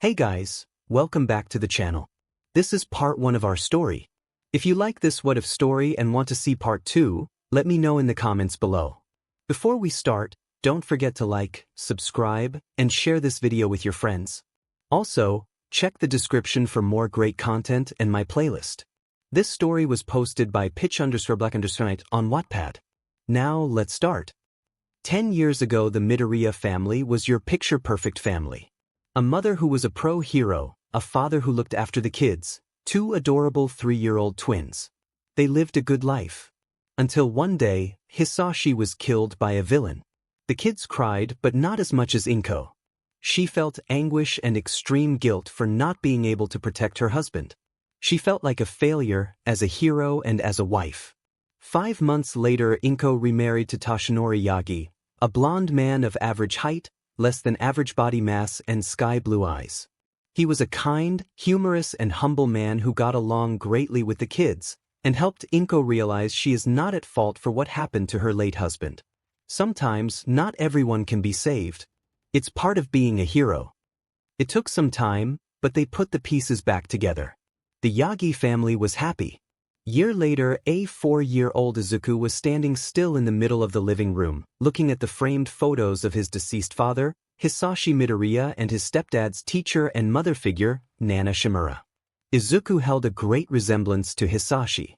Hey guys, welcome back to the channel. This is part 1 of our story. If you like this what if story and want to see part 2, let me know in the comments below. Before we start, don't forget to like, subscribe, and share this video with your friends. Also, check the description for more great content and my playlist. This story was posted by pitch_black_ on Wattpad. Now let's start. 10 years ago, the Midoriya family was your picture-perfect family. A mother who was a pro hero, a father who looked after the kids, 2 adorable 3-year-old twins. They lived a good life. Until one day, Hisashi was killed by a villain. The kids cried, but not as much as Inko. She felt anguish and extreme guilt for not being able to protect her husband. She felt like a failure as a hero and as a wife. 5 months later, Inko remarried to Toshinori Yagi, a blonde man of average height, less than average body mass, and sky blue eyes. He was a kind, humorous, and humble man who got along greatly with the kids and helped Inko realize she is not at fault for what happened to her late husband. Sometimes, not everyone can be saved. It's part of being a hero. It took some time, but they put the pieces back together. The Yagi family was happy. Year later, a 4-year-old Izuku was standing still in the middle of the living room, looking at the framed photos of his deceased father, Hisashi Midoriya, and his stepdad's teacher and mother figure, Nana Shimura. Izuku held a great resemblance to Hisashi.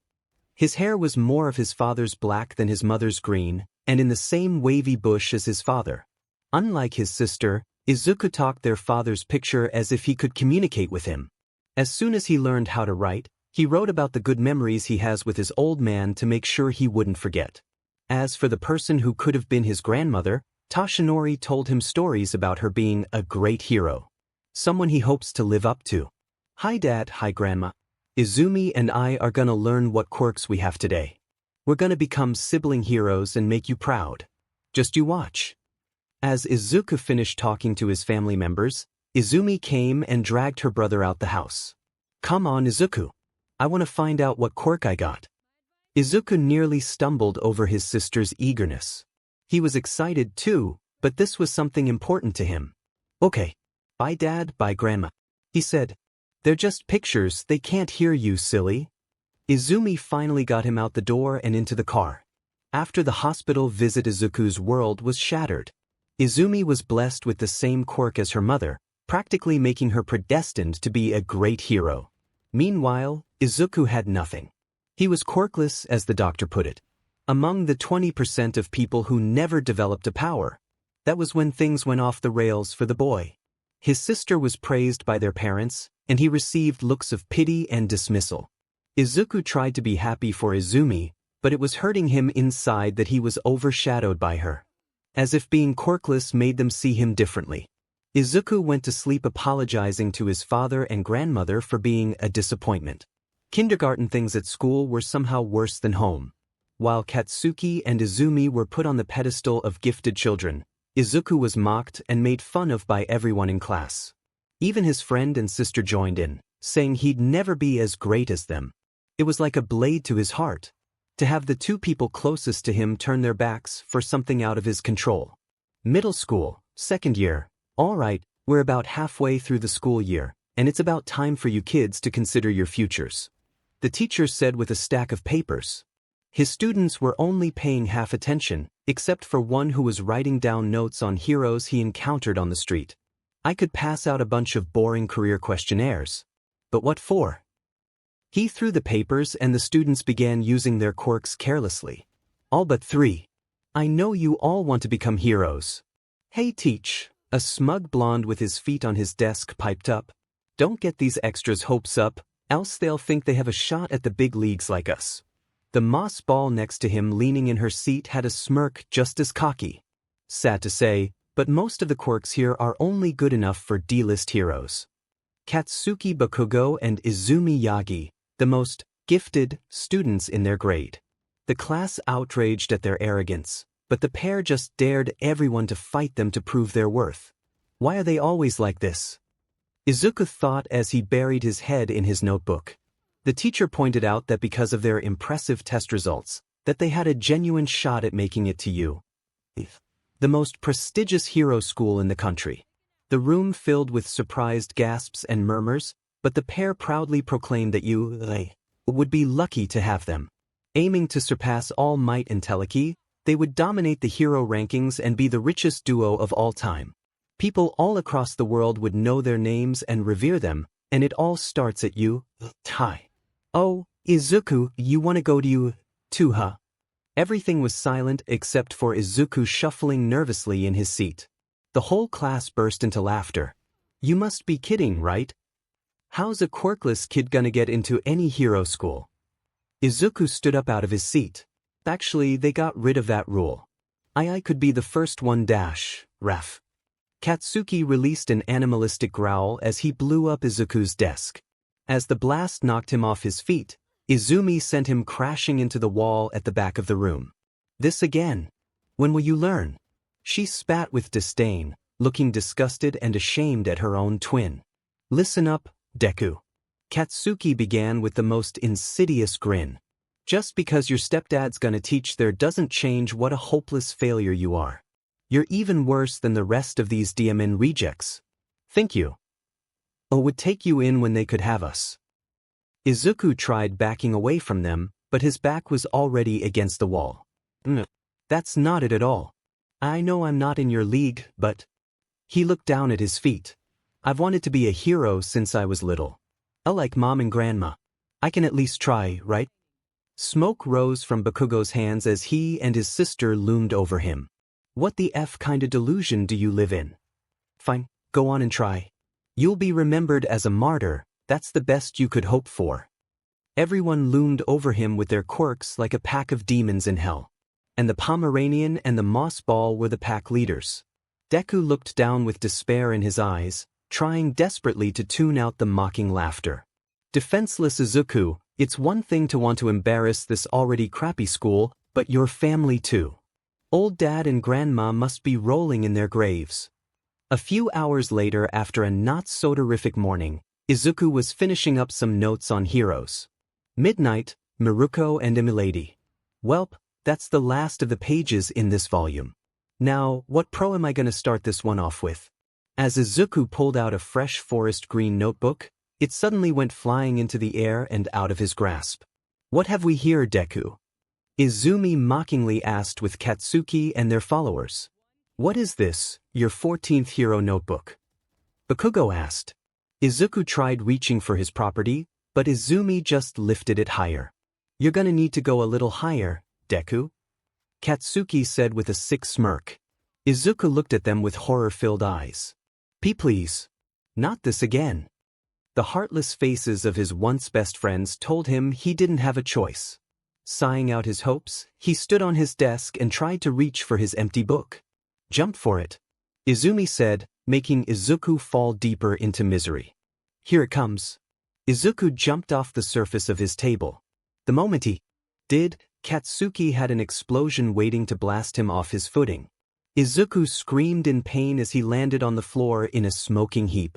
His hair was more of his father's black than his mother's green, and in the same wavy bush as his father. Unlike his sister, Izuku talked their father's picture as if he could communicate with him. As soon as he learned how to write, he wrote about the good memories he has with his old man to make sure he wouldn't forget. As for the person who could have been his grandmother, Toshinori told him stories about her being a great hero. Someone he hopes to live up to. Hi Dad, hi Grandma. Izumi and I are gonna learn what quirks we have today. We're gonna become sibling heroes and make you proud. Just you watch. As Izuku finished talking to his family members, Izumi came and dragged her brother out the house. Come on Izuku. I want to find out what quirk I got. Izuku nearly stumbled over his sister's eagerness. He was excited too, but this was something important to him. Okay. Bye Dad, bye Grandma. He said. They're just pictures, they can't hear you, silly. Izumi finally got him out the door and into the car. After the hospital visit, Izuku's world was shattered. Izumi was blessed with the same quirk as her mother, practically making her predestined to be a great hero. Meanwhile, Izuku had nothing. He was quirkless, as the doctor put it. Among the 20% of people who never developed a power. That was when things went off the rails for the boy. His sister was praised by their parents, and he received looks of pity and dismissal. Izuku tried to be happy for Izumi, but it was hurting him inside that he was overshadowed by her. As if being quirkless made them see him differently. Izuku went to sleep apologizing to his father and grandmother for being a disappointment. Kindergarten things at school were somehow worse than home. While Katsuki and Izumi were put on the pedestal of gifted children, Izuku was mocked and made fun of by everyone in class. Even his friend and sister joined in, saying he'd never be as great as them. It was like a blade to his heart, to have the 2 people closest to him turn their backs for something out of his control. Middle school, 2nd year. All right, we're about halfway through the school year, and it's about time for you kids to consider your futures. The teacher said with a stack of papers. His students were only paying half attention, except for one who was writing down notes on heroes he encountered on the street. I could pass out a bunch of boring career questionnaires. But what for? He threw the papers and the students began using their quirks carelessly. All but 3. I know you all want to become heroes. Hey teach. A smug blonde with his feet on his desk piped up. Don't get these extras' hopes up, else they'll think they have a shot at the big leagues like us. The moss ball next to him leaning in her seat had a smirk just as cocky. Sad to say, but most of the quirks here are only good enough for D-list heroes. Katsuki Bakugo and Izumi Yagi, the most gifted students in their grade. The class outraged at their arrogance. But the pair just dared everyone to fight them to prove their worth. Why are they always like this? Izuku thought as he buried his head in his notebook. The teacher pointed out that because of their impressive test results, that they had a genuine shot at making it to WhatIf, the most prestigious hero school in the country. The room filled with surprised gasps and murmurs, but the pair proudly proclaimed that they would be lucky to have them. Aiming to surpass All Might and Telekinesis, they would dominate the hero rankings and be the richest duo of all time. People all across the world would know their names and revere them, and it all starts at Tai. Oh, Izuku, you wanna go to too, huh? Everything was silent except for Izuku shuffling nervously in his seat. The whole class burst into laughter. You must be kidding, right? How's a quirkless kid gonna get into any hero school? Izuku stood up out of his seat. Actually, they got rid of that rule. I could be the first one ref. Katsuki released an animalistic growl as he blew up Izuku's desk. As the blast knocked him off his feet, Izumi sent him crashing into the wall at the back of the room. This again? When will you learn? She spat with disdain, looking disgusted and ashamed at her own twin. Listen up, Deku. Katsuki began with the most insidious grin. Just because your stepdad's gonna teach there doesn't change what a hopeless failure you are. You're even worse than the rest of these DMN rejects. Think you would take you in when they could have us. Izuku tried backing away from them, but his back was already against the wall. That's not it at all. I know I'm not in your league, but... He looked down at his feet. I've wanted to be a hero since I was little. Like Mom and Grandma. I can at least try, right? Smoke rose from Bakugo's hands as he and his sister loomed over him. What the F kind of delusion do you live in? Fine, go on and try. You'll be remembered as a martyr, that's the best you could hope for. Everyone loomed over him with their quirks like a pack of demons in hell. And the Pomeranian and the Moss Ball were the pack leaders. Deku looked down with despair in his eyes, trying desperately to tune out the mocking laughter. Defenseless Izuku, it's one thing to want to embarrass this already crappy school, but your family too. Old Dad and Grandma must be rolling in their graves. A few hours later, after a not-so-terrific morning, Izuku was finishing up some notes on heroes. Midnight, Miruko and Emilady. Welp, that's the last of the pages in this volume. Now, what pro am I gonna start this one off with? As Izuku pulled out a fresh forest green notebook, it suddenly went flying into the air and out of his grasp. What have we here, Deku? Izumi mockingly asked with Katsuki and their followers. What is this, your 14th hero notebook? Bakugo asked. Izuku tried reaching for his property, but Izumi just lifted it higher. You're gonna need to go a little higher, Deku. Katsuki said with a sick smirk. Izuku looked at them with horror-filled eyes. Please. Not this again. The heartless faces of his once best friends told him he didn't have a choice. Sighing out his hopes, he stood on his desk and tried to reach for his empty book. Jump for it, Izumi said, making Izuku fall deeper into misery. Here it comes. Izuku jumped off the surface of his table. The moment he did, Katsuki had an explosion waiting to blast him off his footing. Izuku screamed in pain as he landed on the floor in a smoking heap.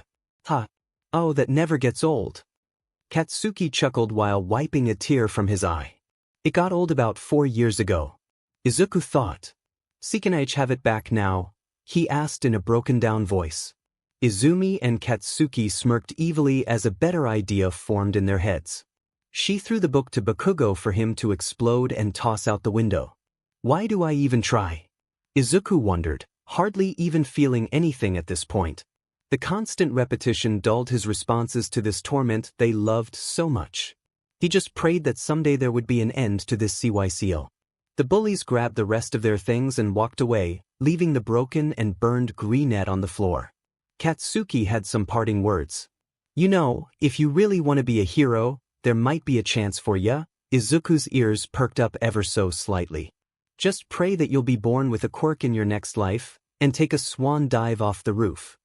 Oh, that never gets old. Katsuki chuckled while wiping a tear from his eye. It got old about 4 years ago. Izuku thought. Can I have it back now? He asked in a broken-down voice. Izumi and Katsuki smirked evilly as a better idea formed in their heads. She threw the book to Bakugo for him to explode and toss out the window. Why do I even try? Izuku wondered, hardly even feeling anything at this point. The constant repetition dulled his responses to this torment they loved so much. He just prayed that someday there would be an end to this CYCL. The bullies grabbed the rest of their things and walked away, leaving the broken and burned greenette on the floor. Katsuki had some parting words. You know, if you really want to be a hero, there might be a chance for ya. Izuku's ears perked up ever so slightly. Just pray that you'll be born with a quirk in your next life, and take a swan dive off the roof.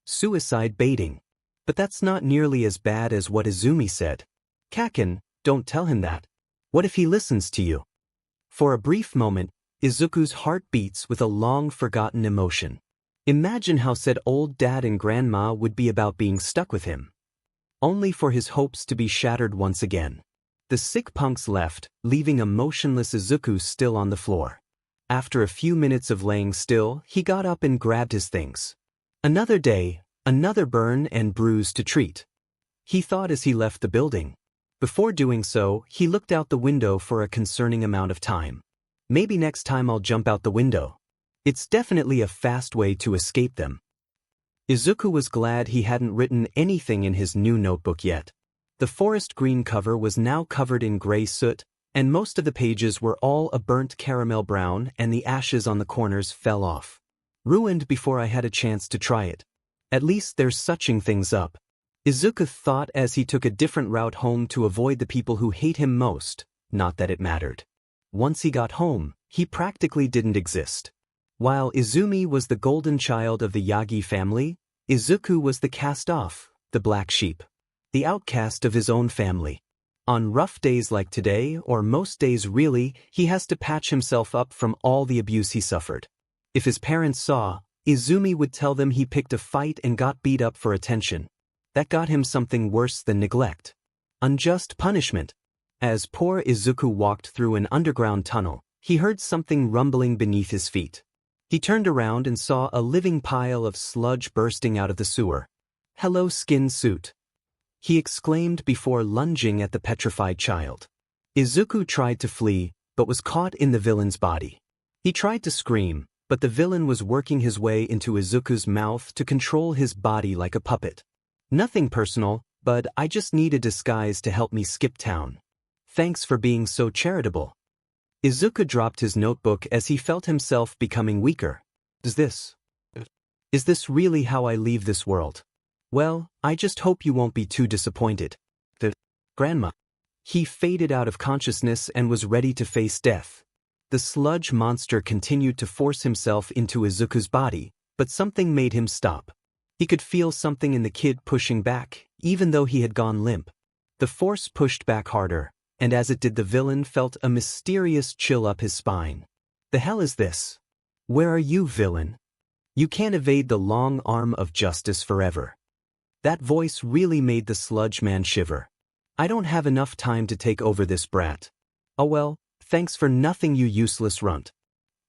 Suicide baiting. But that's not nearly as bad as what Izumi said. Kaken, don't tell him that. What if he listens to you? For a brief moment, Izuku's heart beats with a long-forgotten emotion. Imagine how sad old Dad and Grandma would be about being stuck with him. Only for his hopes to be shattered once again. The sick punks left, leaving a motionless Izuku still on the floor. After a few minutes of laying still, he got up and grabbed his things. Another day, another burn and bruise to treat, he thought as he left the building. Before doing so, he looked out the window for a concerning amount of time. Maybe next time I'll jump out the window. It's definitely a fast way to escape them. Izuku was glad he hadn't written anything in his new notebook yet. The forest green cover was now covered in gray soot, and most of the pages were all a burnt caramel brown, and the ashes on the corners fell off. Ruined before I had a chance to try it. At least they're suching things up. Izuku thought as he took a different route home to avoid the people who hate him most, not that it mattered. Once he got home, he practically didn't exist. While Izumi was the golden child of the Yagi family, Izuku was the cast-off, the black sheep. The outcast of his own family. On rough days like today, or most days really, he has to patch himself up from all the abuse he suffered. If his parents saw, Izumi would tell them he picked a fight and got beat up for attention. That got him something worse than neglect. Unjust punishment. As poor Izuku walked through an underground tunnel, he heard something rumbling beneath his feet. He turned around and saw a living pile of sludge bursting out of the sewer. "Hello, skin suit," he exclaimed before lunging at the petrified child. Izuku tried to flee, but was caught in the villain's body. He tried to scream, but the villain was working his way into Izuku's mouth to control his body like a puppet. "Nothing personal, but I just need a disguise to help me skip town. Thanks for being so charitable." Izuku dropped his notebook as he felt himself becoming weaker. Is this really how I leave this world? Well, I just hope you won't be too disappointed. Grandma. He faded out of consciousness and was ready to face death. The sludge monster continued to force himself into Izuku's body, but something made him stop. He could feel something in the kid pushing back, even though he had gone limp. The force pushed back harder, and as it did the villain felt a mysterious chill up his spine. The hell is this? Where are you, villain? You can't evade the long arm of justice forever. That voice really made the sludge man shiver. I don't have enough time to take over this brat. Oh well, thanks for nothing, you useless runt.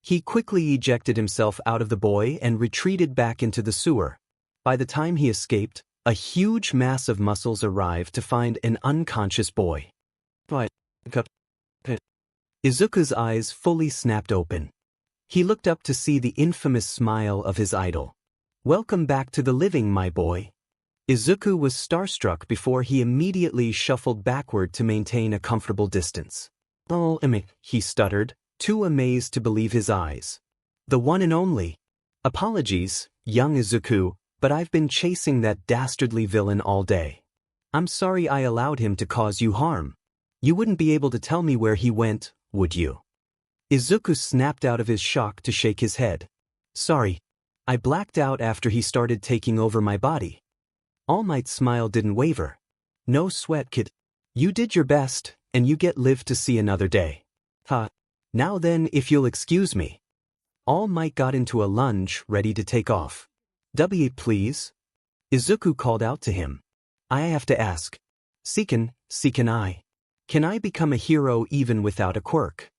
He quickly ejected himself out of the boy and retreated back into the sewer. By the time he escaped, a huge mass of muscles arrived to find an unconscious boy. Izuku's eyes fully snapped open. He looked up to see the infamous smile of his idol. "Welcome back to the living, my boy." Izuku was starstruck before he immediately shuffled backward to maintain a comfortable distance. "Oh, he stuttered, too amazed to believe his eyes. "The one and only. Apologies, young Izuku, but I've been chasing that dastardly villain all day. I'm sorry I allowed him to cause you harm. You wouldn't be able to tell me where he went, would you?" Izuku snapped out of his shock to shake his head. "Sorry. I blacked out after he started taking over my body." All Might's smile didn't waver. "No sweat, kid. You did your best, and you get live to see another day. Now then, if you'll excuse me." All Might got into a lunge, ready to take off. Please?" Izuku called out to him. "I have to ask. Can I? Can I become a hero even without a quirk?"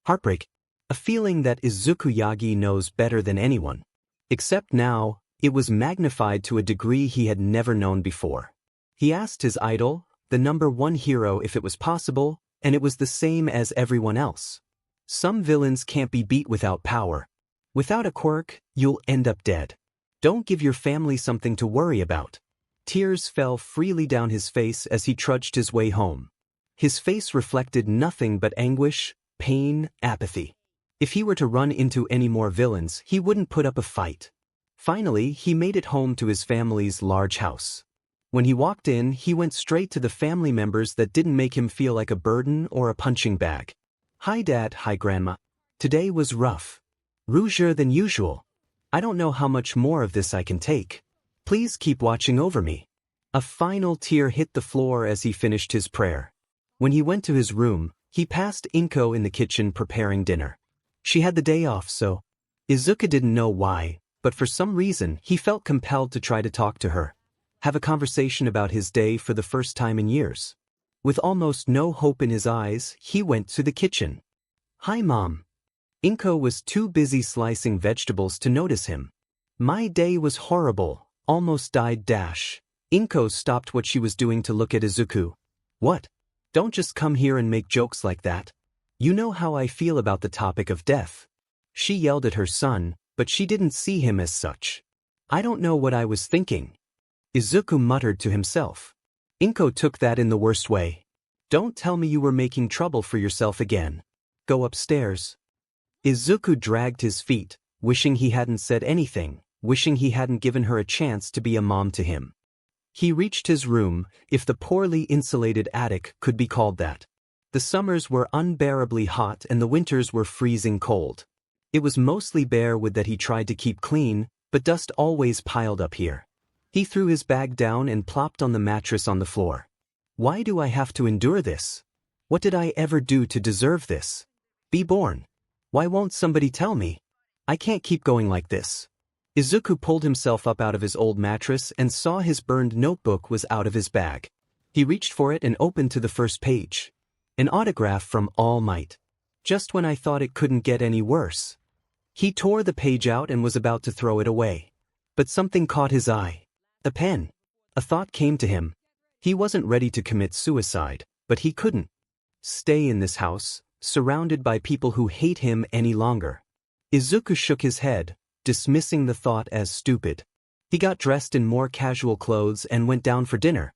Heartbreak. A feeling that Izuku Yagi knows better than anyone. Except now, it was magnified to a degree he had never known before. He asked his idol, the #1 hero, if it was possible, and it was the same as everyone else. Some villains can't be beat without power. Without a quirk, you'll end up dead. Don't give your family something to worry about. Tears fell freely down his face as he trudged his way home. His face reflected nothing but anguish, pain, apathy. If he were to run into any more villains, he wouldn't put up a fight. Finally, he made it home to his family's large house. When he walked in, he went straight to the family members that didn't make him feel like a burden or a punching bag. "Hi Dad, hi Grandma. Today was rough. Rouger than usual. I don't know how much more of this I can take. Please keep watching over me." A final tear hit the floor as he finished his prayer. When he went to his room, he passed Inko in the kitchen preparing dinner. She had the day off, so Izuku didn't know why, but for some reason he felt compelled to try to talk to her. Have a conversation about his day for the first time in years. With almost no hope in his eyes, he went to the kitchen. "Hi Mom." Inko was too busy slicing vegetables to notice him. My day was horrible, almost died dash. Inko stopped what she was doing to look at Izuku. What? Don't just come here and make jokes like that. You know how I feel about the topic of death. She yelled at her son, but she didn't see him as such. I don't know what I was thinking. Izuku muttered to himself. Inko took that in the worst way. Don't tell me you were making trouble for yourself again. Go upstairs. Izuku dragged his feet, wishing he hadn't said anything, wishing he hadn't given her a chance to be a mom to him. He reached his room, if the poorly insulated attic could be called that. The summers were unbearably hot and the winters were freezing cold. It was mostly bare wood that he tried to keep clean, but dust always piled up here. He threw his bag down and plopped on the mattress on the floor. Why do I have to endure this? What did I ever do to deserve this? Be born. Why won't somebody tell me? I can't keep going like this. Izuku pulled himself up out of his old mattress and saw his burned notebook was out of his bag. He reached for it and opened to the first page. An autograph from All Might. Just when I thought it couldn't get any worse. He tore the page out and was about to throw it away. But something caught his eye. A pen. A thought came to him. He wasn't ready to commit suicide, but he couldn't stay in this house, surrounded by people who hate him any longer. Izuku shook his head, dismissing the thought as stupid. He got dressed in more casual clothes and went down for dinner.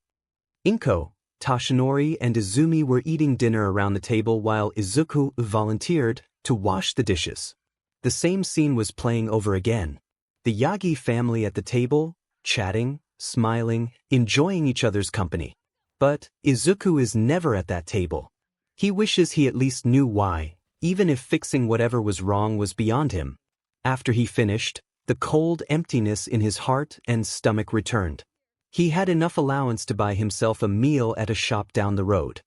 Inko, Toshinori and Izumi were eating dinner around the table while Izuku volunteered to wash the dishes. The same scene was playing over again. The Yagi family at the table, chatting, smiling, enjoying each other's company. But Izuku is never at that table. He wishes he at least knew why, even if fixing whatever was wrong was beyond him. After he finished, the cold emptiness in his heart and stomach returned. He had enough allowance to buy himself a meal at a shop down the road.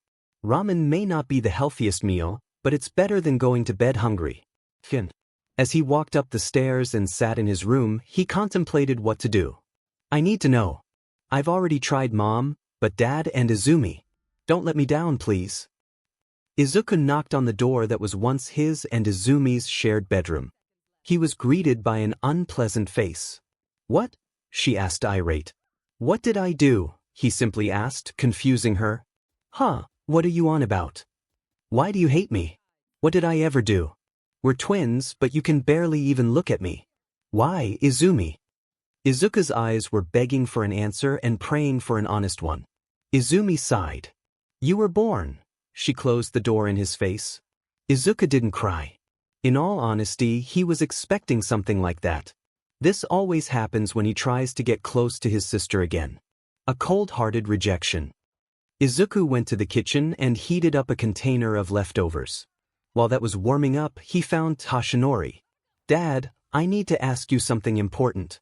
Ramen may not be the healthiest meal, but it's better than going to bed hungry. As he walked up the stairs and sat in his room, he contemplated what to do. I need to know. I've already tried Mom, but Dad and Izumi. Don't let me down, please. Izuku knocked on the door that was once his and Izumi's shared bedroom. He was greeted by an unpleasant face. What? She asked irate. What did I do? He simply asked, confusing her. What are you on about? Why do you hate me? What did I ever do? We're twins, but you can barely even look at me. Why, Izumi? Izuku's eyes were begging for an answer and praying for an honest one. Izumi sighed. You were born. She closed the door in his face. Izuku didn't cry. In all honesty, he was expecting something like that. This always happens when he tries to get close to his sister again. A cold-hearted rejection. Izuku went to the kitchen and heated up a container of leftovers. While that was warming up, he found Toshinori. Dad, I need to ask you something important.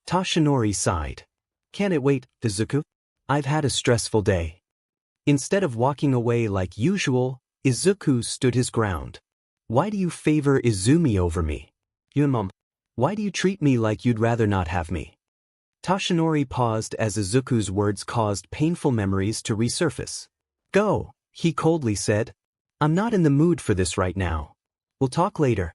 Toshinori sighed. Can it wait, Izuku? I've had a stressful day. Instead of walking away like usual, Izuku stood his ground. Why do you favor Izumi over me? Mom. Why do you treat me like you'd rather not have me? Toshinori paused as Izuku's words caused painful memories to resurface. Go, he coldly said. I'm not in the mood for this right now. We'll talk later.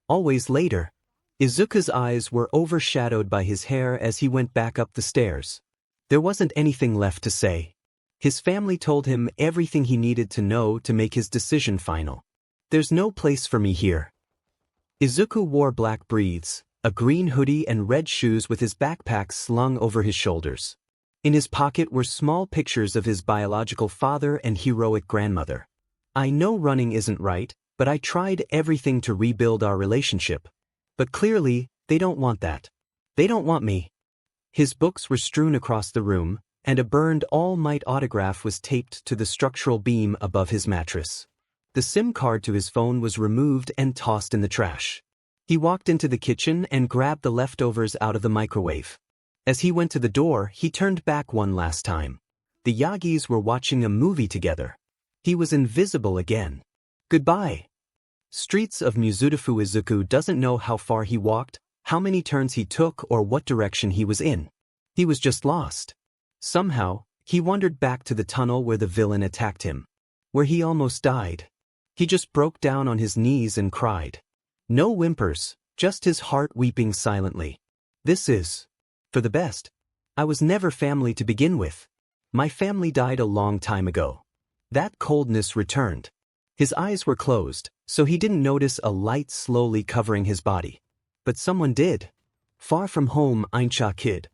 Always later. Izuku's eyes were overshadowed by his hair as he went back up the stairs. There wasn't anything left to say. His family told him everything he needed to know to make his decision final. There's no place for me here. Izuku wore black breathes, a green hoodie and red shoes with his backpack slung over his shoulders. In his pocket were small pictures of his biological father and heroic grandmother. I know running isn't right, but I tried everything to rebuild our relationship. But clearly, they don't want that. They don't want me. His books were strewn across the room, and a burned All Might autograph was taped to the structural beam above his mattress. The SIM card to his phone was removed and tossed in the trash. He walked into the kitchen and grabbed the leftovers out of the microwave. As he went to the door, he turned back one last time. The Yagis were watching a movie together. He was invisible again. Goodbye. Streets of Mizudafu. Izuku doesn't know how far he walked, how many turns he took, or what direction he was in. He was just lost. Somehow, he wandered back to the tunnel where the villain attacked him. Where he almost died. He just broke down on his knees and cried. No whimpers, just his heart weeping silently. This is for the best. I was never family to begin with. My family died a long time ago. That coldness returned. His eyes were closed, so he didn't notice a light slowly covering his body. But someone did. Far from home, Aincha kid.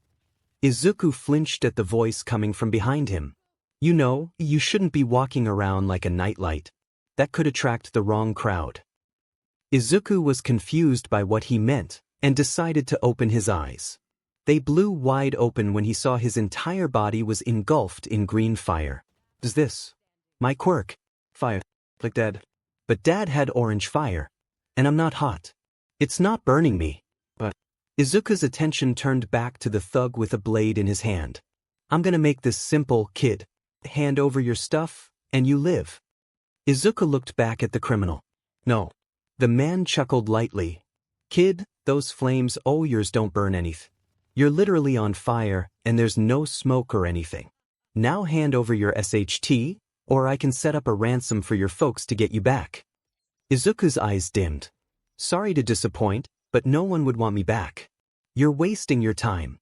Izuku flinched at the voice coming from behind him. You know, you shouldn't be walking around like a nightlight. That could attract the wrong crowd. Izuku was confused by what he meant, and decided to open his eyes. They blew wide open when he saw his entire body was engulfed in green fire. Is this my quirk? Fire. Like Dad. But Dad had orange fire. And I'm not hot. It's not burning me. But Izuku's attention turned back to the thug with a blade in his hand. I'm gonna make this simple, kid. Hand over your stuff, and you live. Izuku looked back at the criminal. No. The man chuckled lightly. Kid, those flames yours don't burn anything. You're literally on fire, and there's no smoke or anything. Now hand over your SHT, or I can set up a ransom for your folks to get you back. Izuku's eyes dimmed. Sorry to disappoint, but no one would want me back. You're wasting your time.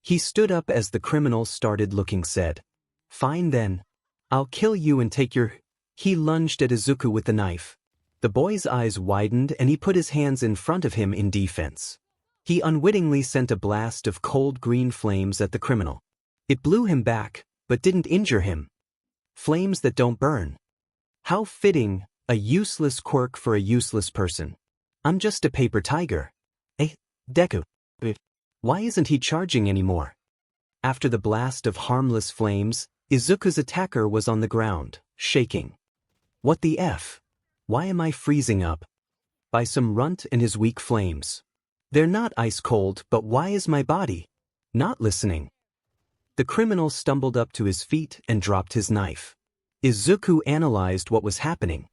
He stood up as the criminal started looking said. Fine then. I'll kill you and take your... He lunged at Izuku with the knife. The boy's eyes widened and he put his hands in front of him in defense. He unwittingly sent a blast of cold green flames at the criminal. It blew him back, but didn't injure him. Flames that don't burn. How fitting, a useless quirk for a useless person. I'm just a paper tiger. Deku. Why isn't he charging anymore? After the blast of harmless flames, Izuku's attacker was on the ground, shaking. What the F? Why am I freezing up? By some runt and his weak flames. They're not ice cold, but why is my body not listening? The criminal stumbled up to his feet and dropped his knife. Izuku analyzed what was happening.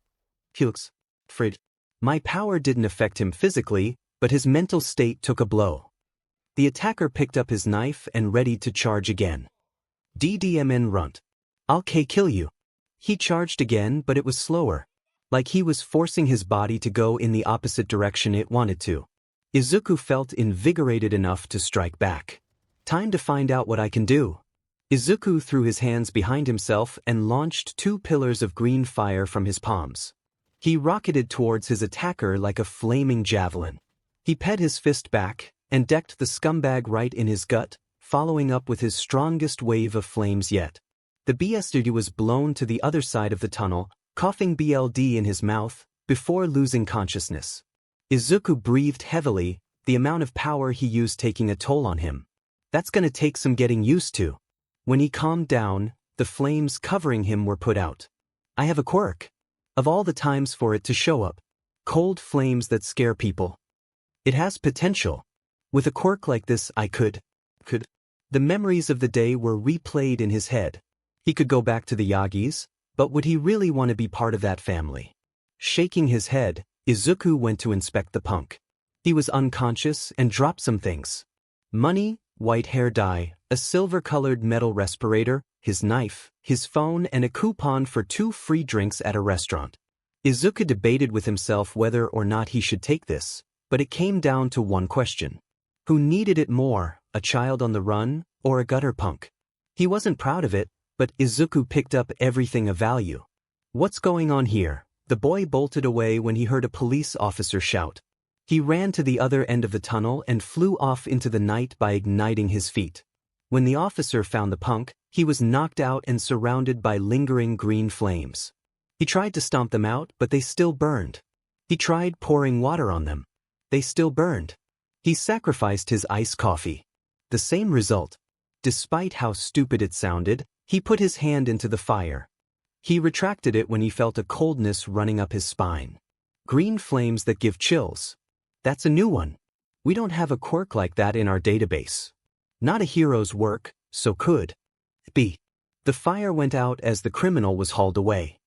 He looks afraid. My power didn't affect him physically, but his mental state took a blow. The attacker picked up his knife and readied to charge again. DDMN runt. I'll kill you. He charged again, but it was slower. Like he was forcing his body to go in the opposite direction it wanted to. Izuku felt invigorated enough to strike back. Time to find out what I can do. Izuku threw his hands behind himself and launched 2 pillars of green fire from his palms. He rocketed towards his attacker like a flaming javelin. He pet his fist back and decked the scumbag right in his gut, following up with his strongest wave of flames yet. The BSD was blown to the other side of the tunnel, coughing BLD in his mouth, before losing consciousness. Izuku breathed heavily, the amount of power he used taking a toll on him. That's gonna take some getting used to. When he calmed down, the flames covering him were put out. I have a quirk. Of all the times for it to show up. Cold flames that scare people. It has potential. With a quirk like this I could. The memories of the day were replayed in his head. He could go back to the Yagis, but would he really want to be part of that family? Shaking his head, Izuku went to inspect the punk. He was unconscious and dropped some things. Money, white hair dye, a silver-colored metal respirator, his knife, his phone and a coupon for 2 free drinks at a restaurant. Izuku debated with himself whether or not he should take this, but it came down to one question. Who needed it more, a child on the run, or a gutter punk? He wasn't proud of it, but Izuku picked up everything of value. What's going on here? The boy bolted away when he heard a police officer shout. He ran to the other end of the tunnel and flew off into the night by igniting his feet. When the officer found the punk, he was knocked out and surrounded by lingering green flames. He tried to stomp them out, but they still burned. He tried pouring water on them. They still burned. He sacrificed his iced coffee. The same result. Despite how stupid it sounded, he put his hand into the fire. He retracted it when he felt a coldness running up his spine. Green flames that give chills. That's a new one. We don't have a quirk like that in our database. Not a hero's work, so could be. The fire went out as the criminal was hauled away.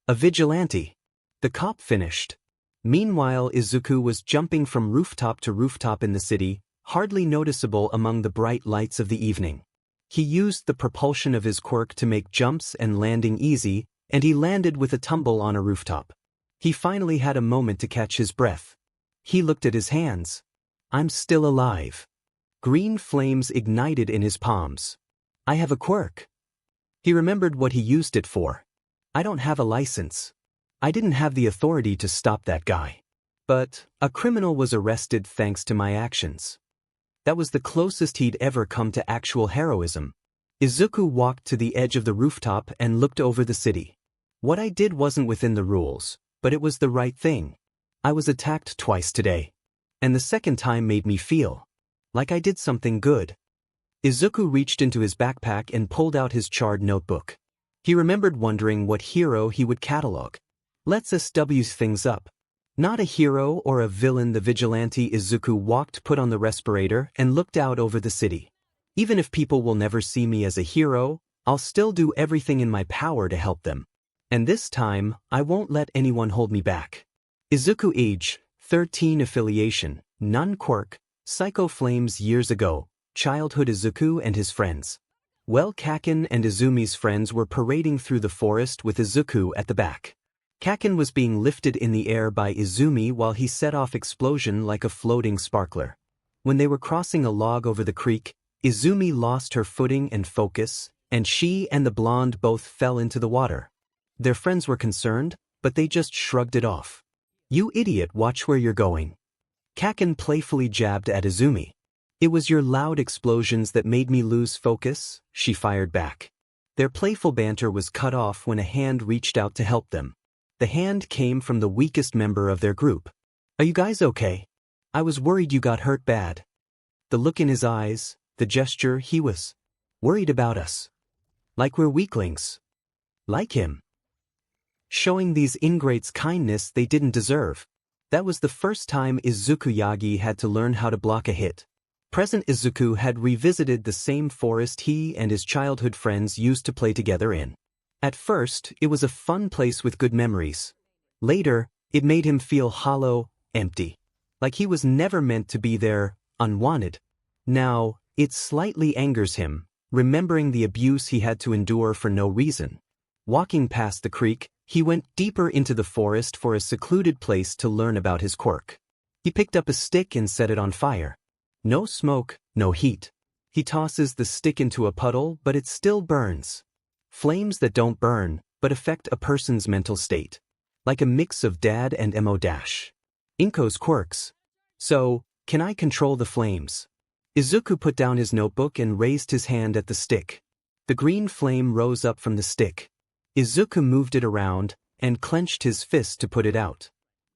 A vigilante. The cop finished. Meanwhile, Izuku was jumping from rooftop to rooftop in the city, hardly noticeable among the bright lights of the evening. He used the propulsion of his quirk to make jumps and landing easy, and he landed with a tumble on a rooftop. He finally had a moment to catch his breath. He looked at his hands. I'm still alive. Green flames ignited in his palms. I have a quirk. He remembered what he used it for. I don't have a license. I didn't have the authority to stop that guy. But a criminal was arrested thanks to my actions. That was the closest he'd ever come to actual heroism. Izuku walked to the edge of the rooftop and looked over the city. What I did wasn't within the rules, but it was the right thing. I was attacked twice today. And the second time made me feel like I did something good. Izuku reached into his backpack and pulled out his charred notebook. He remembered wondering what hero he would catalog. Let's SW things up. Not a hero or a villain. The vigilante Izuku walked, put on the respirator, and looked out over the city. Even if people will never see me as a hero, I'll still do everything in my power to help them. And this time, I won't let anyone hold me back. Izuku age, 13 affiliation, none quirk, Psycho Flames years ago, childhood Izuku and his friends. Well, Kaken and Izumi's friends were parading through the forest with Izuku at the back. Kaken was being lifted in the air by Izumi while he set off explosion like a floating sparkler. When they were crossing a log over the creek, Izumi lost her footing and focus, and she and the blonde both fell into the water. Their friends were concerned, but they just shrugged it off. You idiot, watch where you're going. Kaken playfully jabbed at Izumi. It was your loud explosions that made me lose focus, she fired back. Their playful banter was cut off when a hand reached out to help them. The hand came from the weakest member of their group. Are you guys okay? I was worried you got hurt bad. The look in his eyes, the gesture, he was worried about us. Like we're weaklings. Like him. Showing these ingrates kindness they didn't deserve. That was the first time Izuku Yagi had to learn how to block a hit. Present Izuku had revisited the same forest he and his childhood friends used to play together in. At first, it was a fun place with good memories. Later, it made him feel hollow, empty. Like he was never meant to be there, unwanted. Now, it slightly angers him, remembering the abuse he had to endure for no reason. Walking past the creek, he went deeper into the forest for a secluded place to learn about his quirk. He picked up a stick and set it on fire. No smoke, no heat. He tosses the stick into a puddle, but it still burns. Flames that don't burn, but affect a person's mental state. Like a mix of dad and emo dash. Inko's quirks. So, can I control the flames? Izuku put down his notebook and raised his hand at the stick. The green flame rose up from the stick. Izuku moved it around, and clenched his fist to put it out.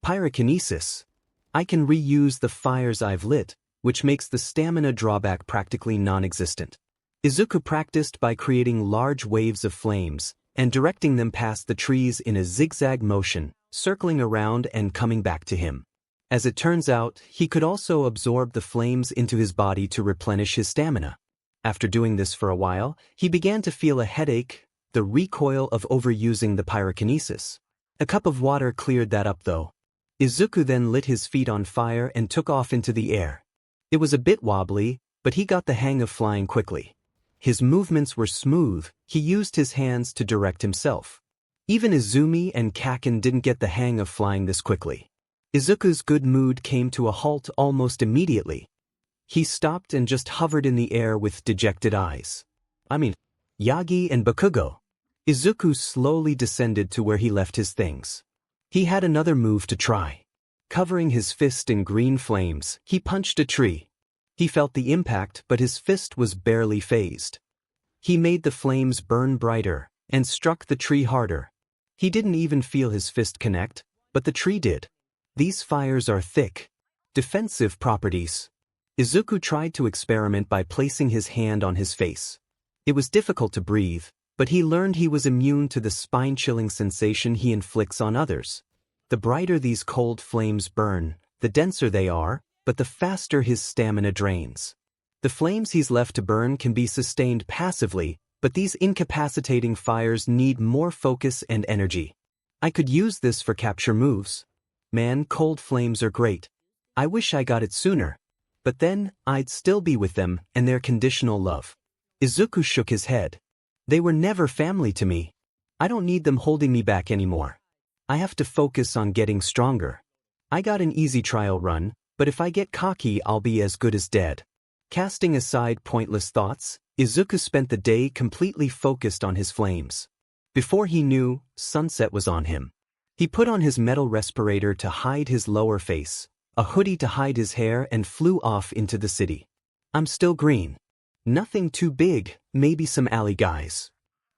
Pyrokinesis. I can reuse the fires I've lit, which makes the stamina drawback practically non-existent. Izuku practiced by creating large waves of flames, and directing them past the trees in a zigzag motion, circling around and coming back to him. As it turns out, he could also absorb the flames into his body to replenish his stamina. After doing this for a while, he began to feel a headache, the recoil of overusing the pyrokinesis. A cup of water cleared that up though. Izuku then lit his feet on fire and took off into the air. It was a bit wobbly, but he got the hang of flying quickly. His movements were smooth, he used his hands to direct himself. Even Izumi and Kaken didn't get the hang of flying this quickly. Izuku's good mood came to a halt almost immediately. He stopped and just hovered in the air with dejected eyes. Yagi and Bakugo. Izuku slowly descended to where he left his things. He had another move to try. Covering his fist in green flames, he punched a tree. He felt the impact, but his fist was barely phased. He made the flames burn brighter, and struck the tree harder. He didn't even feel his fist connect, but the tree did. These fires are thick. Defensive properties. Izuku tried to experiment by placing his hand on his face. It was difficult to breathe, but he learned he was immune to the spine-chilling sensation he inflicts on others. The brighter these cold flames burn, the denser they are, but the faster his stamina drains. The flames he's left to burn can be sustained passively, but these incapacitating fires need more focus and energy. I could use this for capture moves. Man, cold flames are great. I wish I got it sooner. But then, I'd still be with them and their conditional love. Izuku shook his head. They were never family to me. I don't need them holding me back anymore. I have to focus on getting stronger. I got an easy trial run, but if I get cocky I'll be as good as dead. Casting aside pointless thoughts, Izuku spent the day completely focused on his flames. Before he knew, sunset was on him. He put on his metal respirator to hide his lower face, a hoodie to hide his hair, and flew off into the city. I'm still green. Nothing too big, maybe some alley guys.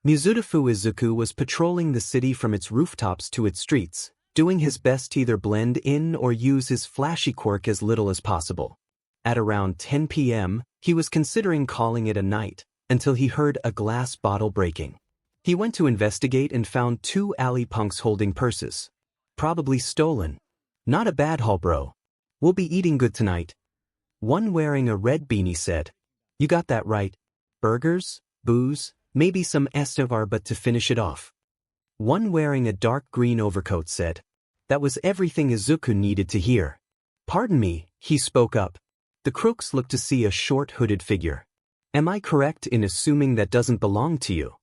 Mizutofu Izuku was patrolling the city from its rooftops to its streets, doing his best to either blend in or use his flashy quirk as little as possible. At around 10 p.m., he was considering calling it a night, until he heard a glass bottle breaking. He went to investigate and found 2 alley punks holding purses. Probably stolen. Not a bad haul, bro. We'll be eating good tonight. One wearing a red beanie said, "You got that right. Burgers, booze, maybe some Estevar, but to finish it off." One wearing a dark green overcoat said, "That was everything Izuku needed to hear." "Pardon me," he spoke up. The crooks looked to see a short hooded figure. "Am I correct in assuming that doesn't belong to you?"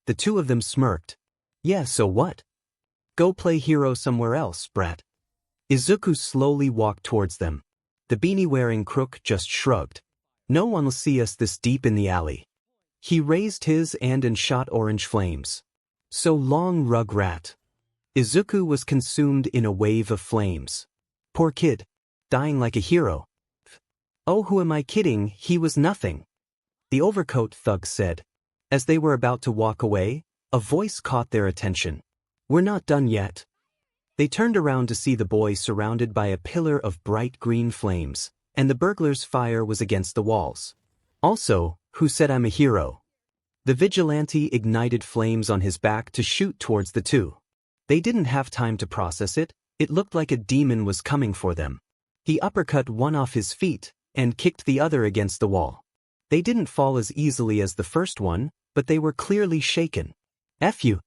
The 2 of them smirked. "Yeah, so what? Go play hero somewhere else, brat." Izuku slowly walked towards them. The beanie-wearing crook just shrugged. "No one will see us this deep in the alley." He raised his hand and shot orange flames. "So long, Rugrat." Izuku was consumed in a wave of flames. Poor kid. Dying like a hero. "Oh, who am I kidding, he was nothing," the overcoat thug said. As they were about to walk away, a voice caught their attention. "We're not done yet." They turned around to see the boy surrounded by a pillar of bright green flames, and the burglar's fire was against the walls. "Also, who said I'm a hero?" The vigilante ignited flames on his back to shoot towards the 2. They didn't have time to process it. It looked like a demon was coming for them. He uppercut one off his feet and kicked the other against the wall. They didn't fall as easily as the first one, but they were clearly shaken. "F you."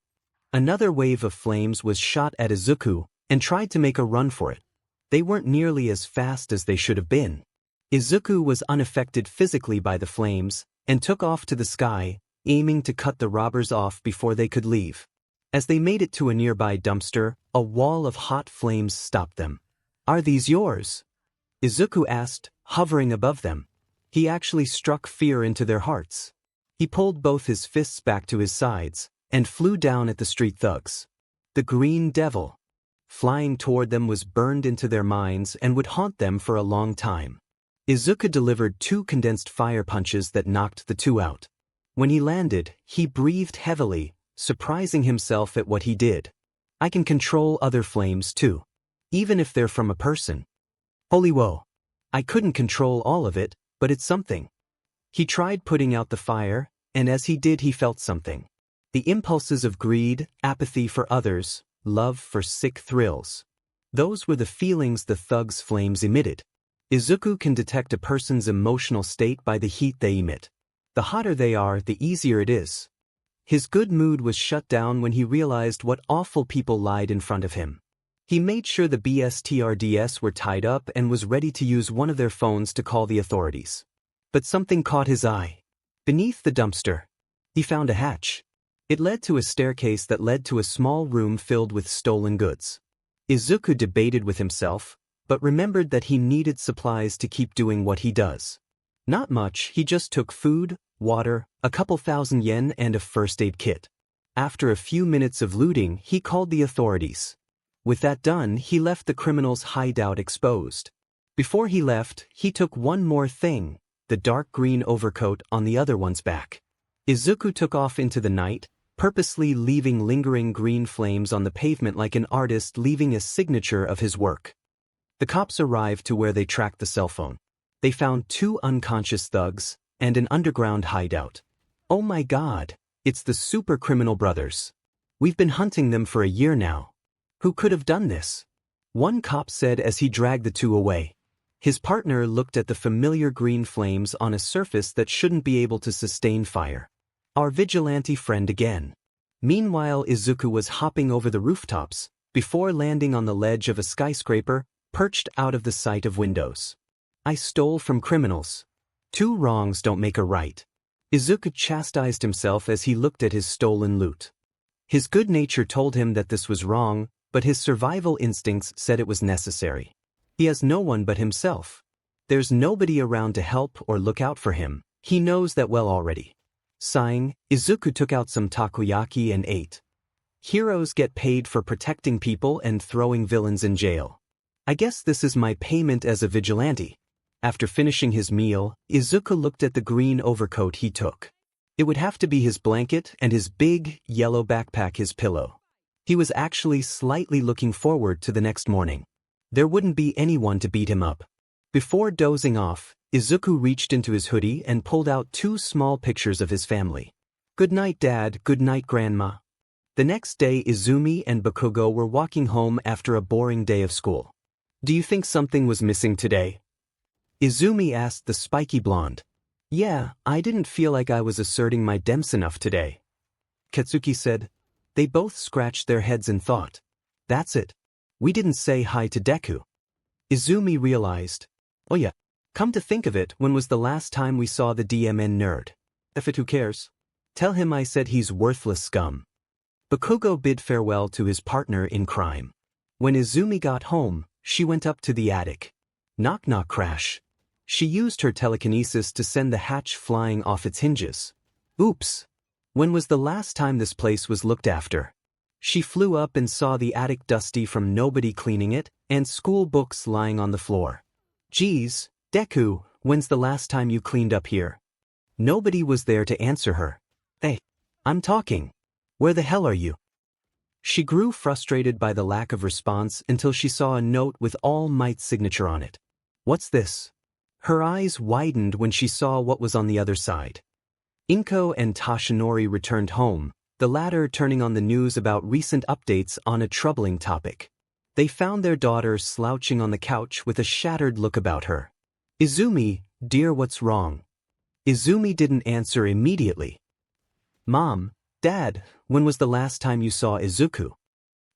Another wave of flames was shot at Izuku and tried to make a run for it. They weren't nearly as fast as they should have been. Izuku was unaffected physically by the flames and took off to the sky, aiming to cut the robbers off before they could leave. As they made it to a nearby dumpster, a wall of hot flames stopped them. "Are these yours?" Izuku asked, hovering above them. He actually struck fear into their hearts. He pulled both his fists back to his sides and flew down at the street thugs. The green devil, flying toward them, was burned into their minds and would haunt them for a long time. Izuku delivered 2 condensed fire punches that knocked the 2 out. When he landed, he breathed heavily, surprising himself at what he did. "I can control other flames too, even if they're from a person. Holy whoa. I couldn't control all of it, but it's something." He tried putting out the fire, and as he did he felt something. The impulses of greed, apathy for others, love for sick thrills. Those were the feelings the thug's flames emitted. Izuku can detect a person's emotional state by the heat they emit. The hotter they are, the easier it is. His good mood was shut down when he realized what awful people lied in front of him. He made sure the BSTRDS were tied up and was ready to use one of their phones to call the authorities. But something caught his eye. Beneath the dumpster, he found a hatch. It led to a staircase that led to a small room filled with stolen goods. Izuku debated with himself, but remembered that he needed supplies to keep doing what he does. Not much, he just took food, water, a couple thousand yen, and a first aid kit. After a few minutes of looting, he called the authorities. With that done, he left the criminal's hideout exposed. Before he left, he took one more thing, the dark green overcoat on the other one's back. Izuku took off into the night, purposely leaving lingering green flames on the pavement like an artist leaving a signature of his work. The cops arrived to where they tracked the cell phone. They found 2 unconscious thugs and an underground hideout. "Oh my god, it's the super criminal brothers. We've been hunting them for a year now. Who could have done this?" One cop said as he dragged the 2 away. His partner looked at the familiar green flames on a surface that shouldn't be able to sustain fire. Our vigilante friend again. Meanwhile, Izuku was hopping over the rooftops before landing on the ledge of a skyscraper perched out of the sight of windows. "I stole from criminals. 2 wrongs don't make a right." Izuku chastised himself as he looked at his stolen loot. His good nature told him that this was wrong, but his survival instincts said it was necessary. He has no one but himself. There's nobody around to help or look out for him. He knows that well already. Sighing, Izuku took out some takoyaki and ate. Heroes get paid for protecting people and throwing villains in jail. I guess this is my payment as a vigilante. After finishing his meal, Izuku looked at the green overcoat he took. It would have to be his blanket and his big, yellow backpack his pillow. He was actually slightly looking forward to the next morning. There wouldn't be anyone to beat him up. Before dozing off, Izuku reached into his hoodie and pulled out 2 small pictures of his family. Good night, Dad. Good night, Grandma. The next day, Izumi and 𝐒𝐲𝐸 were walking home after a boring day of school. Do you think something was missing today? Izumi asked the spiky blonde. Yeah, I didn't feel like I was asserting my demps enough today, Katsuki said. They both scratched their heads in thought. That's it. We didn't say hi to Deku. Izumi realized. Oh yeah. Come to think of it, when was the last time we saw the DMN nerd? If it, who cares? Tell him I said he's worthless scum. 𝐒𝐲𝐸 bid farewell to his partner in crime. When Izumi got home, she went up to the attic. Knock knock crash. She used her telekinesis to send the hatch flying off its hinges. Oops. When was the last time this place was looked after? She flew up and saw the attic dusty from nobody cleaning it, and school books lying on the floor. Geez, Deku, when's the last time you cleaned up here? Nobody was there to answer her. Hey, I'm talking. Where the hell are you? She grew frustrated by the lack of response until she saw a note with All Might's signature on it. What's this? Her eyes widened when she saw what was on the other side. Inko and Toshinori returned home, the latter turning on the news about recent updates on a troubling topic. They found their daughter slouching on the couch with a shattered look about her. Izumi, dear, what's wrong? Izumi didn't answer immediately. Mom, Dad, when was the last time you saw Izuku?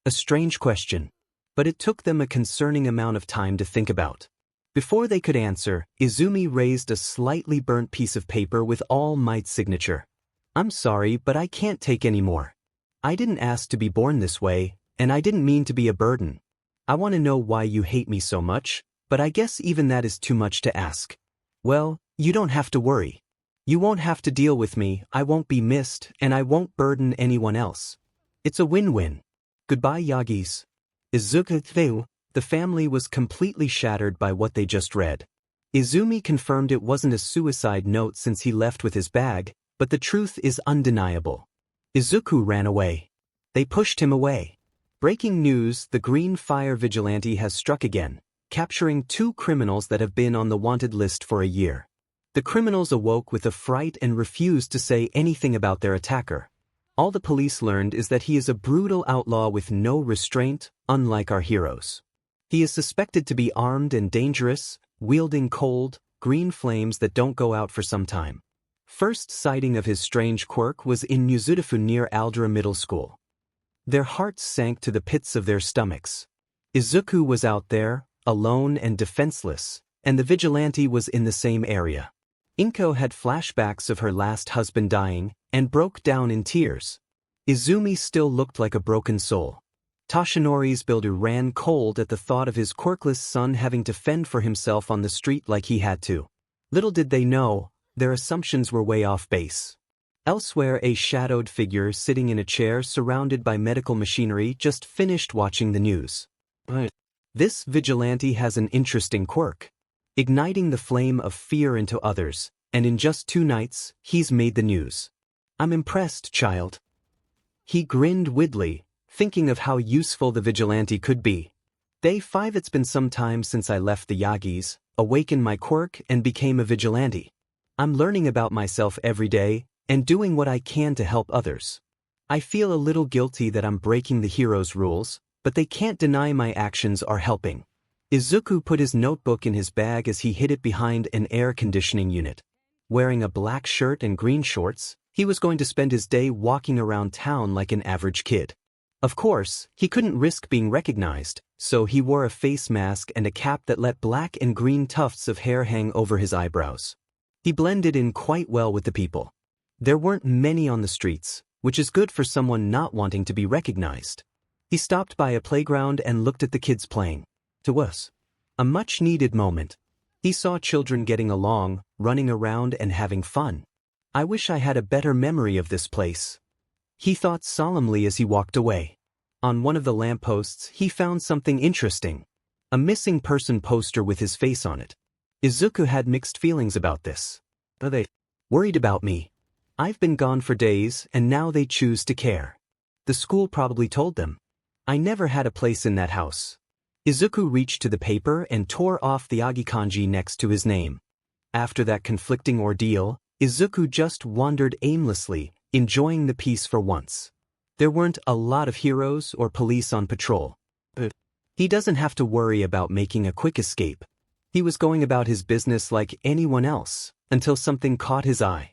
A strange question, but it took them a concerning amount of time to think about. Before they could answer, Izumi raised a slightly burnt piece of paper with All Might's signature. I'm sorry, but I can't take any more. I didn't ask to be born this way, and I didn't mean to be a burden. I want to know why you hate me so much, but I guess even that is too much to ask. Well, you don't have to worry. You won't have to deal with me, I won't be missed, and I won't burden anyone else. It's a win-win. Goodbye, Yagis. Izuku. The family was completely shattered by what they just read. Izumi confirmed it wasn't a suicide note since he left with his bag, but the truth is undeniable. Izuku ran away. They pushed him away. Breaking news, the Green Fire Vigilante has struck again, capturing 2 criminals that have been on the wanted list for a year. The criminals awoke with a fright and refused to say anything about their attacker. All the police learned is that he is a brutal outlaw with no restraint, unlike our heroes. He is suspected to be armed and dangerous, wielding cold, green flames that don't go out for some time. First sighting of his strange quirk was in Muzudafu near Aldra Middle School. Their hearts sank to the pits of their stomachs. Izuku was out there, alone and defenseless, and the vigilante was in the same area. Inko had flashbacks of her last husband dying, and broke down in tears. Izumi still looked like a broken soul. Toshinori's builder ran cold at the thought of his quirkless son having to fend for himself on the street like he had to. Little did they know, their assumptions were way off base. Elsewhere, a shadowed figure sitting in a chair surrounded by medical machinery just finished watching the news. This vigilante has an interesting quirk. Igniting the flame of fear into others, and in just 2 nights, he's made the news. I'm impressed, child. He grinned widely, thinking of how useful the vigilante could be. Day 5. It's been some time since I left the Yagis, awakened my quirk, and became a vigilante. I'm learning about myself every day, and doing what I can to help others. I feel a little guilty that I'm breaking the hero's rules, but they can't deny my actions are helping. Izuku put his notebook in his bag as he hid it behind an air conditioning unit. Wearing a black shirt and green shorts, he was going to spend his day walking around town like an average kid. Of course, he couldn't risk being recognized, so he wore a face mask and a cap that let black and green tufts of hair hang over his eyebrows. He blended in quite well with the people. There weren't many on the streets, which is good for someone not wanting to be recognized. He stopped by a playground and looked at the kids playing. It was a much-needed moment. He saw children getting along, running around and having fun. I wish I had a better memory of this place, he thought solemnly as he walked away. On one of the lampposts, he found something interesting. A missing person poster with his face on it. Izuku had mixed feelings about this. Are they worried about me? I've been gone for days and now they choose to care. The school probably told them. I never had a place in that house. Izuku reached to the paper and tore off the Yagi kanji next to his name. After that conflicting ordeal, Izuku just wandered aimlessly, enjoying the peace for once. There weren't a lot of heroes or police on patrol. But he doesn't have to worry about making a quick escape. He was going about his business like anyone else, until something caught his eye.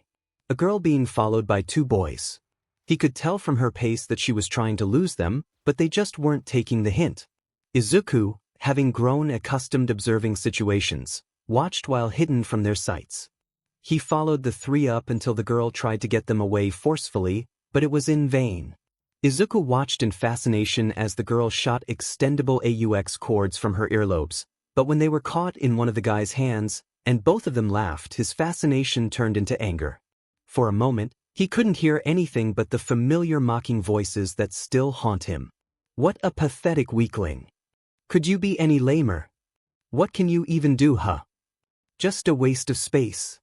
A girl being followed by two boys. He could tell from her pace that she was trying to lose them, but they just weren't taking the hint. Izuku, having grown accustomed observing situations, watched while hidden from their sights. He followed the three up until the girl tried to get them away forcefully, but it was in vain. Izuku watched in fascination as the girl shot extendable AUX cords from her earlobes, but when they were caught in one of the guy's hands, and both of them laughed, his fascination turned into anger. For a moment, he couldn't hear anything but the familiar mocking voices that still haunt him. What a pathetic weakling. Could you be any lamer? What can you even do, huh? Just a waste of space.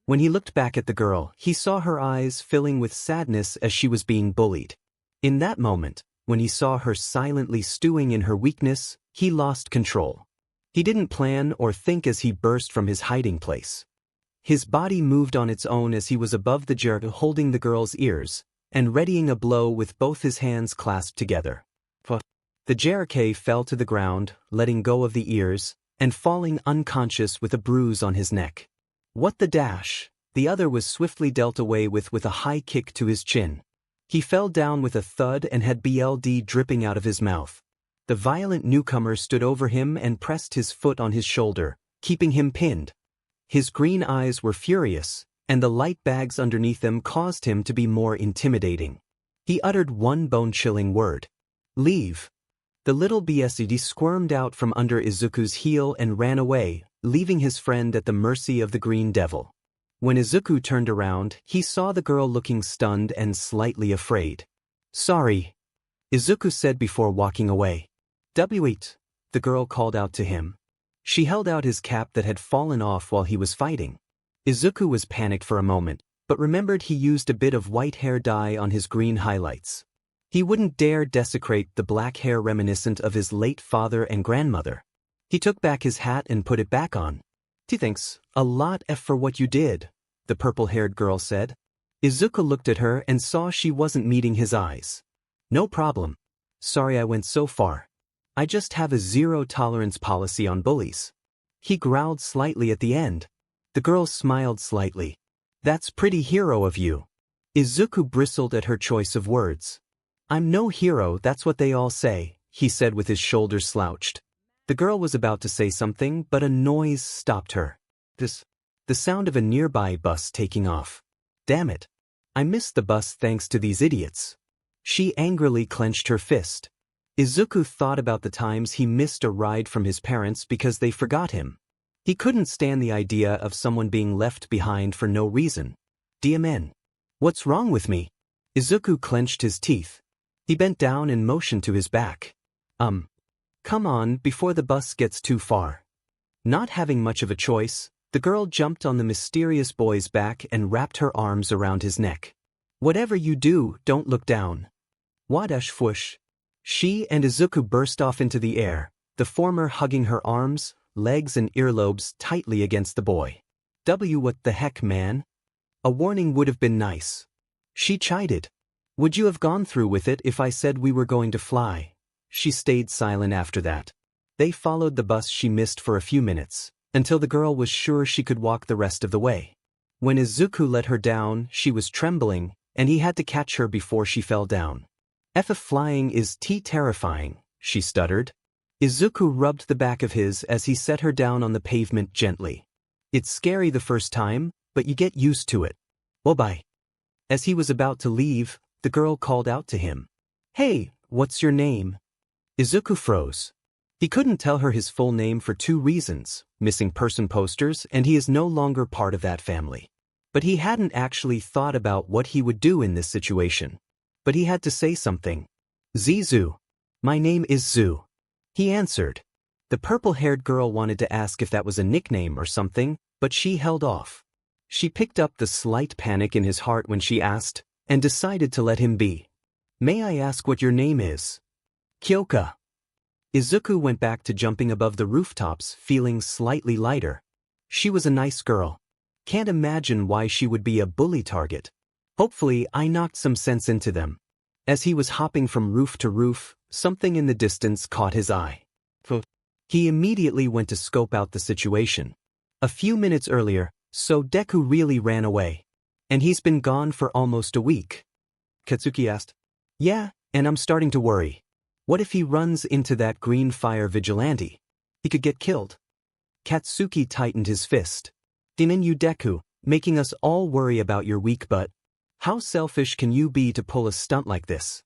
When he looked back at the girl, he saw her eyes filling with sadness as she was being bullied. In that moment, when he saw her silently stewing in her weakness, he lost control. He didn't plan or think as he burst from his hiding place. His body moved on its own as he was above the jerk holding the girl's ears, and readying a blow with both his hands clasped together. The Jericho fell to the ground, letting go of the ears, and falling unconscious with a bruise on his neck. What the dash! The other was swiftly dealt away with a high kick to his chin. He fell down with a thud and had blood dripping out of his mouth. The violent newcomer stood over him and pressed his foot on his shoulder, keeping him pinned. His green eyes were furious, and the light bags underneath them caused him to be more intimidating. He uttered one bone-chilling word. Leave. The little BSED squirmed out from under Izuku's heel and ran away, leaving his friend at the mercy of the green devil. When Izuku turned around, he saw the girl looking stunned and slightly afraid. Sorry, Izuku said before walking away. Wait, the girl called out to him. She held out his cap that had fallen off while he was fighting. Izuku was panicked for a moment, but remembered he used a bit of white hair dye on his green highlights. He wouldn't dare desecrate the black hair reminiscent of his late father and grandmother. He took back his hat and put it back on. Thanks a lot for what you did, the purple-haired girl said. Izuku looked at her and saw she wasn't meeting his eyes. No problem. Sorry I went so far. I just have a zero-tolerance policy on bullies. He growled slightly at the end. The girl smiled slightly. That's pretty hero of you. Izuku bristled at her choice of words. I'm no hero, that's what they all say, he said with his shoulders slouched. The girl was about to say something, but a noise stopped her. The sound of a nearby bus taking off. Damn it. I missed the bus thanks to these idiots. She angrily clenched her fist. Izuku thought about the times he missed a ride from his parents because they forgot him. He couldn't stand the idea of someone being left behind for no reason. DMN. What's wrong with me? Izuku clenched his teeth. He bent down and motioned to his back. Come on, before the bus gets too far. Not having much of a choice, the girl jumped on the mysterious boy's back and wrapped her arms around his neck. Whatever you do, don't look down. WhatIf. She and Izuku burst off into the air, the former hugging her arms, legs and earlobes tightly against the boy. What the heck, man? A warning would have been nice. She chided. Would you have gone through with it if I said we were going to fly? She stayed silent after that. They followed the bus she missed for a few minutes, until the girl was sure she could walk the rest of the way. When Izuku let her down, she was trembling, and he had to catch her before she fell down. Flying is terrifying, she stuttered. Izuku rubbed the back of his as he set her down on the pavement gently. It's scary the first time, but you get used to it. Well, bye. As he was about to leave, the girl called out to him. Hey, what's your name? Izuku froze. He couldn't tell her his full name for 2 reasons, missing person posters, and he is no longer part of that family. But he hadn't actually thought about what he would do in this situation. But he had to say something. Zizu. My name is Zu. He answered. The purple-haired girl wanted to ask if that was a nickname or something, but she held off. She picked up the slight panic in his heart when she asked, and decided to let him be. May I ask what your name is? Kyoka. Izuku went back to jumping above the rooftops, feeling slightly lighter. She was a nice girl. Can't imagine why she would be a bully target. Hopefully, I knocked some sense into them. As he was hopping from roof to roof, something in the distance caught his eye. He immediately went to scope out the situation. A few minutes earlier, so Deku really ran away. And he's been gone for almost a week. Katsuki asked. Yeah, and I'm starting to worry. What if he runs into that green fire vigilante? He could get killed. Katsuki tightened his fist. Demon you Deku, making us all worry about your weak butt. How selfish can you be to pull a stunt like this?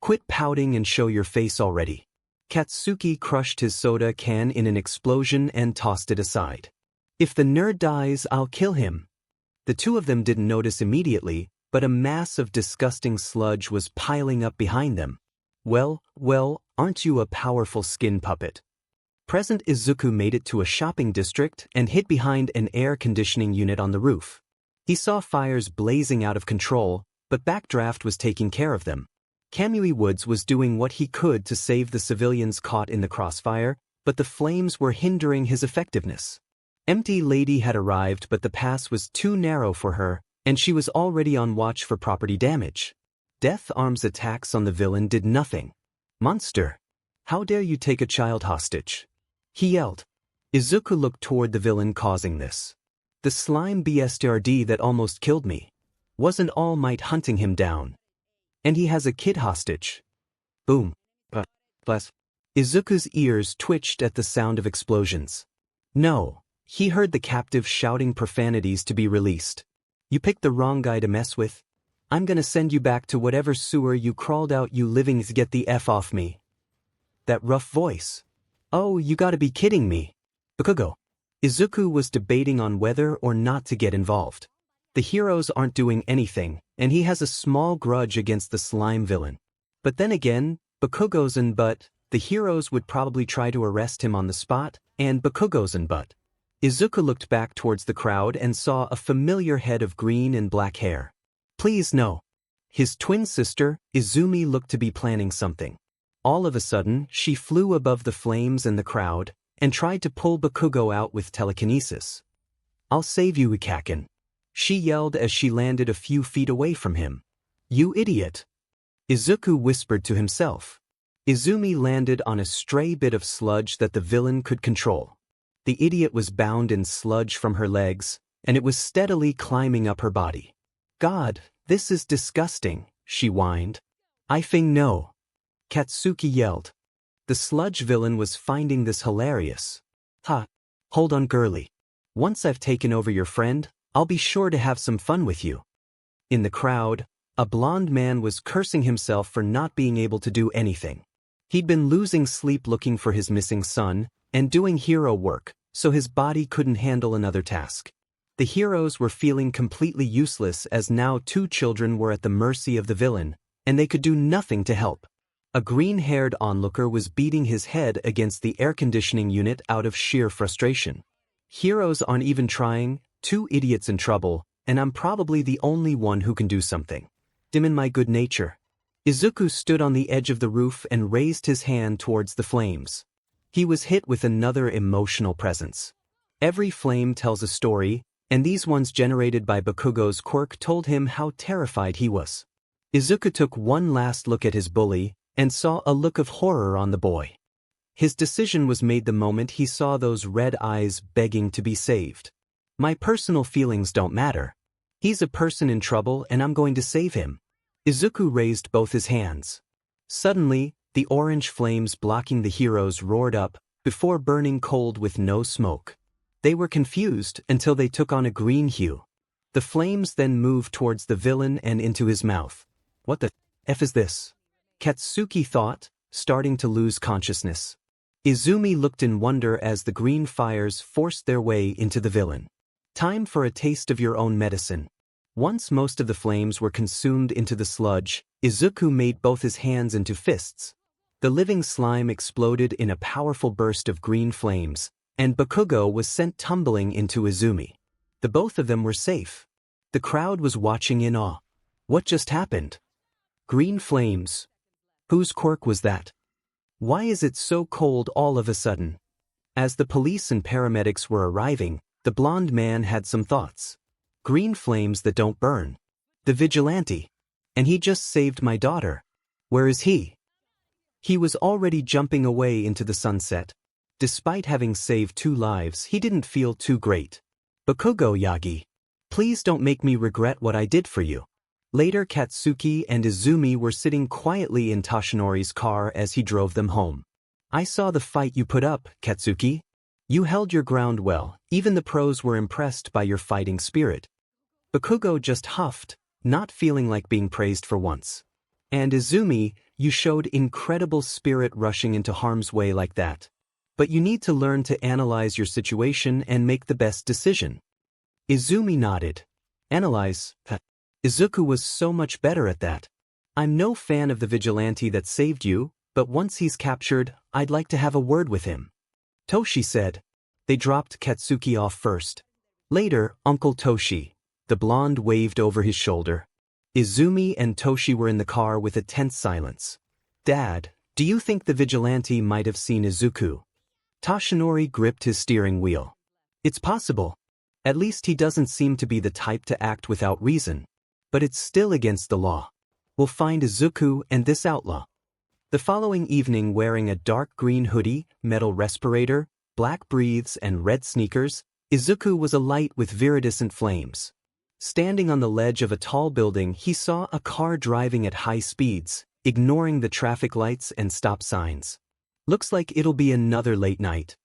Quit pouting and show your face already. Katsuki crushed his soda can in an explosion and tossed it aside. If the nerd dies, I'll kill him. The 2 of them didn't notice immediately, but a mass of disgusting sludge was piling up behind them. Well, aren't you a powerful skin puppet? Present Izuku made it to a shopping district and hid behind an air conditioning unit on the roof. He saw fires blazing out of control, but Backdraft was taking care of them. Kamui Woods was doing what he could to save the civilians caught in the crossfire, but the flames were hindering his effectiveness. Empty Lady had arrived, but the pass was too narrow for her, and she was already on watch for property damage. Death Arm's attacks on the villain did nothing. Monster! How dare you take a child hostage? He yelled. Izuku looked toward the villain causing this. The slime bastard that almost killed me. Wasn't All Might hunting him down. And he has a kid hostage. Boom. Bless. Izuku's ears twitched at the sound of explosions. No, he heard the captive shouting profanities to be released. You picked the wrong guy to mess with. I'm gonna send you back to whatever sewer you crawled out, you livings. Get the F off me. That rough voice. Oh, you gotta be kidding me. Bakugo. Izuku was debating on whether or not to get involved. The heroes aren't doing anything, and he has a small grudge against the slime villain. But then again, Bakugo's but the heroes would probably try to arrest him on the spot, and Bakugo's but. Izuku looked back towards the crowd and saw a familiar head of green and black hair. Please no. His twin sister, Izumi, looked to be planning something. All of a sudden, she flew above the flames and the crowd, and tried to pull Bakugo out with telekinesis. I'll save you, Ikakin. She yelled as she landed a few feet away from him. You idiot! Izuku whispered to himself. Izumi landed on a stray bit of sludge that the villain could control. The idiot was bound in sludge from her legs, and it was steadily climbing up her body. God, this is disgusting, she whined. I think no. Katsuki yelled. The sludge villain was finding this hilarious. Ha! Hold on, girly. Once I've taken over your friend, I'll be sure to have some fun with you. In the crowd, a blond man was cursing himself for not being able to do anything. He'd been losing sleep looking for his missing son, and doing hero work, so his body couldn't handle another task. The heroes were feeling completely useless as now 2 children were at the mercy of the villain, and they could do nothing to help. A green-haired onlooker was beating his head against the air conditioning unit out of sheer frustration. Heroes aren't even trying, 2 idiots in trouble, and I'm probably the only one who can do something. Dim in my good nature. Izuku stood on the edge of the roof and raised his hand towards the flames. He was hit with another emotional presence. Every flame tells a story, and these ones generated by Bakugo's quirk told him how terrified he was. Izuku took one last look at his bully, and saw a look of horror on the boy. His decision was made the moment he saw those red eyes begging to be saved. My personal feelings don't matter. He's a person in trouble and I'm going to save him. Izuku raised both his hands. Suddenly, the orange flames blocking the heroes roared up, before burning cold with no smoke. They were confused until they took on a green hue. The flames then moved towards the villain and into his mouth. What the F is this? Katsuki thought, starting to lose consciousness. Izumi looked in wonder as the green fires forced their way into the villain. Time for a taste of your own medicine. Once most of the flames were consumed into the sludge, Izuku made both his hands into fists. The living slime exploded in a powerful burst of green flames, and 𝐒𝐲𝐸 was sent tumbling into Izumi. The both of them were safe. The crowd was watching in awe. What just happened? Green flames. Whose quirk was that? Why is it so cold all of a sudden? As the police and paramedics were arriving, the blonde man had some thoughts. Green flames that don't burn. The vigilante. And he just saved my daughter. Where is he? He was already jumping away into the sunset. Despite having saved 2 lives, he didn't feel too great. 𝐒𝐲𝐸 Yagi. Please don't make me regret what I did for you. Later, Katsuki and Izumi were sitting quietly in Toshinori's car as he drove them home. I saw the fight you put up, Katsuki. You held your ground well, even the pros were impressed by your fighting spirit. 𝐒𝐲𝐸 just huffed, not feeling like being praised for once. And Izumi, you showed incredible spirit rushing into harm's way like that. But you need to learn to analyze your situation and make the best decision. Izumi nodded. Analyze? Izuku was so much better at that. I'm no fan of the vigilante that saved you, but once he's captured, I'd like to have a word with him. Toshi said. They dropped Katsuki off first. Later, Uncle Toshi. The blonde waved over his shoulder. Izumi and Toshi were in the car with a tense silence. Dad, do you think the vigilante might have seen Izuku? Toshinori gripped his steering wheel. It's possible. At least he doesn't seem to be the type to act without reason. But it's still against the law. We'll find Izuku and this outlaw. The following evening, wearing a dark green hoodie, metal respirator, black breathes and red sneakers, Izuku was alight with viridescent flames. Standing on the ledge of a tall building, he saw a car driving at high speeds, ignoring the traffic lights and stop signs. Looks like it'll be another late night.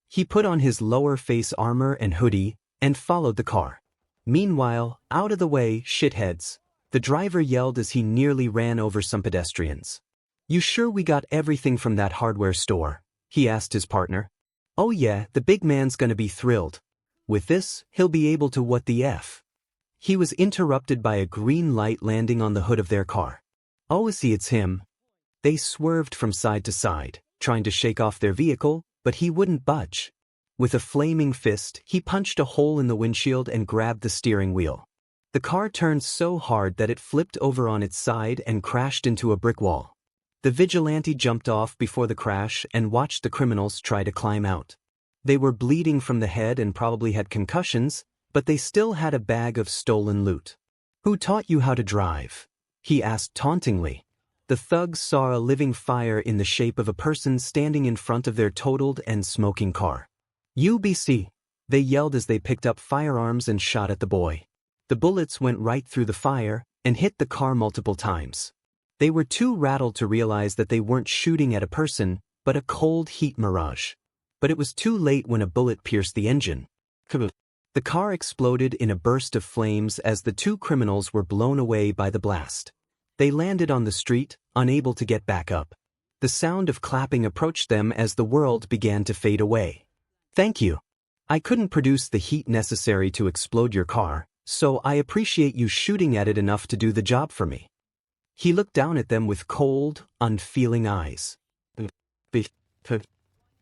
He put on his lower face armor and hoodie and followed the car. Meanwhile, out of the way, shitheads, the driver yelled as he nearly ran over some pedestrians. You sure we got everything from that hardware store? He asked his partner. Oh yeah, the big man's gonna be thrilled. With this, he'll be able to what the F. He was interrupted by a green light landing on the hood of their car. Oh, see, it's him. They swerved from side to side, trying to shake off their vehicle, but he wouldn't budge. With a flaming fist, he punched a hole in the windshield and grabbed the steering wheel. The car turned so hard that it flipped over on its side and crashed into a brick wall. The vigilante jumped off before the crash and watched the criminals try to climb out. They were bleeding from the head and probably had concussions, but they still had a bag of stolen loot. Who taught you how to drive? He asked tauntingly. The thugs saw a living fire in the shape of a person standing in front of their totaled and smoking car. UBC, they yelled as they picked up firearms and shot at the boy. The bullets went right through the fire and hit the car multiple times. They were too rattled to realize that they weren't shooting at a person, but a cold heat mirage. But it was too late when a bullet pierced the engine. The car exploded in a burst of flames as the 2 criminals were blown away by the blast. They landed on the street, unable to get back up. The sound of clapping approached them as the world began to fade away. Thank you. I couldn't produce the heat necessary to explode your car, so I appreciate you shooting at it enough to do the job for me. He looked down at them with cold, unfeeling eyes.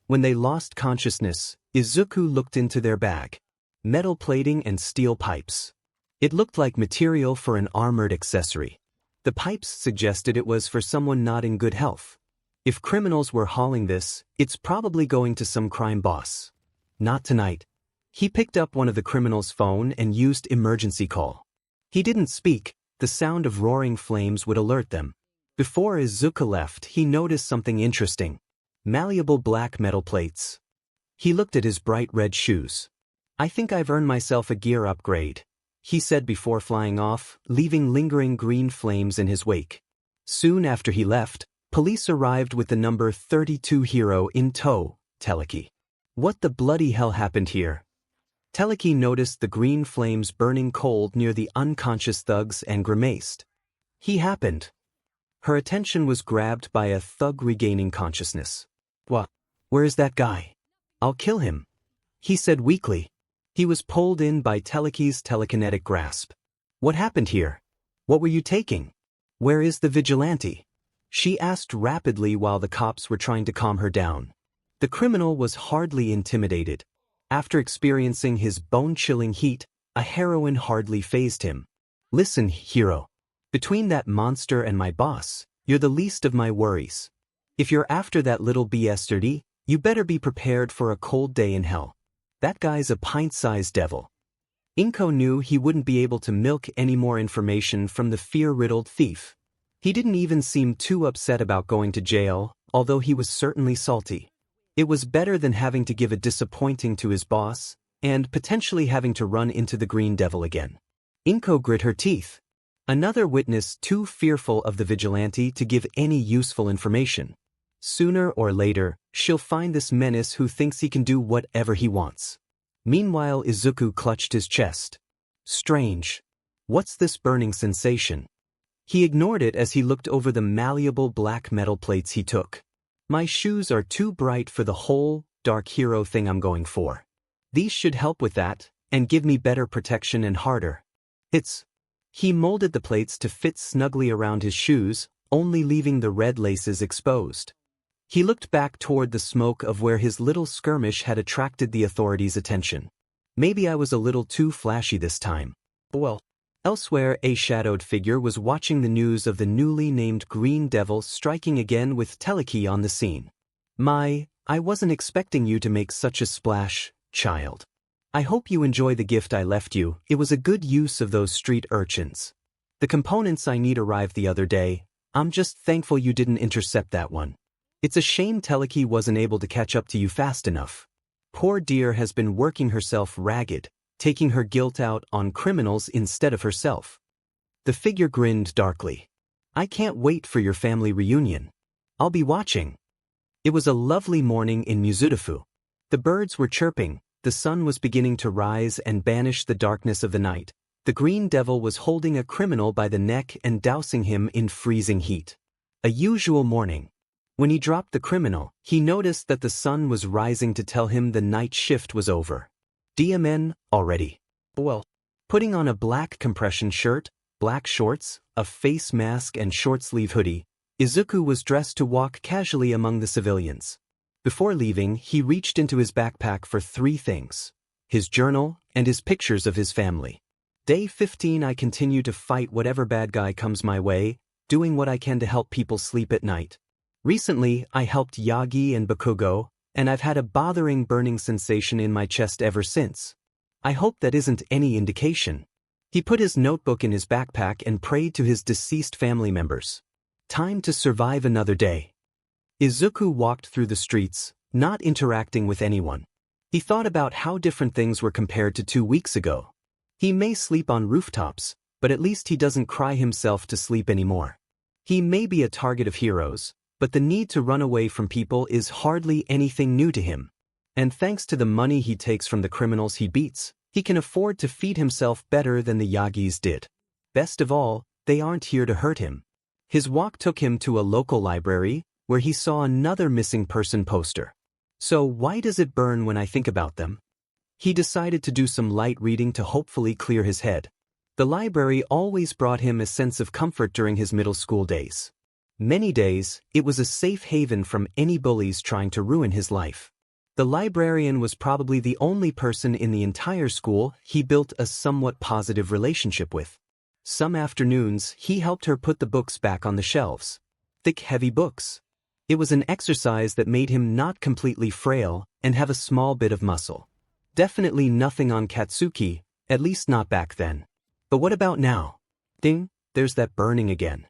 When they lost consciousness, Izuku looked into their bag. Metal plating and steel pipes. It looked like material for an armored accessory. The pipes suggested it was for someone not in good health. If criminals were hauling this, it's probably going to some crime boss. Not tonight. He picked up one of the criminals' phone and used emergency call. He didn't speak, the sound of roaring flames would alert them. Before Izuku left, he noticed something interesting. Malleable black metal plates. He looked at his bright red shoes. I think I've earned myself a gear upgrade, he said before flying off, leaving lingering green flames in his wake. Soon after he left, police arrived with the number 32 hero in tow, Teleki. What the bloody hell happened here? Teleki noticed the green flames burning cold near the unconscious thugs and grimaced. He happened. Her attention was grabbed by a thug regaining consciousness. What? Where is that guy? I'll kill him, he said weakly. He was pulled in by Teleki's telekinetic grasp. What happened here? What were you taking? Where is the vigilante? She asked rapidly while the cops were trying to calm her down. The criminal was hardly intimidated. After experiencing his bone-chilling heat, a heroine hardly fazed him. Listen, hero. Between that monster and my boss, you're the least of my worries. If you're after that little bastard, you better be prepared for a cold day in hell. That guy's a pint-sized devil. Inko knew he wouldn't be able to milk any more information from the fear-riddled thief. He didn't even seem too upset about going to jail, although he was certainly salty. It was better than having to give a disappointing to his boss, and potentially having to run into the Green Devil again. Inko grit her teeth. Another witness too fearful of the vigilante to give any useful information. Sooner or later, she'll find this menace who thinks he can do whatever he wants. Meanwhile, Izuku clutched his chest. Strange. What's this burning sensation? He ignored it as he looked over the malleable black metal plates he took. My shoes are too bright for the whole dark hero thing I'm going for. These should help with that, and give me better protection and harder. He molded the plates to fit snugly around his shoes, only leaving the red laces exposed. He looked back toward the smoke of where his little skirmish had attracted the authorities' attention. Maybe I was a little too flashy this time. Well, elsewhere, a shadowed figure was watching the news of the newly named Green Devil striking again with Teleki on the scene. I wasn't expecting you to make such a splash, child. I hope you enjoy the gift I left you. It was a good use of those street urchins. The components I need arrived the other day. I'm just thankful you didn't intercept that one. It's a shame Teleki wasn't able to catch up to you fast enough. Poor dear has been working herself ragged, taking her guilt out on criminals instead of herself. The figure grinned darkly. I can't wait for your family reunion. I'll be watching. It was a lovely morning in Mizudafu. The birds were chirping, the sun was beginning to rise and banish the darkness of the night. The Green Devil was holding a criminal by the neck and dousing him in freezing heat. A usual morning. When he dropped the criminal, he noticed that the sun was rising to tell him the night shift was over. DMN, already. Well, putting on a black compression shirt, black shorts, a face mask and short-sleeve hoodie, Izuku was dressed to walk casually among the civilians. Before leaving, he reached into his backpack for 3 things: his journal and his pictures of his family. Day 15. I continue to fight whatever bad guy comes my way, doing what I can to help people sleep at night. Recently, I helped Yagi and Bakugo, and I've had a bothering burning sensation in my chest ever since. I hope that isn't any indication. He put his notebook in his backpack and prayed to his deceased family members. Time to survive another day. Izuku walked through the streets, not interacting with anyone. He thought about how different things were compared to 2 weeks ago. He may sleep on rooftops, but at least he doesn't cry himself to sleep anymore. He may be a target of heroes, but the need to run away from people is hardly anything new to him. And thanks to the money he takes from the criminals he beats, he can afford to feed himself better than the Yagis did. Best of all, they aren't here to hurt him. His walk took him to a local library, where he saw another missing person poster. So why does it burn when I think about them? He decided to do some light reading to hopefully clear his head. The library always brought him a sense of comfort during his middle school days. Many days, it was a safe haven from any bullies trying to ruin his life. The librarian was probably the only person in the entire school he built a somewhat positive relationship with. Some afternoons, he helped her put the books back on the shelves. Thick, heavy books. It was an exercise that made him not completely frail and have a small bit of muscle. Definitely nothing on Katsuki, at least not back then. But what about now? Ding, there's that burning again.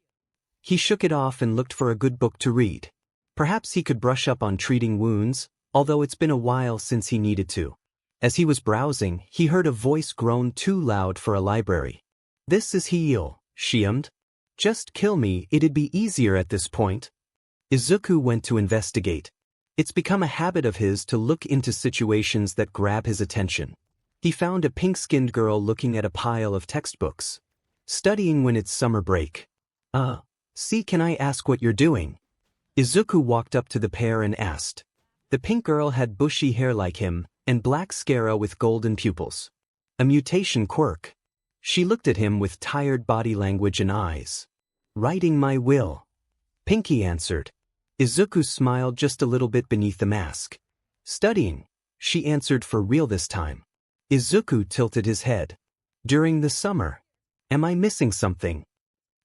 He shook it off and looked for a good book to read. Perhaps he could brush up on treating wounds, although it's been a while since he needed to. As he was browsing, he heard a voice groan too loud for a library. This is Heel, she ummed. Just kill me, it'd be easier at this point. Izuku went to investigate. It's become a habit of his to look into situations that grab his attention. He found a pink-skinned girl looking at a pile of textbooks. Studying when it's summer break. See, can I ask what you're doing? Izuku walked up to the pair and asked. The pink girl had bushy hair like him, and black sclera with golden pupils. A mutation quirk. She looked at him with tired body language and eyes. Writing my will. Pinky answered. Izuku smiled just a little bit beneath the mask. Studying, she answered for real this time. Izuku tilted his head. During the summer. Am I missing something?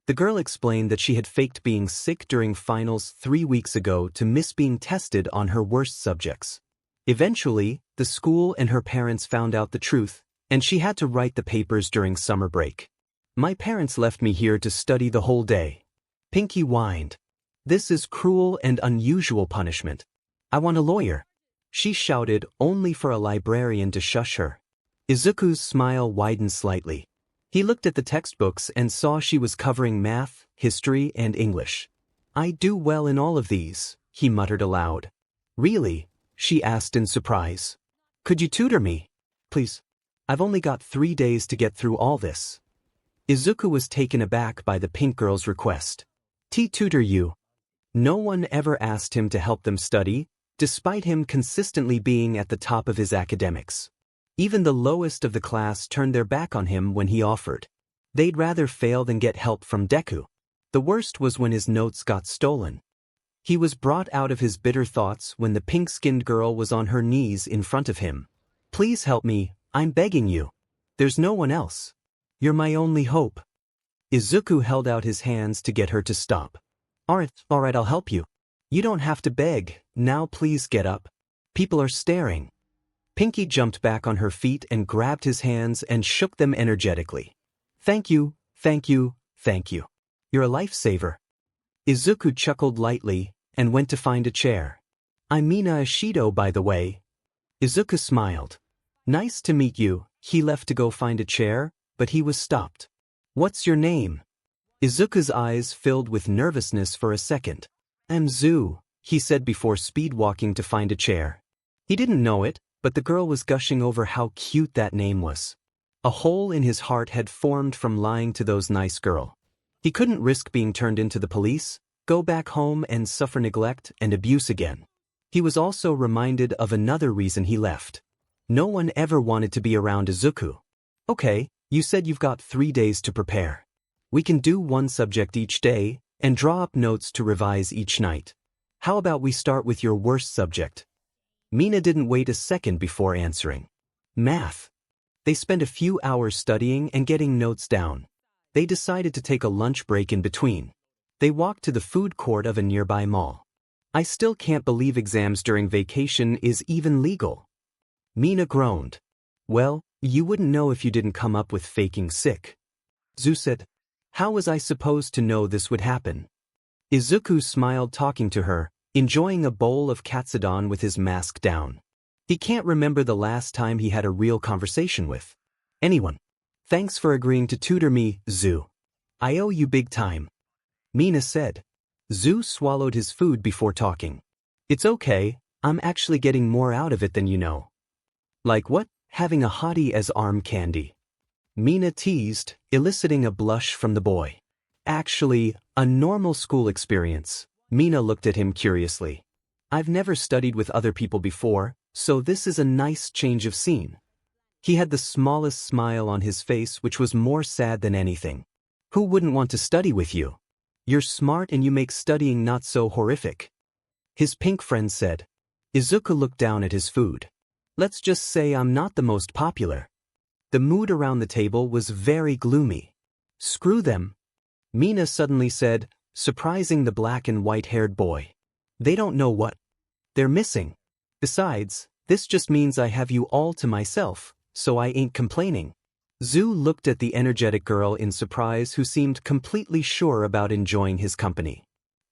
The girl explained that she had faked being sick during finals 3 weeks ago to miss being tested on her worst subjects. Eventually, the school and her parents found out the truth, and she had to write the papers during summer break. My parents left me here to study the whole day. Pinky whined. This is cruel and unusual punishment. I want a lawyer. She shouted, only for a librarian to shush her. Izuku's smile widened slightly. He looked at the textbooks and saw she was covering math, history, and English. I do well in all of these, he muttered aloud. Really? She asked in surprise. Could you tutor me? Please. I've only got 3 days to get through all this. Izuku was taken aback by the pink girl's request. Tutor you. No one ever asked him to help them study, despite him consistently being at the top of his academics. Even the lowest of the class turned their back on him when he offered. They'd rather fail than get help from Deku. The worst was when his notes got stolen. He was brought out of his bitter thoughts when the pink-skinned girl was on her knees in front of him. Please help me, I'm begging you. There's no one else. You're my only hope. Izuku held out his hands to get her to stop. Alright, I'll help you. You don't have to beg, now please get up. People are staring. Pinky jumped back on her feet and grabbed his hands and shook them energetically. Thank you, thank you, thank you. You're a lifesaver. Izuku chuckled lightly and went to find a chair. I'm Mina Ishido, by the way. Izuku smiled. Nice to meet you. He left to go find a chair, but he was stopped. What's your name? Izuku's eyes filled with nervousness for a second. I'm Zu, he said before speed-walking to find a chair. He didn't know it, but the girl was gushing over how cute that name was. A hole in his heart had formed from lying to those nice girl. He couldn't risk being turned into the police, go back home and suffer neglect and abuse again. He was also reminded of another reason he left. No one ever wanted to be around Izuku. Okay, you said you've got 3 days to prepare. We can do one subject each day and draw up notes to revise each night. How about we start with your worst subject? Mina didn't wait a second before answering. Math. They spent a few hours studying and getting notes down. They decided to take a lunch break in between. They walked to the food court of a nearby mall. I still can't believe exams during vacation is even legal. Mina groaned. Well, you wouldn't know if you didn't come up with faking sick. Zu said. How was I supposed to know this would happen? Izuku smiled talking to her, enjoying a bowl of katsudon with his mask down. He can't remember the last time he had a real conversation with anyone. Thanks for agreeing to tutor me, Zu. I owe you big time. Mina said. Zu swallowed his food before talking. It's okay, I'm actually getting more out of it than you know. Like what? Having a hottie as arm candy. Mina teased, eliciting a blush from the boy. Actually, a normal school experience. Mina looked at him curiously. I've never studied with other people before, so this is a nice change of scene. He had the smallest smile on his face, which was more sad than anything. Who wouldn't want to study with you? You're smart and you make studying not so horrific. His pink friend said. Izuku looked down at his food. Let's just say I'm not the most popular. The mood around the table was very gloomy. Screw them. Mina suddenly said, surprising the black and white-haired boy. They don't know what they're missing. Besides, this just means I have you all to myself, so I ain't complaining. Zu looked at the energetic girl in surprise who seemed completely sure about enjoying his company.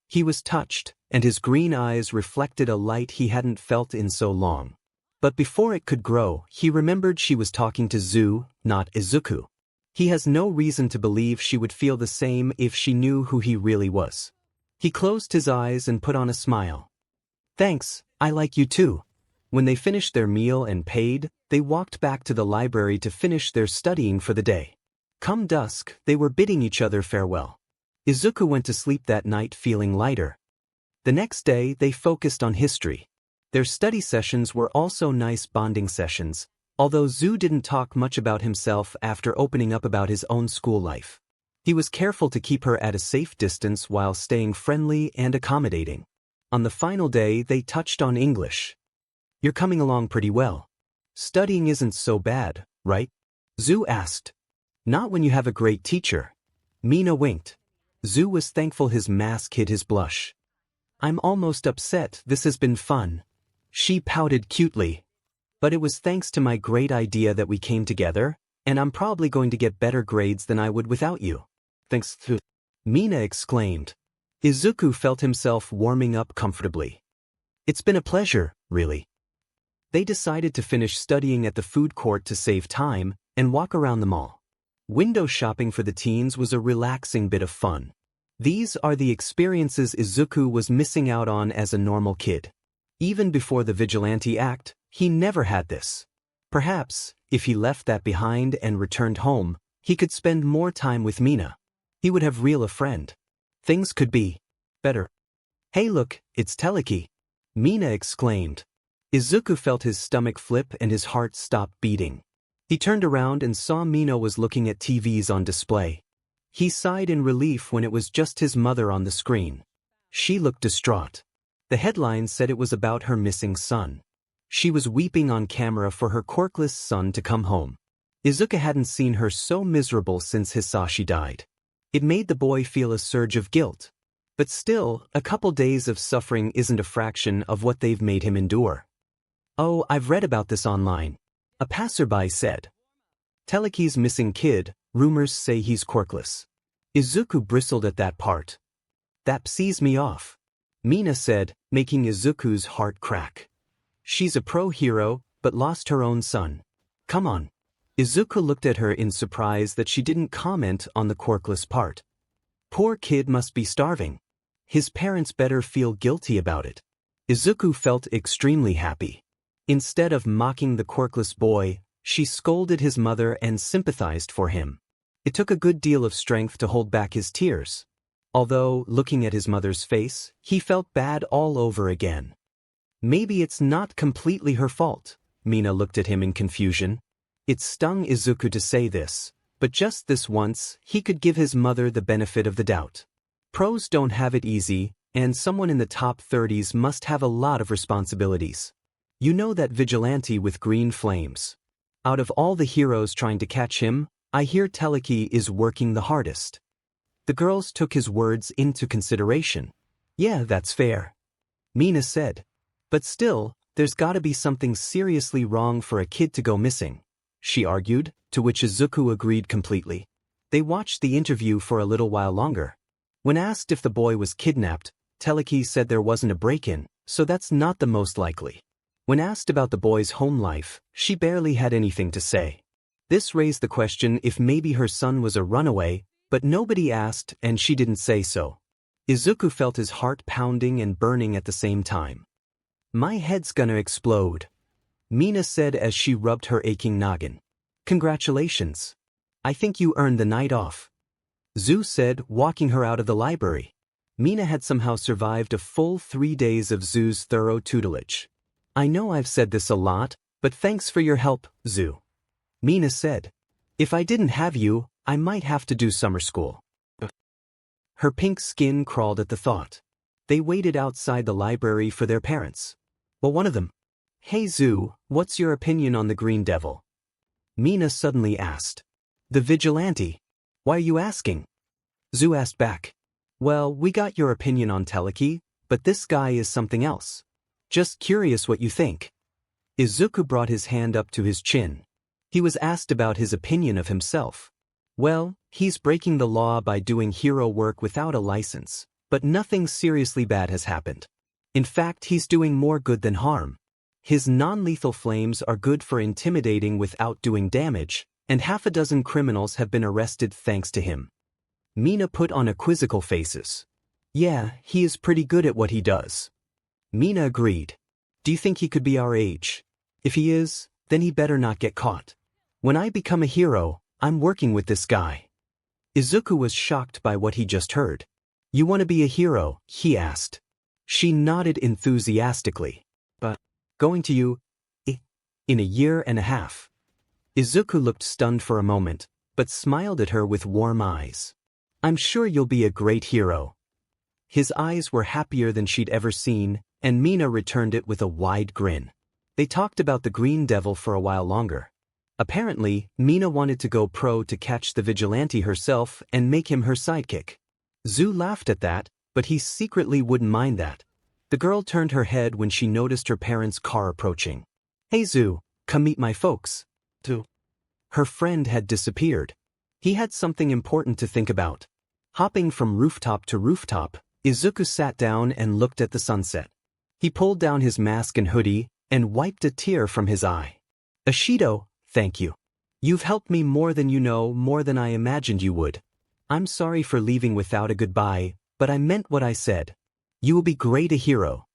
He was touched, and his green eyes reflected a light he hadn't felt in so long. But before it could grow, he remembered she was talking to Zu, not Izuku. He has no reason to believe she would feel the same if she knew who he really was. He closed his eyes and put on a smile. Thanks, I like you too. When they finished their meal and paid, they walked back to the library to finish their studying for the day. Come dusk, they were bidding each other farewell. Izuku went to sleep that night feeling lighter. The next day, they focused on history. Their study sessions were also nice bonding sessions, although Zhu didn't talk much about himself after opening up about his own school life. He was careful to keep her at a safe distance while staying friendly and accommodating. On the final day, they touched on English. "You're coming along pretty well. Studying isn't so bad, right?" Zhu asked. "Not when you have a great teacher." Mina winked. Zhu was thankful his mask hid his blush. "I'm almost upset. This has been fun." She pouted cutely. "But it was thanks to my great idea that we came together, and I'm probably going to get better grades than I would without you." "Thanks to," Mina exclaimed. Izuku felt himself warming up comfortably. "It's been a pleasure, really." They decided to finish studying at the food court to save time and walk around the mall. Window shopping for the teens was a relaxing bit of fun. These are the experiences Izuku was missing out on as a normal kid. Even before the vigilante act, he never had this. Perhaps, if he left that behind and returned home, he could spend more time with Mina. He would have a friend. Things could be better. "Hey look, it's Teleki," Mina exclaimed. Izuku felt his stomach flip and his heart stop beating. He turned around and saw Mina was looking at TVs on display. He sighed in relief when it was just his mother on the screen. She looked distraught. The headline said it was about her missing son. She was weeping on camera for her quirkless son to come home. Izuku hadn't seen her so miserable since Hisashi died. It made the boy feel a surge of guilt. But still, a couple days of suffering isn't a fraction of what they've made him endure. "Oh, I've read about this online," a passerby said. "Teleki's missing kid, rumors say he's quirkless." Izuku bristled at that part. "That pisses me off," Mina said, making Izuku's heart crack. "She's a pro-hero, but lost her own son. Come on." Izuku looked at her in surprise that she didn't comment on the quirkless part. Poor kid must be starving. His parents better feel guilty about it. Izuku felt extremely happy. Instead of mocking the quirkless boy, she scolded his mother and sympathized for him. It took a good deal of strength to hold back his tears. Although, looking at his mother's face, he felt bad all over again. Maybe it's not completely her fault. Mina looked at him in confusion. It stung Izuku to say this, but just this once, he could give his mother the benefit of the doubt. Pros don't have it easy, and someone in the top 30s must have a lot of responsibilities. You know that vigilante with green flames. Out of all the heroes trying to catch him, I hear Teleki is working the hardest. The girls took his words into consideration. "Yeah, that's fair," Mina said. "But still, there's gotta be something seriously wrong for a kid to go missing," she argued, to which Izuku agreed completely. They watched the interview for a little while longer. When asked if the boy was kidnapped, Teleki said there wasn't a break-in, so that's not the most likely. When asked about the boy's home life, she barely had anything to say. This raised the question if maybe her son was a runaway, but nobody asked and she didn't say so. Izuku felt his heart pounding and burning at the same time. "My head's gonna explode," Mina said as she rubbed her aching noggin. "Congratulations. I think you earned the night off," Zhu said, walking her out of the library. Mina had somehow survived a full 3 days of Zhu's thorough tutelage. "I know I've said this a lot, but thanks for your help, Zhu," Mina said. "If I didn't have you, I might have to do summer school." Her pink skin crawled at the thought. They waited outside the library for their parents. Well, one of them, "Hey Zhu, what's your opinion on the Green Devil?" Mina suddenly asked. "The vigilante. Why are you asking?" Zhu asked back. "Well, we got your opinion on Teleki, but this guy is something else. Just curious what you think." Izuku brought his hand up to his chin. He was asked about his opinion of himself. Well, he's breaking the law by doing hero work without a license, but nothing seriously bad has happened. In fact, he's doing more good than harm. His non-lethal flames are good for intimidating without doing damage, and half a dozen criminals have been arrested thanks to him. Mina put on a quizzical faces. "Yeah, he is pretty good at what he does." Mina agreed. "Do you think he could be our age? If he is, then he better not get caught. When I become a hero, I'm working with this guy." Izuku was shocked by what he just heard. "You want to be a hero?" he asked. She nodded enthusiastically. "But going to you in a year and a half. Izuku looked stunned for a moment, but smiled at her with warm eyes. I'm sure you'll be a great hero. His eyes were happier than she'd ever seen, and Mina returned it with a wide grin. They talked about the Green Devil for a while longer. Apparently, Mina wanted to go pro to catch the vigilante herself and make him her sidekick. Zhu laughed at that, but he secretly wouldn't mind that. The girl turned her head when she noticed her parents' car approaching. Hey Zhu, come meet my folks. Her friend had disappeared. He had something important to think about. Hopping from rooftop to rooftop, Izuku sat down and looked at the sunset. He pulled down his mask and hoodie, and wiped a tear from his eye. Ashido, thank you. You've helped me more than you know, more than I imagined you would. I'm sorry for leaving without a goodbye, but I meant what I said. You will be great a hero.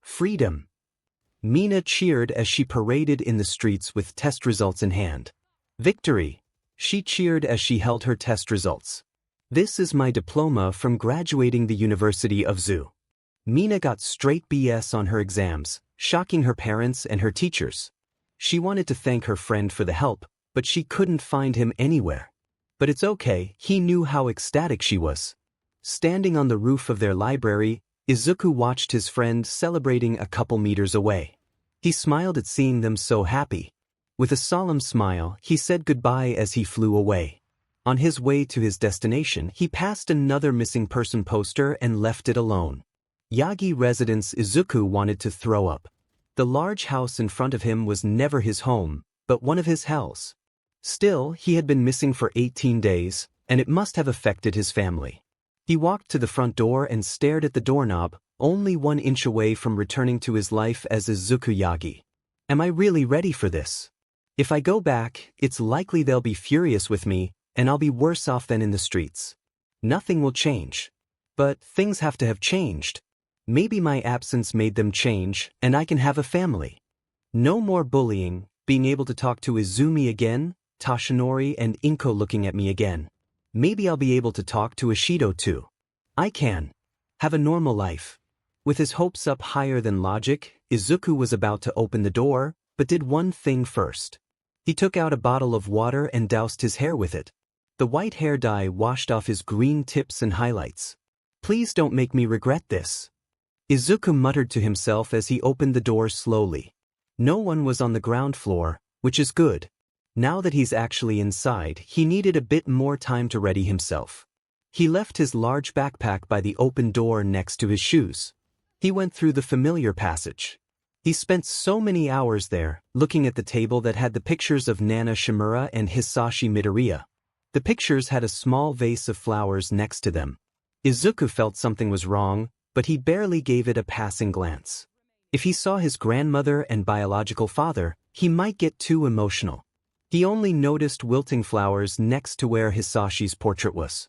Freedom. Mina cheered as she paraded in the streets with test results in hand. Victory. She cheered as she held her test results. This is my diploma from graduating the University of Zhu. Mina got straight BS on her exams, shocking her parents and her teachers. She wanted to thank her friend for the help, but she couldn't find him anywhere. But it's okay, he knew how ecstatic she was. Standing on the roof of their library, Izuku watched his friend celebrating a couple meters away. He smiled at seeing them so happy. With a solemn smile, he said goodbye as he flew away. On his way to his destination, he passed another missing person poster and left it alone. Yagi residence. Izuku wanted to throw up. The large house in front of him was never his home, but one of his hells. Still, he had been missing for 18 days, and it must have affected his family. He walked to the front door and stared at the doorknob, only 1 inch away from returning to his life as Izuku Yagi. Am I really ready for this? If I go back, it's likely they'll be furious with me, and I'll be worse off than in the streets. Nothing will change. But things have to have changed. Maybe my absence made them change, and I can have a family. No more bullying, being able to talk to Izumi again, Toshinori and Inko looking at me again. Maybe I'll be able to talk to Ashido too. I can have a normal life. With his hopes up higher than logic, Izuku was about to open the door, but did one thing first. He took out a bottle of water and doused his hair with it. The white hair dye washed off his green tips and highlights. Please don't make me regret this. Izuku muttered to himself as he opened the door slowly. No one was on the ground floor, which is good. Now that he's actually inside, he needed a bit more time to ready himself. He left his large backpack by the open door next to his shoes. He went through the familiar passage. He spent so many hours there, looking at the table that had the pictures of Nana Shimura and Hisashi Midoriya. The pictures had a small vase of flowers next to them. Izuku felt something was wrong, but he barely gave it a passing glance. If he saw his grandmother and biological father, he might get too emotional. He only noticed wilting flowers next to where Hisashi's portrait was.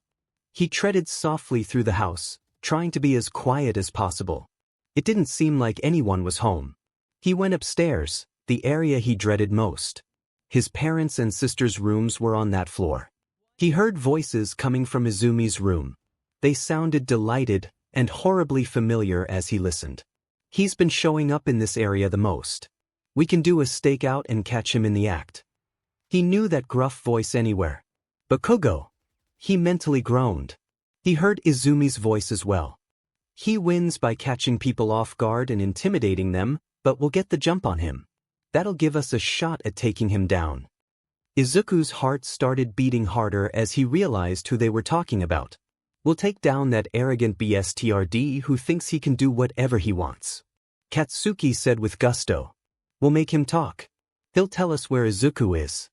He treaded softly through the house, trying to be as quiet as possible. It didn't seem like anyone was home. He went upstairs, the area he dreaded most. His parents' and sister's rooms were on that floor. He heard voices coming from Izumi's room. They sounded delighted and horribly familiar as he listened. He's been showing up in this area the most. We can do a stakeout and catch him in the act. He knew that gruff voice anywhere. But Kogo? He mentally groaned. He heard Izumi's voice as well. He wins by catching people off guard and intimidating them, but we'll get the jump on him. That'll give us a shot at taking him down. Izuku's heart started beating harder as he realized who they were talking about. We'll take down that arrogant BSTRD who thinks he can do whatever he wants. Katsuki said with gusto. We'll make him talk. He'll tell us where Izuku is.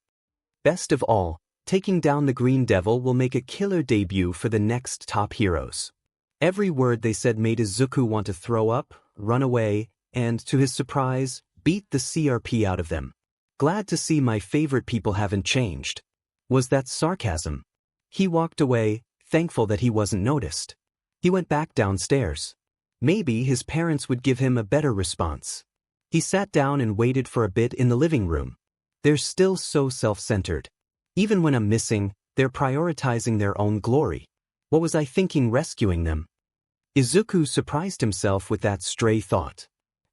Best of all, taking down the Green Devil will make a killer debut for the next top heroes. Every word they said made Izuku want to throw up, run away, and, to his surprise, beat the CRP out of them. Glad to see my favorite people haven't changed. Was that sarcasm? He walked away, thankful that he wasn't noticed. He went back downstairs. Maybe his parents would give him a better response. He sat down and waited for a bit in the living room. They're still so self-centered. Even when I'm missing, they're prioritizing their own glory. What was I thinking rescuing them? Izuku surprised himself with that stray thought.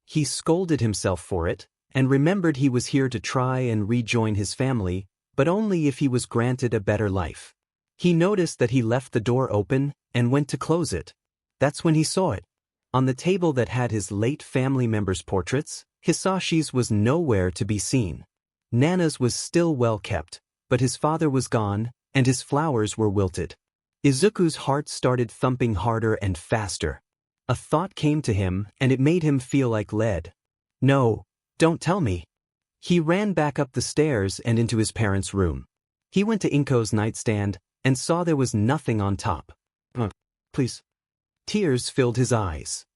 He scolded himself for it, and remembered he was here to try and rejoin his family, but only if he was granted a better life. He noticed that he left the door open and went to close it. That's when he saw it. On the table that had his late family members' portraits, Hisashi's was nowhere to be seen. Nana's was still well kept, but his father was gone, and his flowers were wilted. Izuku's heart started thumping harder and faster. A thought came to him, and it made him feel like lead. No, don't tell me. He ran back up the stairs and into his parents' room. He went to Inko's nightstand and saw there was nothing on top. Please. Tears filled his eyes.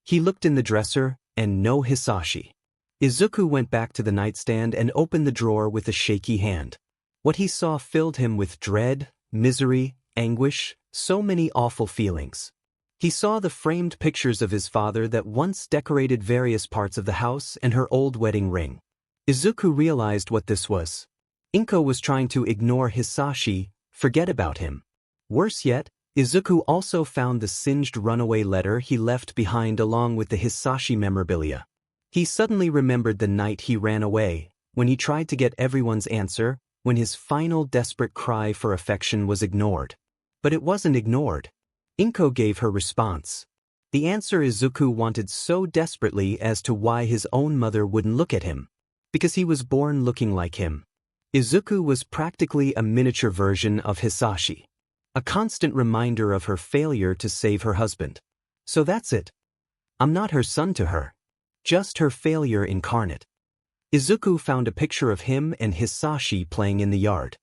He looked in the dresser, and no Hisashi. Izuku went back to the nightstand and opened the drawer with a shaky hand. What he saw filled him with dread, misery, anguish, so many awful feelings. He saw the framed pictures of his father that once decorated various parts of the house and her old wedding ring. Izuku realized what this was. Inko was trying to ignore Hisashi, forget about him. Worse yet, Izuku also found the singed runaway letter he left behind along with the Hisashi memorabilia. He suddenly remembered the night he ran away, when he tried to get everyone's answer, when his final desperate cry for affection was ignored. But it wasn't ignored. Inko gave her response. The answer Izuku wanted so desperately as to why his own mother wouldn't look at him. Because he was born looking like him. Izuku was practically a miniature version of Hisashi. A constant reminder of her failure to save her husband. So that's it. I'm not her son to her. Just her failure incarnate. Izuku found a picture of him and Hisashi playing in the yard.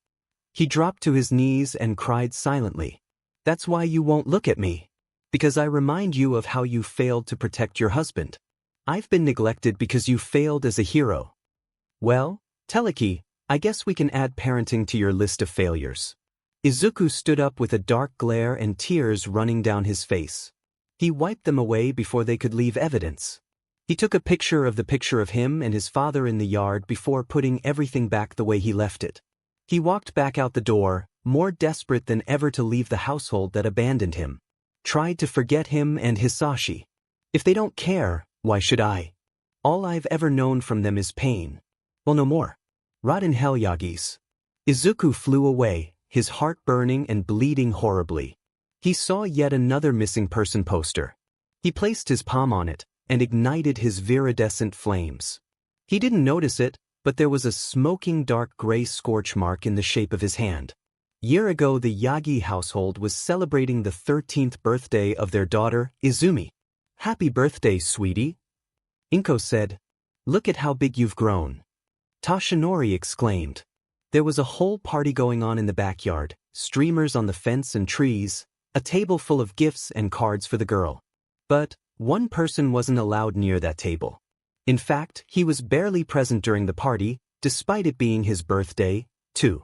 He dropped to his knees and cried silently. That's why you won't look at me. Because I remind you of how you failed to protect your husband. I've been neglected because you failed as a hero. Well, Teleki, I guess we can add parenting to your list of failures. Izuku stood up with a dark glare and tears running down his face. He wiped them away before they could leave evidence. He took a picture of him and his father in the yard before putting everything back the way he left it. He walked back out the door, more desperate than ever to leave the household that abandoned him. Tried to forget him and Hisashi. If they don't care, why should I? All I've ever known from them is pain. Well, no more. Rot in hell, Yagis. Izuku flew away, his heart burning and bleeding horribly. He saw yet another missing person poster. He placed his palm on it and ignited his viridescent flames. He didn't notice it, but there was a smoking dark gray scorch mark in the shape of his hand. Year ago, the Yagi household was celebrating the 13th birthday of their daughter, Izumi. Happy birthday, sweetie. Inko said, Look at how big you've grown. Toshinori exclaimed. There was a whole party going on in the backyard, streamers on the fence and trees, a table full of gifts and cards for the girl. But one person wasn't allowed near that table. In fact, he was barely present during the party, despite it being his birthday, too.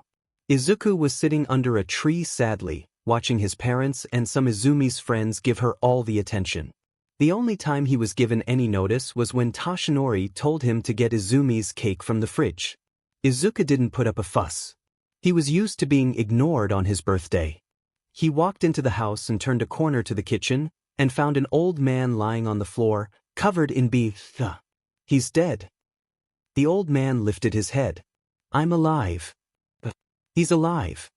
Izuku was sitting under a tree sadly, watching his parents and some Izumi's friends give her all the attention. The only time he was given any notice was when Toshinori told him to get Izumi's cake from the fridge. Izuku didn't put up a fuss. He was used to being ignored on his birthday. He walked into the house and turned a corner to the kitchen, and found an old man lying on the floor, covered in beef. He's dead. The old man lifted his head. I'm alive. He's alive.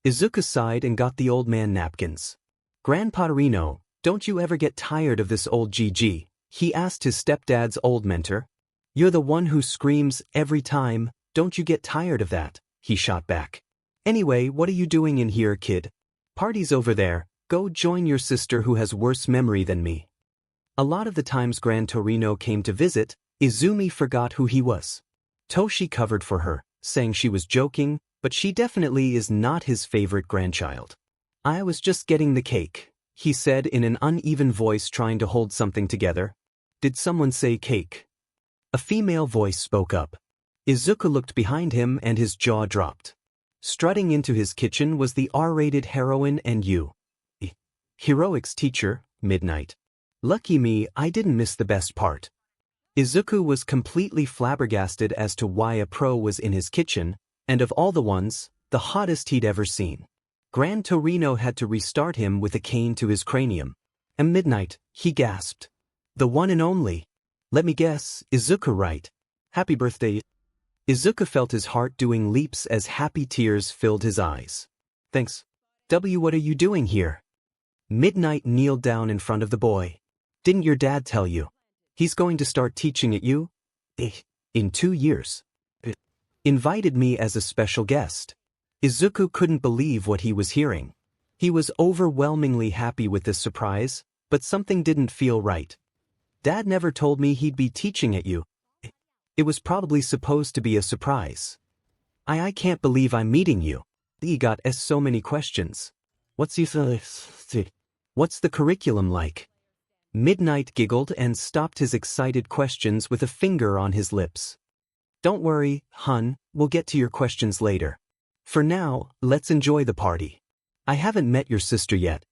Izuku sighed and got the old man napkins. Grandpa Rino, don't you ever get tired of this old GG? He asked his stepdad's old mentor. You're the one who screams every time, don't you get tired of that? He shot back. Anyway, what are you doing in here, kid? Party's over there, go join your sister who has worse memory than me. A lot of the times Gran Torino came to visit, Izumi forgot who he was. Toshi covered for her, saying she was joking, but she definitely is not his favorite grandchild. I was just getting the cake, he said in an uneven voice trying to hold something together. Did someone say cake? A female voice spoke up. Izuku looked behind him and his jaw dropped. Strutting into his kitchen was the R-rated heroine and heroics teacher, Midnight. Lucky me, I didn't miss the best part. Izuku was completely flabbergasted as to why a pro was in his kitchen, and of all the ones, the hottest he'd ever seen. Gran Torino had to restart him with a cane to his cranium. And Midnight, he gasped. The one and only. Let me guess, Izuku right? Happy birthday. Izuku felt his heart doing leaps as happy tears filled his eyes. Thanks. What are you doing here? Midnight kneeled down in front of the boy. Didn't your dad tell you? He's going to start teaching at you? In 2 years. Invited me as a special guest. Izuku couldn't believe what he was hearing. He was overwhelmingly happy with this surprise, but something didn't feel right. Dad never told me he'd be teaching at you. It was probably supposed to be a surprise. I can't believe I'm meeting you. He got so many questions. What's the curriculum like? Midnight giggled and stopped his excited questions with a finger on his lips. Don't worry, hun, we'll get to your questions later. For now, let's enjoy the party. I haven't met your sister yet.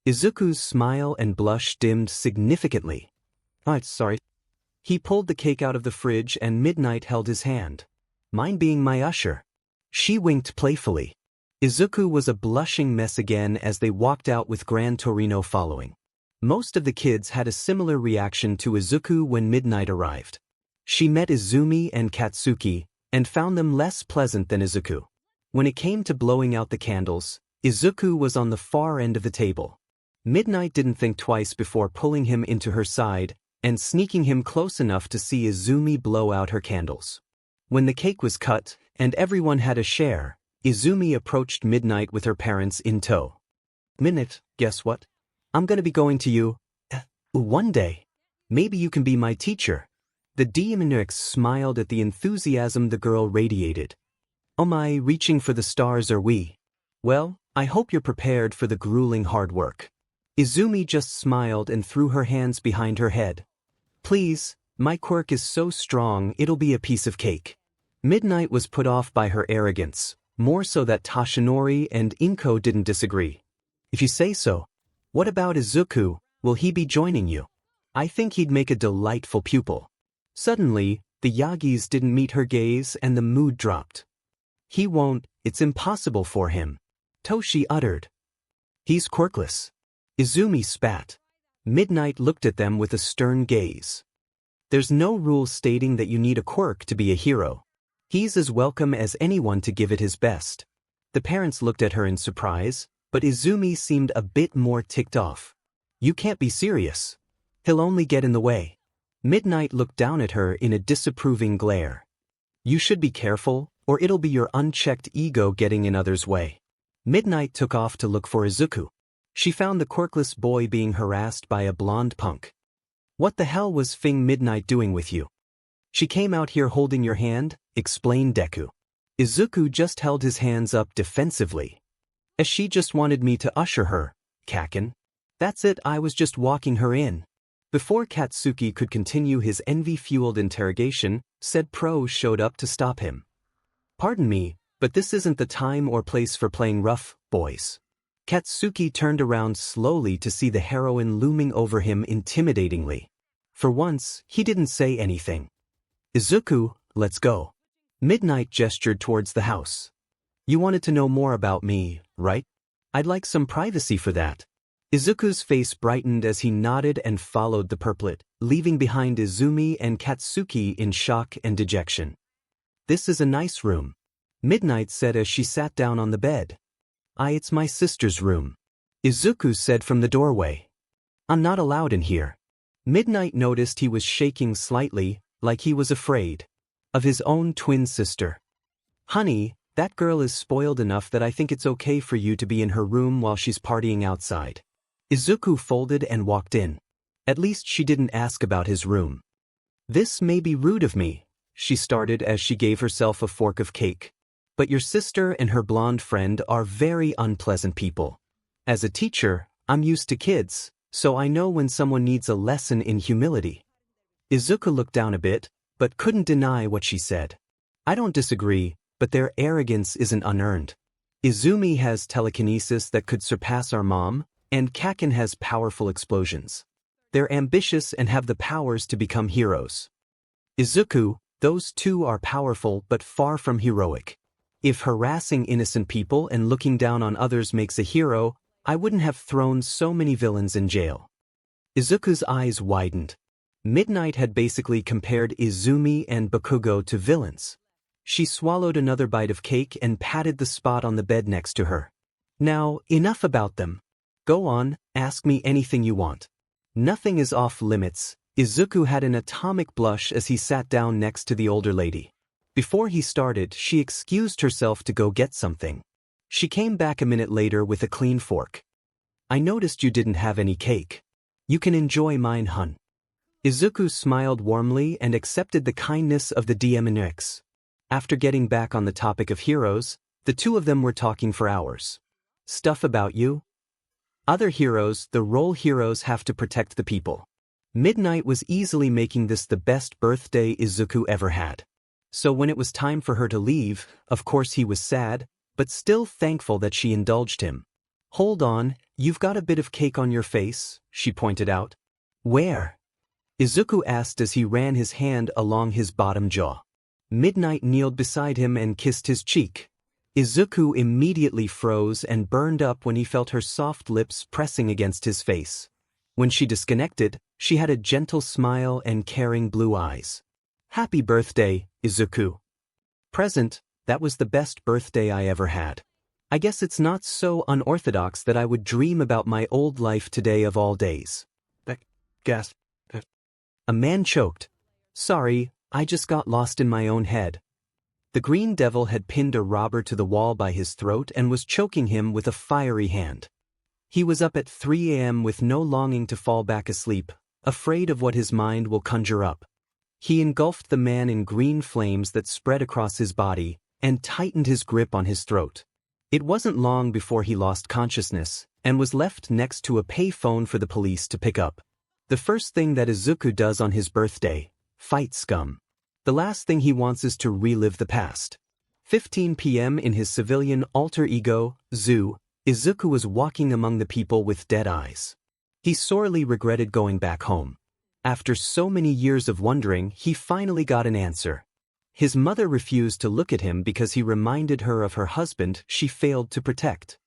Izuku's smile and blush dimmed significantly. Sorry. He pulled the cake out of the fridge and Midnight held his hand. Mine being my usher. She winked playfully. Izuku was a blushing mess again as they walked out with Gran Torino following. Most of the kids had a similar reaction to Izuku when Midnight arrived. She met Izumi and Katsuki, and found them less pleasant than Izuku. When it came to blowing out the candles, Izuku was on the far end of the table. Midnight didn't think twice before pulling him into her side, and sneaking him close enough to see Izumi blow out her candles. When the cake was cut, and everyone had a share, Izumi approached Midnight with her parents in tow. Midnight, guess what? I'm gonna be going to you one day. Maybe you can be my teacher. The demonix smiled at the enthusiasm the girl radiated. Oh my, reaching for the stars are we? Well, I hope you're prepared for the grueling hard work. Izumi just smiled and threw her hands behind her head. Please, my quirk is so strong it'll be a piece of cake. Midnight was put off by her arrogance, more so that Toshinori and Inko didn't disagree. If you say so. What about Izuku, will he be joining you? I think he'd make a delightful pupil. Suddenly, the Yagis didn't meet her gaze and the mood dropped. He won't, it's impossible for him. Toshi uttered. He's quirkless. Izumi spat. Midnight looked at them with a stern gaze. There's no rule stating that you need a quirk to be a hero. He's as welcome as anyone to give it his best. The parents looked at her in surprise, but Izumi seemed a bit more ticked off. You can't be serious. He'll only get in the way. Midnight looked down at her in a disapproving glare. You should be careful, or it'll be your unchecked ego getting in others' way. Midnight took off to look for Izuku. She found the quirkless boy being harassed by a blonde punk. What the hell was Midnight doing with you? She came out here holding your hand, explained Deku. Izuku just held his hands up defensively. As she just wanted me to usher her, Kaken. That's it, I was just walking her in. Before Katsuki could continue his envy-fueled interrogation, said Pro showed up to stop him. Pardon me, but this isn't the time or place for playing rough, boys. Katsuki turned around slowly to see the heroine looming over him intimidatingly. For once, he didn't say anything. Izuku, let's go. Midnight gestured towards the house. You wanted to know more about me, right? I'd like some privacy for that. Izuku's face brightened as he nodded and followed the purplet, leaving behind Izumi and Katsuki in shock and dejection. This is a nice room, Midnight said as she sat down on the bed. It's my sister's room, Izuku said from the doorway. I'm not allowed in here. Midnight noticed he was shaking slightly, like he was afraid of his own twin sister. Honey, that girl is spoiled enough that I think it's okay for you to be in her room while she's partying outside. Izuku folded and walked in. At least she didn't ask about his room. This may be rude of me, she started as she gave herself a fork of cake. But your sister and her blonde friend are very unpleasant people. As a teacher, I'm used to kids, so I know when someone needs a lesson in humility. Izuku looked down a bit, but couldn't deny what she said. I don't disagree, but their arrogance isn't unearned. Izumi has telekinesis that could surpass our mom, and Kaken has powerful explosions. They're ambitious and have the powers to become heroes. Izuku, those two are powerful but far from heroic. If harassing innocent people and looking down on others makes a hero, I wouldn't have thrown so many villains in jail. Izuku's eyes widened. Midnight had basically compared Izumi and Bakugo to villains. She swallowed another bite of cake and patted the spot on the bed next to her. Now, enough about them. Go on, ask me anything you want. Nothing is off limits. Izuku had an atomic blush as he sat down next to the older lady. Before he started, she excused herself to go get something. She came back a minute later with a clean fork. I noticed you didn't have any cake. You can enjoy mine, hun. Izuku smiled warmly and accepted the kindness of the DMNX. After getting back on the topic of heroes, the two of them were talking for hours. Stuff about you? Other heroes, the role heroes have to protect the people. Midnight was easily making this the best birthday Izuku ever had. So when it was time for her to leave, of course he was sad, but still thankful that she indulged him. Hold on, you've got a bit of cake on your face, she pointed out. Where? Izuku asked as he ran his hand along his bottom jaw. Midnight kneeled beside him and kissed his cheek. Izuku immediately froze and burned up when he felt her soft lips pressing against his face. When she disconnected, she had a gentle smile and caring blue eyes. Happy birthday, Izuku. Present, that was the best birthday I ever had. I guess it's not so unorthodox that I would dream about my old life today of all days. Gasp. A man choked. Sorry, I just got lost in my own head. The Green Devil had pinned a robber to the wall by his throat and was choking him with a fiery hand. He was up at 3 a.m. with no longing to fall back asleep, afraid of what his mind will conjure up. He engulfed the man in green flames that spread across his body and tightened his grip on his throat. It wasn't long before he lost consciousness and was left next to a pay phone for the police to pick up. The first thing that Izuku does on his birthday, fight scum. The last thing he wants is to relive the past. 15 p.m. in his civilian alter ego, zoo, Izuku was walking among the people with dead eyes. He sorely regretted going back home. After so many years of wondering, he finally got an answer. His mother refused to look at him because he reminded her of her husband she failed to protect.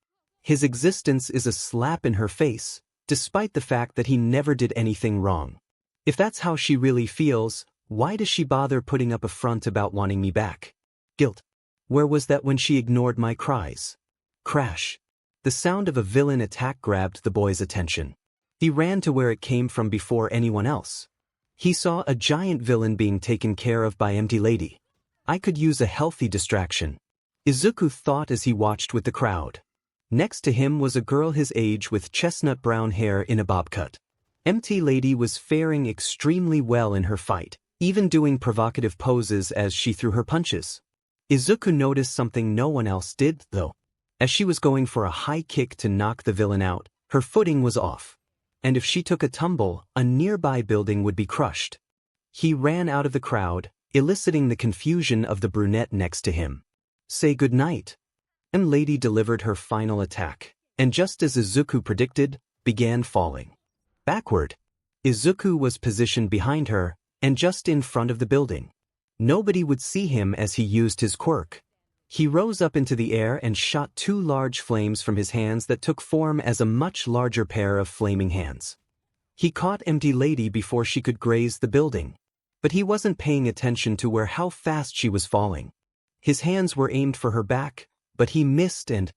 His existence is a slap in her face, despite the fact that he never did anything wrong. If that's how she really feels, why does she bother putting up a front about wanting me back? Guilt. Where was that when she ignored my cries? Crash. The sound of a villain attack grabbed the boy's attention. He ran to where it came from before anyone else. He saw a giant villain being taken care of by empty lady. I could use a healthy distraction. Izuku thought as he watched with the crowd. Next to him was a girl his age with chestnut brown hair in a bob cut. Empty lady was faring extremely well in her fight, even doing provocative poses as she threw her punches. Izuku noticed something no one else did, though. As she was going for a high kick to knock the villain out, her footing was off. And if she took a tumble, a nearby building would be crushed. He ran out of the crowd, eliciting the confusion of the brunette next to him. Say goodnight. And lady delivered her final attack, and just as Izuku predicted, began falling. Backward. Izuku was positioned behind her, and just in front of the building. Nobody would see him as he used his quirk. He rose up into the air and shot two large flames from his hands that took form as a much larger pair of flaming hands. He caught empty lady before she could graze the building. But he wasn't paying attention to how fast she was falling. His hands were aimed for her back, but he missed and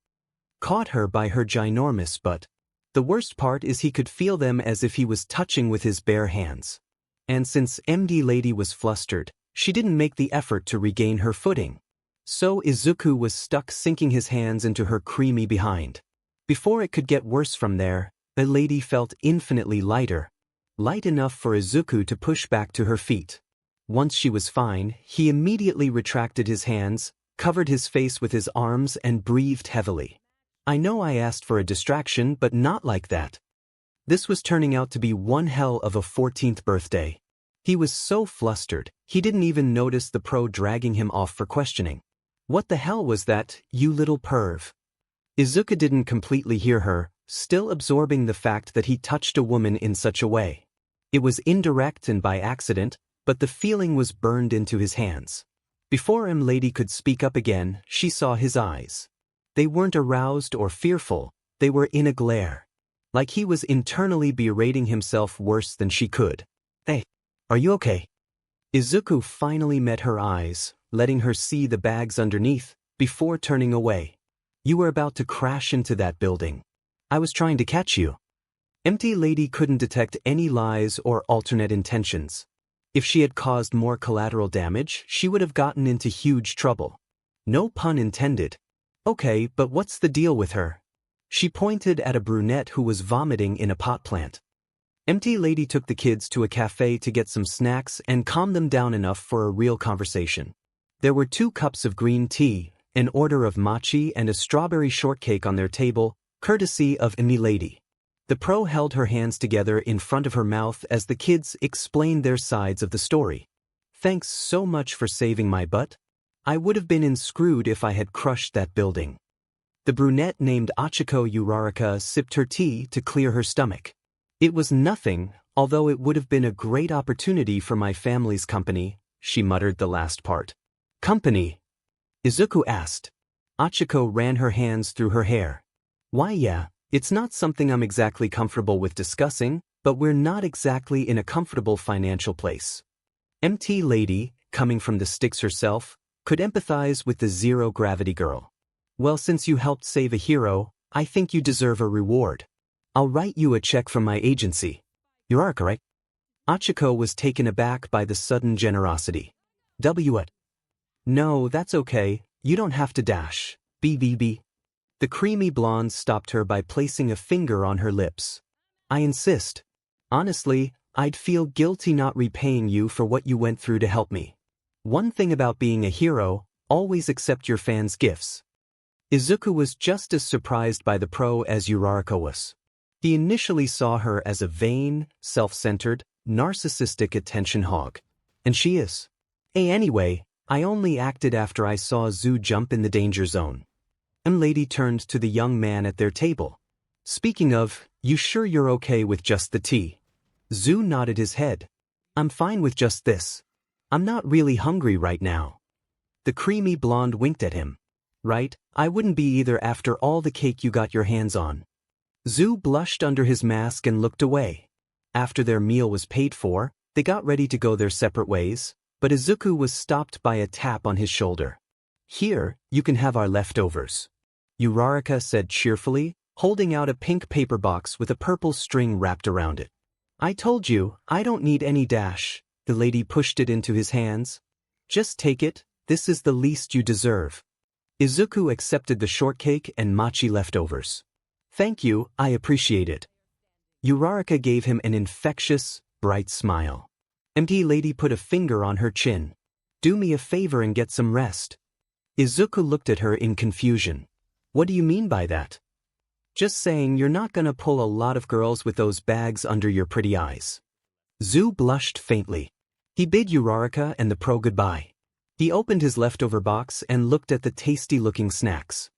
caught her by her ginormous butt. The worst part is he could feel them as if he was touching with his bare hands. And since MD Lady was flustered, she didn't make the effort to regain her footing. So Izuku was stuck sinking his hands into her creamy behind. Before it could get worse from there, the lady felt infinitely lighter. Light enough for Izuku to push back to her feet. Once she was fine, he immediately retracted his hands, covered his face with his arms and breathed heavily. I know I asked for a distraction, but not like that. This was turning out to be one hell of a 14th birthday. He was so flustered, he didn't even notice the pro dragging him off for questioning. What the hell was that, you little perv? Izuku didn't completely hear her, still absorbing the fact that he touched a woman in such a way. It was indirect and by accident, but the feeling was burned into his hands. Before Lady could speak up again, she saw his eyes. They weren't aroused or fearful, they were in a glare. Like he was internally berating himself worse than she could. Hey. Are you okay? Izuku finally met her eyes, letting her see the bags underneath, before turning away. You were about to crash into that building. I was trying to catch you. Empty Lady couldn't detect any lies or alternate intentions. If she had caused more collateral damage, she would have gotten into huge trouble. No pun intended. Okay, but what's the deal with her? She pointed at a brunette who was vomiting in a pot plant. Empty Lady took the kids to a cafe to get some snacks and calm them down enough for a real conversation. There were 2 cups of green tea, an order of mochi and a strawberry shortcake on their table, courtesy of Empty Lady. The pro held her hands together in front of her mouth as the kids explained their sides of the story. Thanks so much for saving my butt. I would have been screwed if I had crushed that building. The brunette named Achiko Uraraka sipped her tea to clear her stomach. It was nothing, although it would have been a great opportunity for my family's company, she muttered the last part. Company? Izuku asked. Achiko ran her hands through her hair. Why yeah, it's not something I'm exactly comfortable with discussing, but we're not exactly in a comfortable financial place. Empty Lady, coming from the sticks herself, could empathize with the zero-gravity girl. Well, since you helped save a hero, I think you deserve a reward. I'll write you a check from my agency. You are correct? Achiko was taken aback by the sudden generosity. What? No, that's okay, you don't have to dash. BBB. The creamy blonde stopped her by placing a finger on her lips. I insist. Honestly, I'd feel guilty not repaying you for what you went through to help me. One thing about being a hero, always accept your fans' gifts. Izuku was just as surprised by the pro as Uraraka was. He initially saw her as a vain, self-centered, narcissistic attention hog. And she is. Anyway, I only acted after I saw Zu jump in the danger zone. Lady turned to the young man at their table. Speaking of, you sure you're okay with just the tea? Zu nodded his head. I'm fine with just this. I'm not really hungry right now. The creamy blonde winked at him. Right, I wouldn't be either after all the cake you got your hands on. Zu blushed under his mask and looked away. After their meal was paid for, they got ready to go their separate ways, but Izuku was stopped by a tap on his shoulder. Here, you can have our leftovers. Uraraka said cheerfully, holding out a pink paper box with a purple string wrapped around it. I told you, I don't need any dash. The lady pushed it into his hands. Just take it, this is the least you deserve. Izuku accepted the shortcake and mochi leftovers. Thank you, I appreciate it. Uraraka gave him an infectious, bright smile. Empty Lady put a finger on her chin. Do me a favor and get some rest. Izuku looked at her in confusion. What do you mean by that? Just saying you're not gonna pull a lot of girls with those bags under your pretty eyes. Zu blushed faintly. He bid Uraraka and the pro goodbye. He opened his leftover box and looked at the tasty-looking snacks.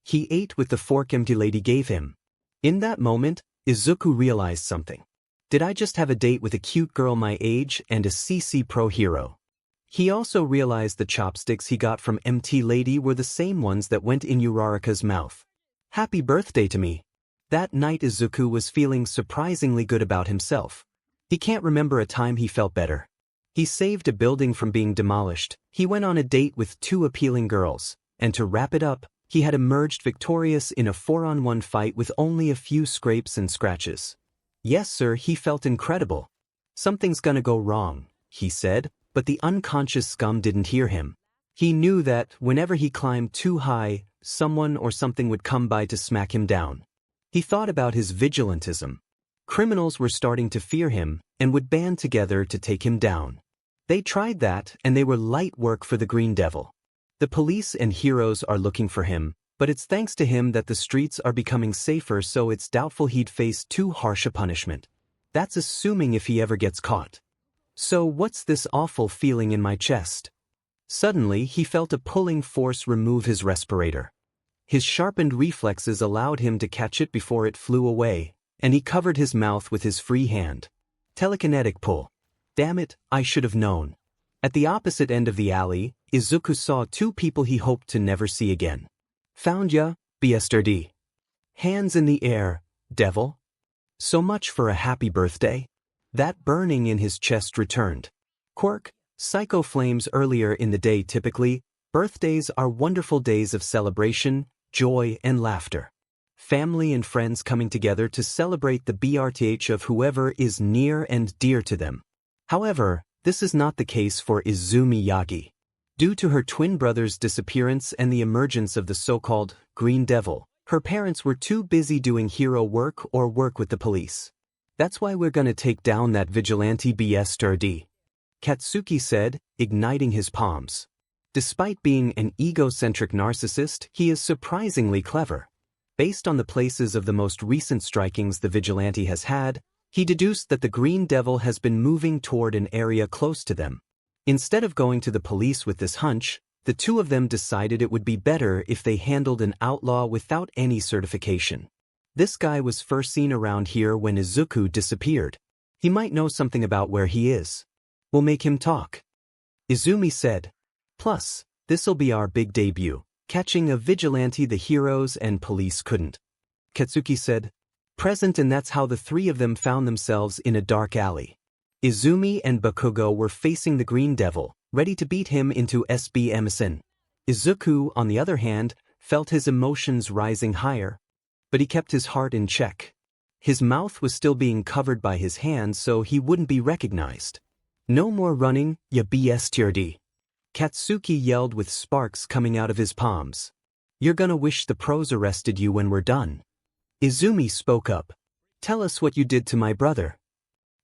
He ate with the fork Empty Lady gave him. In that moment, Izuku realized something. Did I just have a date with a cute girl my age and a CC pro hero? He also realized the chopsticks he got from Empty Lady were the same ones that went in Uraraka's mouth. Happy birthday to me. That night Izuku was feeling surprisingly good about himself. He can't remember a time he felt better. He saved a building from being demolished, he went on a date with 2 appealing girls, and to wrap it up, he had emerged victorious in a 4-on-1 fight with only a few scrapes and scratches. Yes sir, he felt incredible. Something's gonna go wrong, he said, but the unconscious scum didn't hear him. He knew that, whenever he climbed too high, someone or something would come by to smack him down. He thought about his vigilantism. Criminals were starting to fear him, and would band together to take him down. They tried that, and they were light work for the Green Devil. The police and heroes are looking for him, but it's thanks to him that the streets are becoming safer, so it's doubtful he'd face too harsh a punishment. That's assuming if he ever gets caught. So what's this awful feeling in my chest? Suddenly he felt a pulling force remove his respirator. His sharpened reflexes allowed him to catch it before it flew away, and he covered his mouth with his free hand. Telekinetic pull. Damn it, I should have known. At the opposite end of the alley, Izuku saw 2 people he hoped to never see again. Found ya, yesterday. Hands in the air, devil. So much for a happy birthday. That burning in his chest returned. Quirk, psycho flames earlier in the day. Typically, birthdays are wonderful days of celebration, joy, and laughter. Family and friends coming together to celebrate the birthday of whoever is near and dear to them. However, this is not the case for Izumi Yagi. Due to her twin brother's disappearance and the emergence of the so-called Green Devil, her parents were too busy doing hero work or work with the police. That's why we're gonna take down that vigilante BS. Katsuki said, igniting his palms. Despite being an egocentric narcissist, he is surprisingly clever. Based on the places of the most recent strikings the vigilante has had, he deduced that the Green Devil has been moving toward an area close to them. Instead of going to the police with this hunch, the two of them decided it would be better if they handled an outlaw without any certification. This guy was first seen around here when Izuku disappeared. He might know something about where he is. We'll make him talk. Izumi said. Plus, this'll be our big debut, catching a vigilante the heroes and police couldn't. Katsuki said. Present, and that's how the three of them found themselves in a dark alley. Izumi and Bakugo were facing the Green Devil, ready to beat him into SBMSN. Izuku, on the other hand, felt his emotions rising higher, but he kept his heart in check. His mouth was still being covered by his hands so he wouldn't be recognized. No more running, ya BS. Katsuki yelled with sparks coming out of his palms. You're gonna wish the pros arrested you when we're done. Izumi spoke up. Tell us what you did to my brother.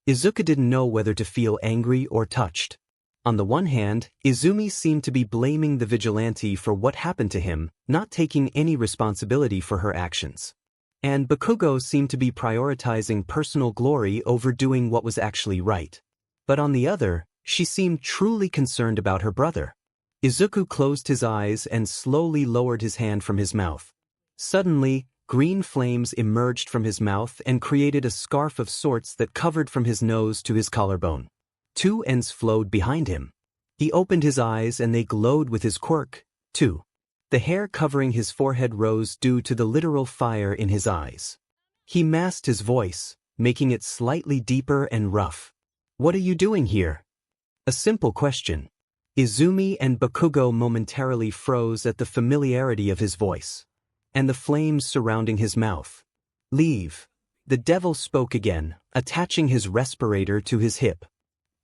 Izuku didn't know whether to feel angry or touched. On the one hand, Izumi seemed to be blaming the vigilante for what happened to him, not taking any responsibility for her actions. And Bakugo seemed to be prioritizing personal glory over doing what was actually right. But on the other, she seemed truly concerned about her brother. Izuku closed his eyes and slowly lowered his hand from his mouth. Suddenly, green flames emerged from his mouth and created a scarf of sorts that covered from his nose to his collarbone. Two ends flowed behind him. He opened his eyes and they glowed with his quirk, too. The hair covering his forehead rose due to the literal fire in his eyes. He masked his voice, making it slightly deeper and rough. What are you doing here? A simple question. Izumi and Bakugo momentarily froze at the familiarity of his voice. And the flames surrounding his mouth. Leave. The devil spoke again, attaching his respirator to his hip.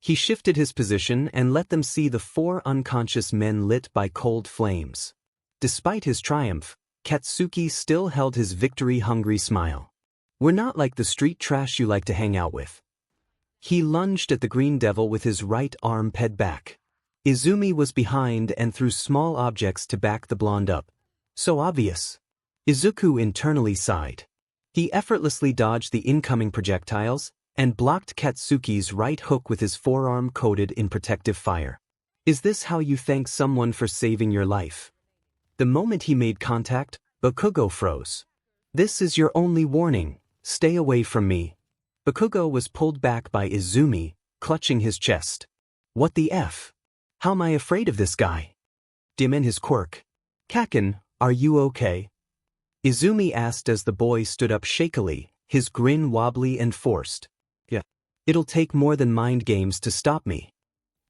He shifted his position and let them see the four unconscious men lit by cold flames. Despite his triumph, Katsuki still held his victory-hungry smile. We're not like the street trash you like to hang out with. He lunged at the Green Devil with his right arm ped back. Izumi was behind and threw small objects to back the blonde up. So obvious. Izuku internally sighed. He effortlessly dodged the incoming projectiles and blocked Katsuki's right hook with his forearm coated in protective fire. Is this how you thank someone for saving your life? The moment he made contact, Bakugo froze. This is your only warning. Stay away from me. Bakugo was pulled back by Izumi, clutching his chest. What the F? How am I afraid of this guy? Dim in his quirk. Kaken, are you okay? Izumi asked as the boy stood up shakily, his grin wobbly and forced. Yeah. It'll take more than mind games to stop me.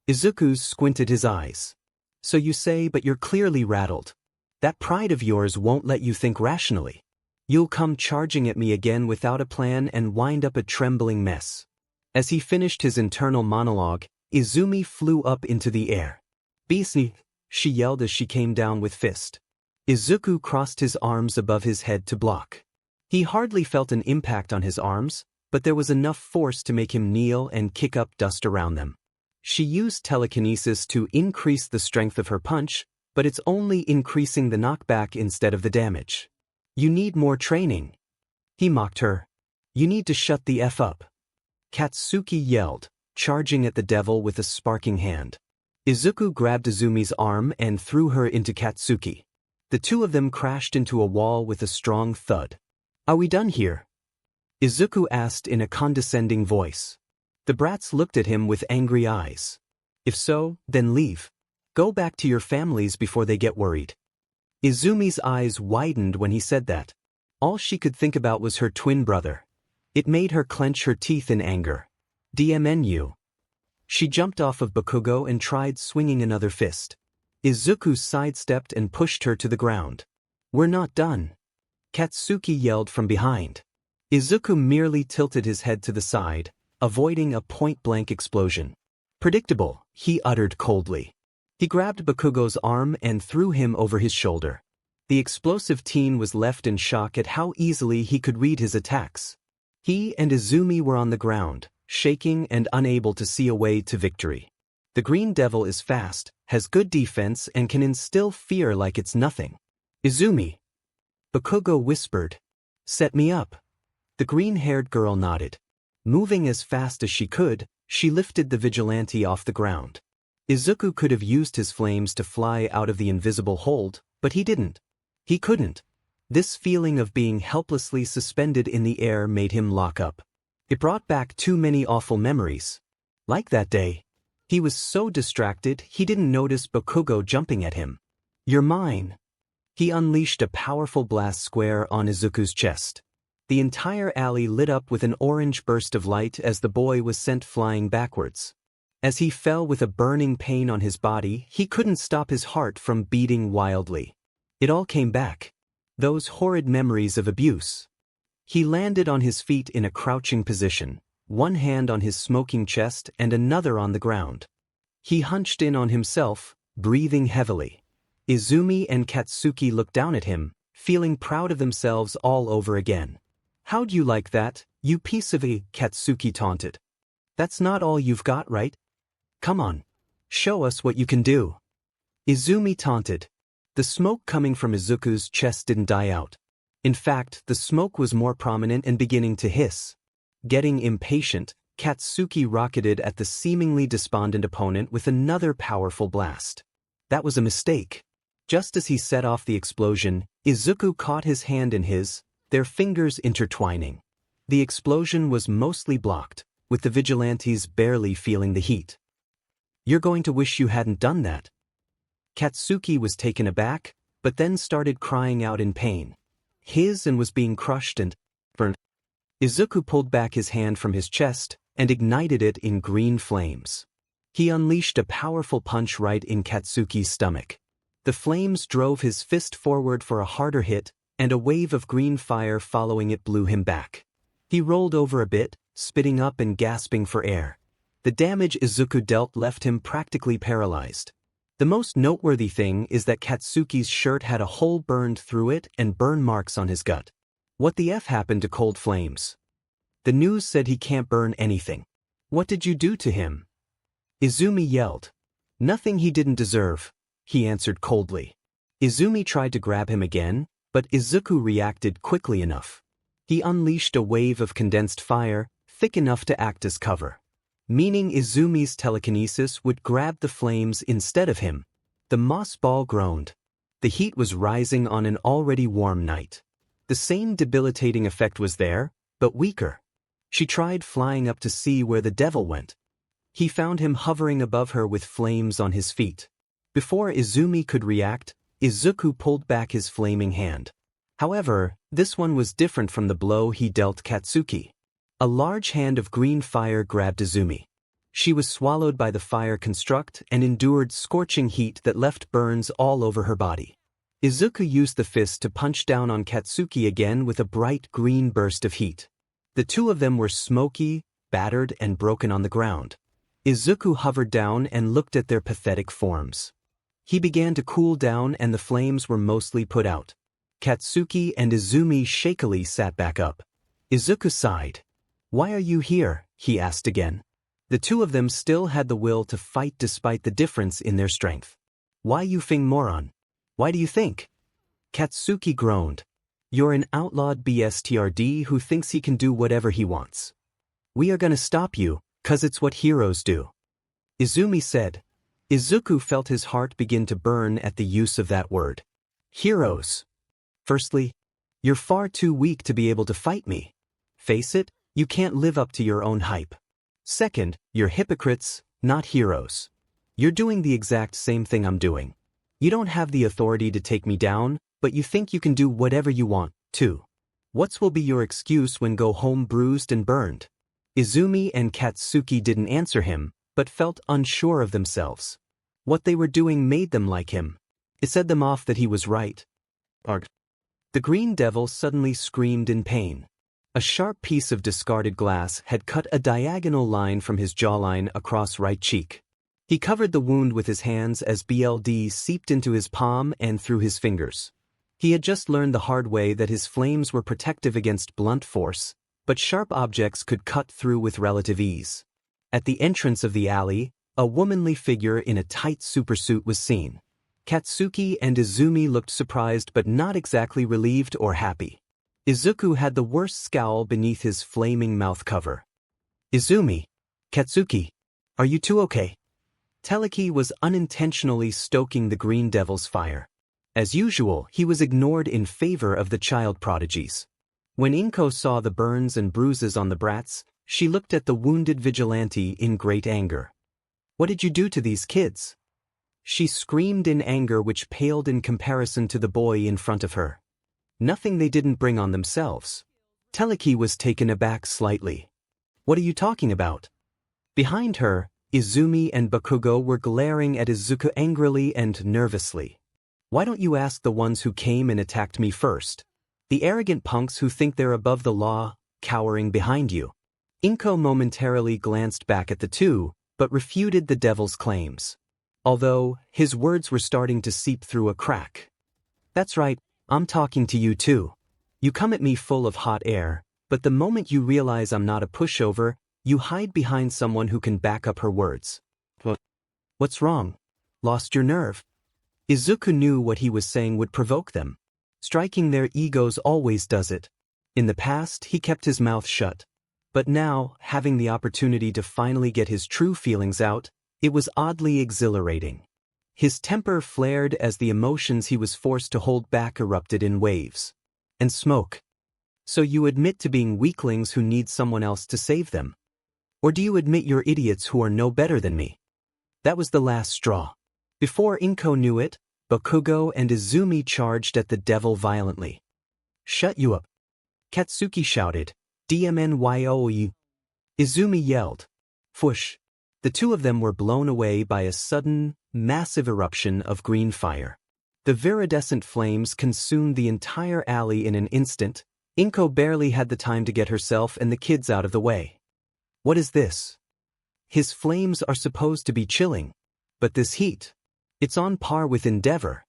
Izuku squinted his eyes. So you say, but you're clearly rattled. That pride of yours won't let you think rationally. You'll come charging at me again without a plan and wind up a trembling mess. As he finished his internal monologue, Izumi flew up into the air. Beastly, she yelled as she came down with fist. Izuku crossed his arms above his head to block. He hardly felt an impact on his arms, but there was enough force to make him kneel and kick up dust around them. She used telekinesis to increase the strength of her punch, but it's only increasing the knockback instead of the damage. You need more training. He mocked her. You need to shut the F up. Katsuki yelled, charging at the devil with a sparking hand. Izuku grabbed Izumi's arm and threw her into Katsuki. The two of them crashed into a wall with a strong thud. Are we done here? Izuku asked in a condescending voice. The brats looked at him with angry eyes. If so, then leave. Go back to your families before they get worried. Izumi's eyes widened when he said that. All she could think about was her twin brother. It made her clench her teeth in anger. DMNU. She jumped off of Bakugo and tried swinging another fist. Izuku sidestepped and pushed her to the ground. We're not done. Katsuki yelled from behind. Izuku merely tilted his head to the side, avoiding a point-blank explosion. Predictable, he uttered coldly. He grabbed Bakugo's arm and threw him over his shoulder. The explosive teen was left in shock at how easily he could read his attacks. He and Izumi were on the ground, shaking and unable to see a way to victory. The Green Devil is fast, has good defense, and can instill fear like it's nothing. Izumi. Bakugo whispered. Set me up. The green-haired girl nodded. Moving as fast as she could, she lifted the vigilante off the ground. Izuku could have used his flames to fly out of the invisible hold, but he didn't. He couldn't. This feeling of being helplessly suspended in the air made him lock up. It brought back too many awful memories. Like that day. He was so distracted he didn't notice Bakugo jumping at him. You're mine. He unleashed a powerful blast square on Izuku's chest. The entire alley lit up with an orange burst of light as the boy was sent flying backwards. As he fell with a burning pain on his body, he couldn't stop his heart from beating wildly. It all came back. Those horrid memories of abuse. He landed on his feet in a crouching position, one hand on his smoking chest and another on the ground. He hunched in on himself, breathing heavily. Izumi and Katsuki looked down at him, feeling proud of themselves all over again. How'd you like that, you piece of a, Katsuki taunted. That's not all you've got, right? Come on. Show us what you can do. Izumi taunted. The smoke coming from Izuku's chest didn't die out. In fact, the smoke was more prominent and beginning to hiss. Getting impatient, Katsuki rocketed at the seemingly despondent opponent with another powerful blast. That was a mistake. Just as he set off the explosion, Izuku caught his hand in his, their fingers intertwining. The explosion was mostly blocked, with the vigilantes barely feeling the heat. You're going to wish you hadn't done that. Katsuki was taken aback, but then started crying out in pain. His and was being crushed and burned. Izuku pulled back his hand from his chest and ignited it in green flames. He unleashed a powerful punch right in Katsuki's stomach. The flames drove his fist forward for a harder hit, and a wave of green fire following it blew him back. He rolled over a bit, spitting up and gasping for air. The damage Izuku dealt left him practically paralyzed. The most noteworthy thing is that Katsuki's shirt had a hole burned through it and burn marks on his gut. What the F happened to Cold Flames? The news said he can't burn anything. What did you do to him? Izumi yelled. Nothing he didn't deserve, he answered coldly. Izumi tried to grab him again, but Izuku reacted quickly enough. He unleashed a wave of condensed fire, thick enough to act as cover. Meaning Izumi's telekinesis would grab the flames instead of him. The moss ball groaned. The heat was rising on an already warm night. The same debilitating effect was there, but weaker. She tried flying up to see where the devil went. He found him hovering above her with flames on his feet. Before Izumi could react, Izuku pulled back his flaming hand. However, this one was different from the blow he dealt Katsuki. A large hand of green fire grabbed Izumi. She was swallowed by the fire construct and endured scorching heat that left burns all over her body. Izuku used the fist to punch down on Katsuki again with a bright green burst of heat. The two of them were smoky, battered, and broken on the ground. Izuku hovered down and looked at their pathetic forms. He began to cool down and the flames were mostly put out. Katsuki and Izumi shakily sat back up. Izuku sighed. Why are you here? He asked again. The two of them still had the will to fight despite the difference in their strength. Why you fing moron? Why do you think? Katsuki groaned. You're an outlawed BSTRD who thinks he can do whatever he wants. We are gonna stop you, 'cause it's what heroes do. Izumi said. Izuku felt his heart begin to burn at the use of that word. Heroes. Firstly, you're far too weak to be able to fight me. Face it, you can't live up to your own hype. Second, you're hypocrites, not heroes. You're doing the exact same thing I'm doing. You don't have the authority to take me down, but you think you can do whatever you want, too. What will be your excuse when go home bruised and burned? Izumi and Katsuki didn't answer him, but felt unsure of themselves. What they were doing made them like him. It set them off that he was right. Arg. The green devil suddenly screamed in pain. A sharp piece of discarded glass had cut a diagonal line from his jawline across right cheek. He covered the wound with his hands as blood seeped into his palm and through his fingers. He had just learned the hard way that his flames were protective against blunt force, but sharp objects could cut through with relative ease. At the entrance of the alley, a womanly figure in a tight supersuit was seen. Katsuki and Izumi looked surprised but not exactly relieved or happy. Izuku had the worst scowl beneath his flaming mouth cover. Izumi, Katsuki, are you two okay? Teleki was unintentionally stoking the green devil's fire. As usual, he was ignored in favor of the child prodigies. When Inko saw the burns and bruises on the brats, she looked at the wounded vigilante in great anger. What did you do to these kids? She screamed in anger which paled in comparison to the boy in front of her. Nothing they didn't bring on themselves. Teleki was taken aback slightly. What are you talking about? Behind her, Izumi and Bakugo were glaring at Izuku angrily and nervously. Why don't you ask the ones who came and attacked me first? The arrogant punks who think they're above the law, cowering behind you. Inko momentarily glanced back at the two, but refuted the devil's claims. Although, his words were starting to seep through a crack. That's right, I'm talking to you too. You come at me full of hot air, but the moment you realize I'm not a pushover, you hide behind someone who can back up her words. What's wrong? Lost your nerve? Izuku knew what he was saying would provoke them. Striking their egos always does it. In the past, he kept his mouth shut. But now, having the opportunity to finally get his true feelings out, it was oddly exhilarating. His temper flared as the emotions he was forced to hold back erupted in waves. And smoke. So you admit to being weaklings who need someone else to save them? Or do you admit you're idiots who are no better than me? That was the last straw. Before Inko knew it, Bakugo and Izumi charged at the devil violently. Shut you up! Katsuki shouted, DMNYOU. Izumi yelled. Fush! The two of them were blown away by a sudden, massive eruption of green fire. The viridescent flames consumed the entire alley in an instant. Inko barely had the time to get herself and the kids out of the way. What is this? His flames are supposed to be chilling. But this heat, it's on par with Endeavor.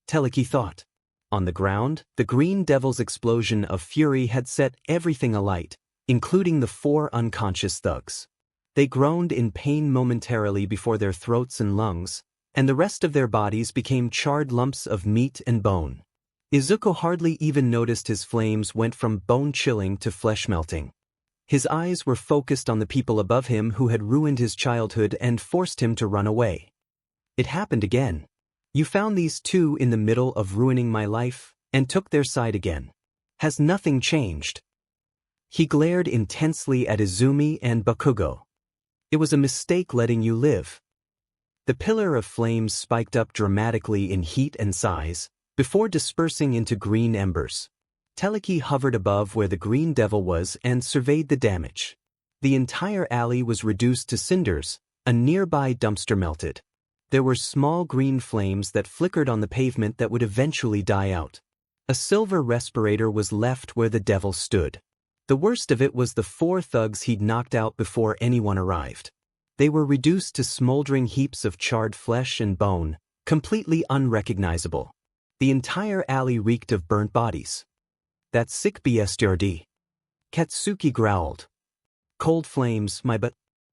Teleki thought. On the ground, the green devil's explosion of fury had set everything alight, including the four unconscious thugs. They groaned in pain momentarily before their throats and lungs, and the rest of their bodies became charred lumps of meat and bone. Izuku hardly even noticed his flames went from bone-chilling to flesh-melting. His eyes were focused on the people above him who had ruined his childhood and forced him to run away. It happened again. You found these two in the middle of ruining my life, and took their side again. Has nothing changed? He glared intensely at Izumi and Bakugo. It was a mistake letting you live. The pillar of flames spiked up dramatically in heat and size, before dispersing into green embers. Teleki hovered above where the green devil was and surveyed the damage. The entire alley was reduced to cinders, a nearby dumpster melted. There were small green flames that flickered on the pavement that would eventually die out. A silver respirator was left where the devil stood. The worst of it was the four thugs he'd knocked out before anyone arrived. They were reduced to smoldering heaps of charred flesh and bone, completely unrecognizable. The entire alley reeked of burnt bodies. That's sick bestiality. Katsuki growled. Cold flames, my butt.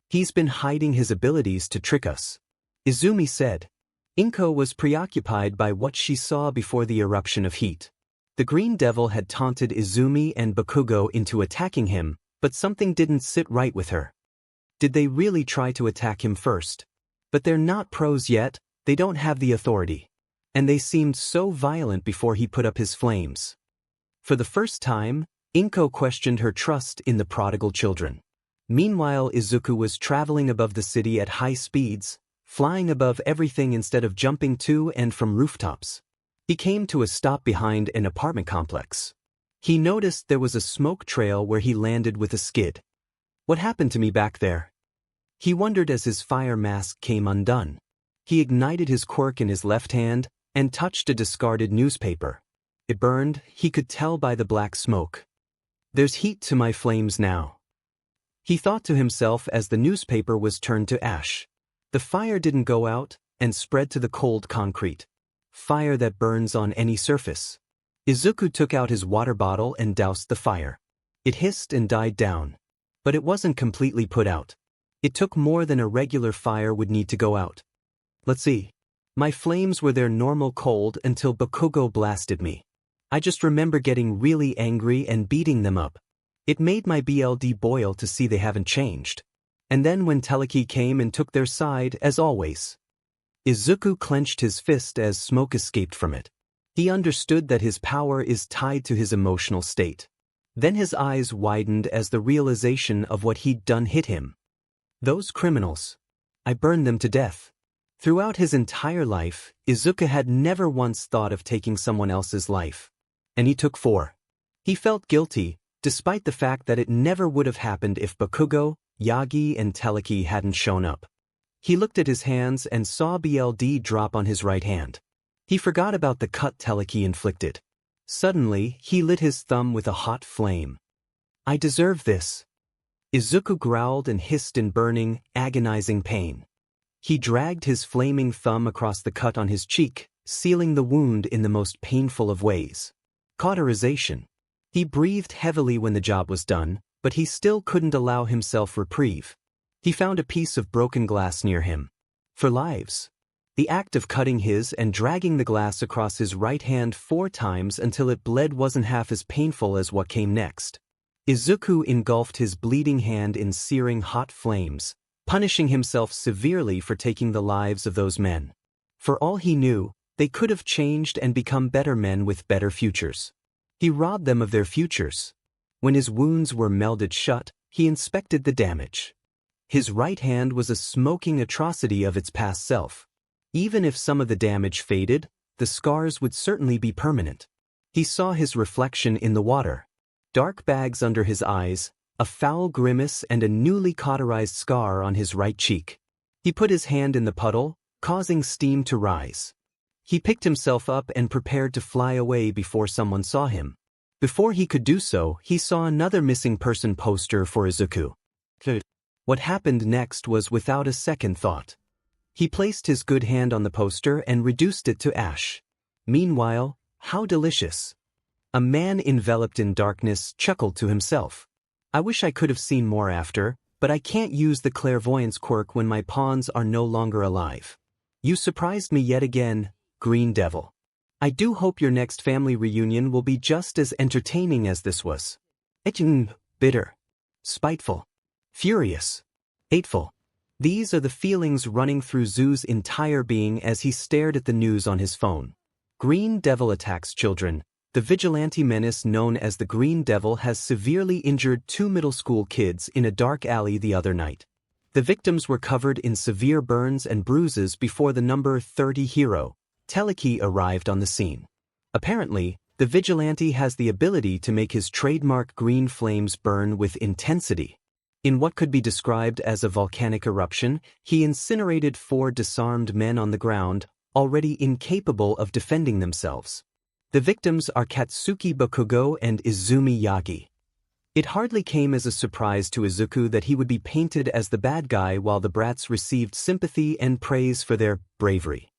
He's been hiding his abilities to trick us. Izumi said. Inko was preoccupied by what she saw before the eruption of heat. The green devil had taunted Izumi and Bakugo into attacking him, but something didn't sit right with her. Did they really try to attack him first? But they're not pros yet, they don't have the authority. And they seemed so violent before he put up his flames. For the first time, Inko questioned her trust in the prodigal children. Meanwhile, Izuku was traveling above the city at high speeds, flying above everything instead of jumping to and from rooftops. He came to a stop behind an apartment complex. He noticed there was a smoke trail where he landed with a skid. What happened to me back there? He wondered as his fire mask came undone. He ignited his quirk in his left hand and touched a discarded newspaper. It burned, he could tell by the black smoke. There's heat to my flames now. He thought to himself as the newspaper was turned to ash. The fire didn't go out and spread to the cold concrete. Fire that burns on any surface. Izuku took out his water bottle and doused the fire. It hissed and died down. But it wasn't completely put out. It took more than a regular fire would need to go out. Let's see. My flames were their normal cold until Bakugo blasted me. I just remember getting really angry and beating them up. It made my blood boil to see they haven't changed. And then when Teleki came and took their side, as always. Izuku clenched his fist as smoke escaped from it. He understood that his power is tied to his emotional state. Then his eyes widened as the realization of what he'd done hit him. Those criminals. I burned them to death. Throughout his entire life, Izuku had never once thought of taking someone else's life. And he took 4. He felt guilty, despite the fact that it never would have happened if Bakugo, Yagi and Teleki hadn't shown up. He looked at his hands and saw blood drop on his right hand. He forgot about the cut Teleki inflicted. Suddenly, he lit his thumb with a hot flame. I deserve this. Izuku growled and hissed in burning, agonizing pain. He dragged his flaming thumb across the cut on his cheek, sealing the wound in the most painful of ways. Cauterization. He breathed heavily when the job was done, but he still couldn't allow himself reprieve. He found a piece of broken glass near him. For lives. The act of cutting his and dragging the glass across his right hand 4 times until it bled wasn't half as painful as what came next. Izuku engulfed his bleeding hand in searing hot flames, punishing himself severely for taking the lives of those men. For all he knew, they could have changed and become better men with better futures. He robbed them of their futures. When his wounds were melded shut, he inspected the damage. His right hand was a smoking atrocity of its past self. Even if some of the damage faded, the scars would certainly be permanent. He saw his reflection in the water. Dark bags under his eyes, a foul grimace and a newly cauterized scar on his right cheek. He put his hand in the puddle, causing steam to rise. He picked himself up and prepared to fly away before someone saw him. Before he could do so, he saw another missing person poster for Izuku. What happened next was without a second thought. He placed his good hand on the poster and reduced it to ash. Meanwhile, how delicious. A man enveloped in darkness chuckled to himself. I wish I could have seen more after, but I can't use the clairvoyance quirk when my pawns are no longer alive. You surprised me yet again, Green Devil. I do hope your next family reunion will be just as entertaining as this was. Bitter. Spiteful. Furious. Hateful. These are the feelings running through Zoo's entire being as he stared at the news on his phone. Green Devil attacks children. The vigilante menace known as the Green Devil has severely injured 2 middle school kids in a dark alley the other night. The victims were covered in severe burns and bruises before the number 30 hero, Teleki, arrived on the scene. Apparently, the vigilante has the ability to make his trademark green flames burn with intensity. In what could be described as a volcanic eruption, he incinerated 4 disarmed men on the ground, already incapable of defending themselves. The victims are Katsuki Bakugo and Izumi Yagi. It hardly came as a surprise to Izuku that he would be painted as the bad guy while the brats received sympathy and praise for their bravery.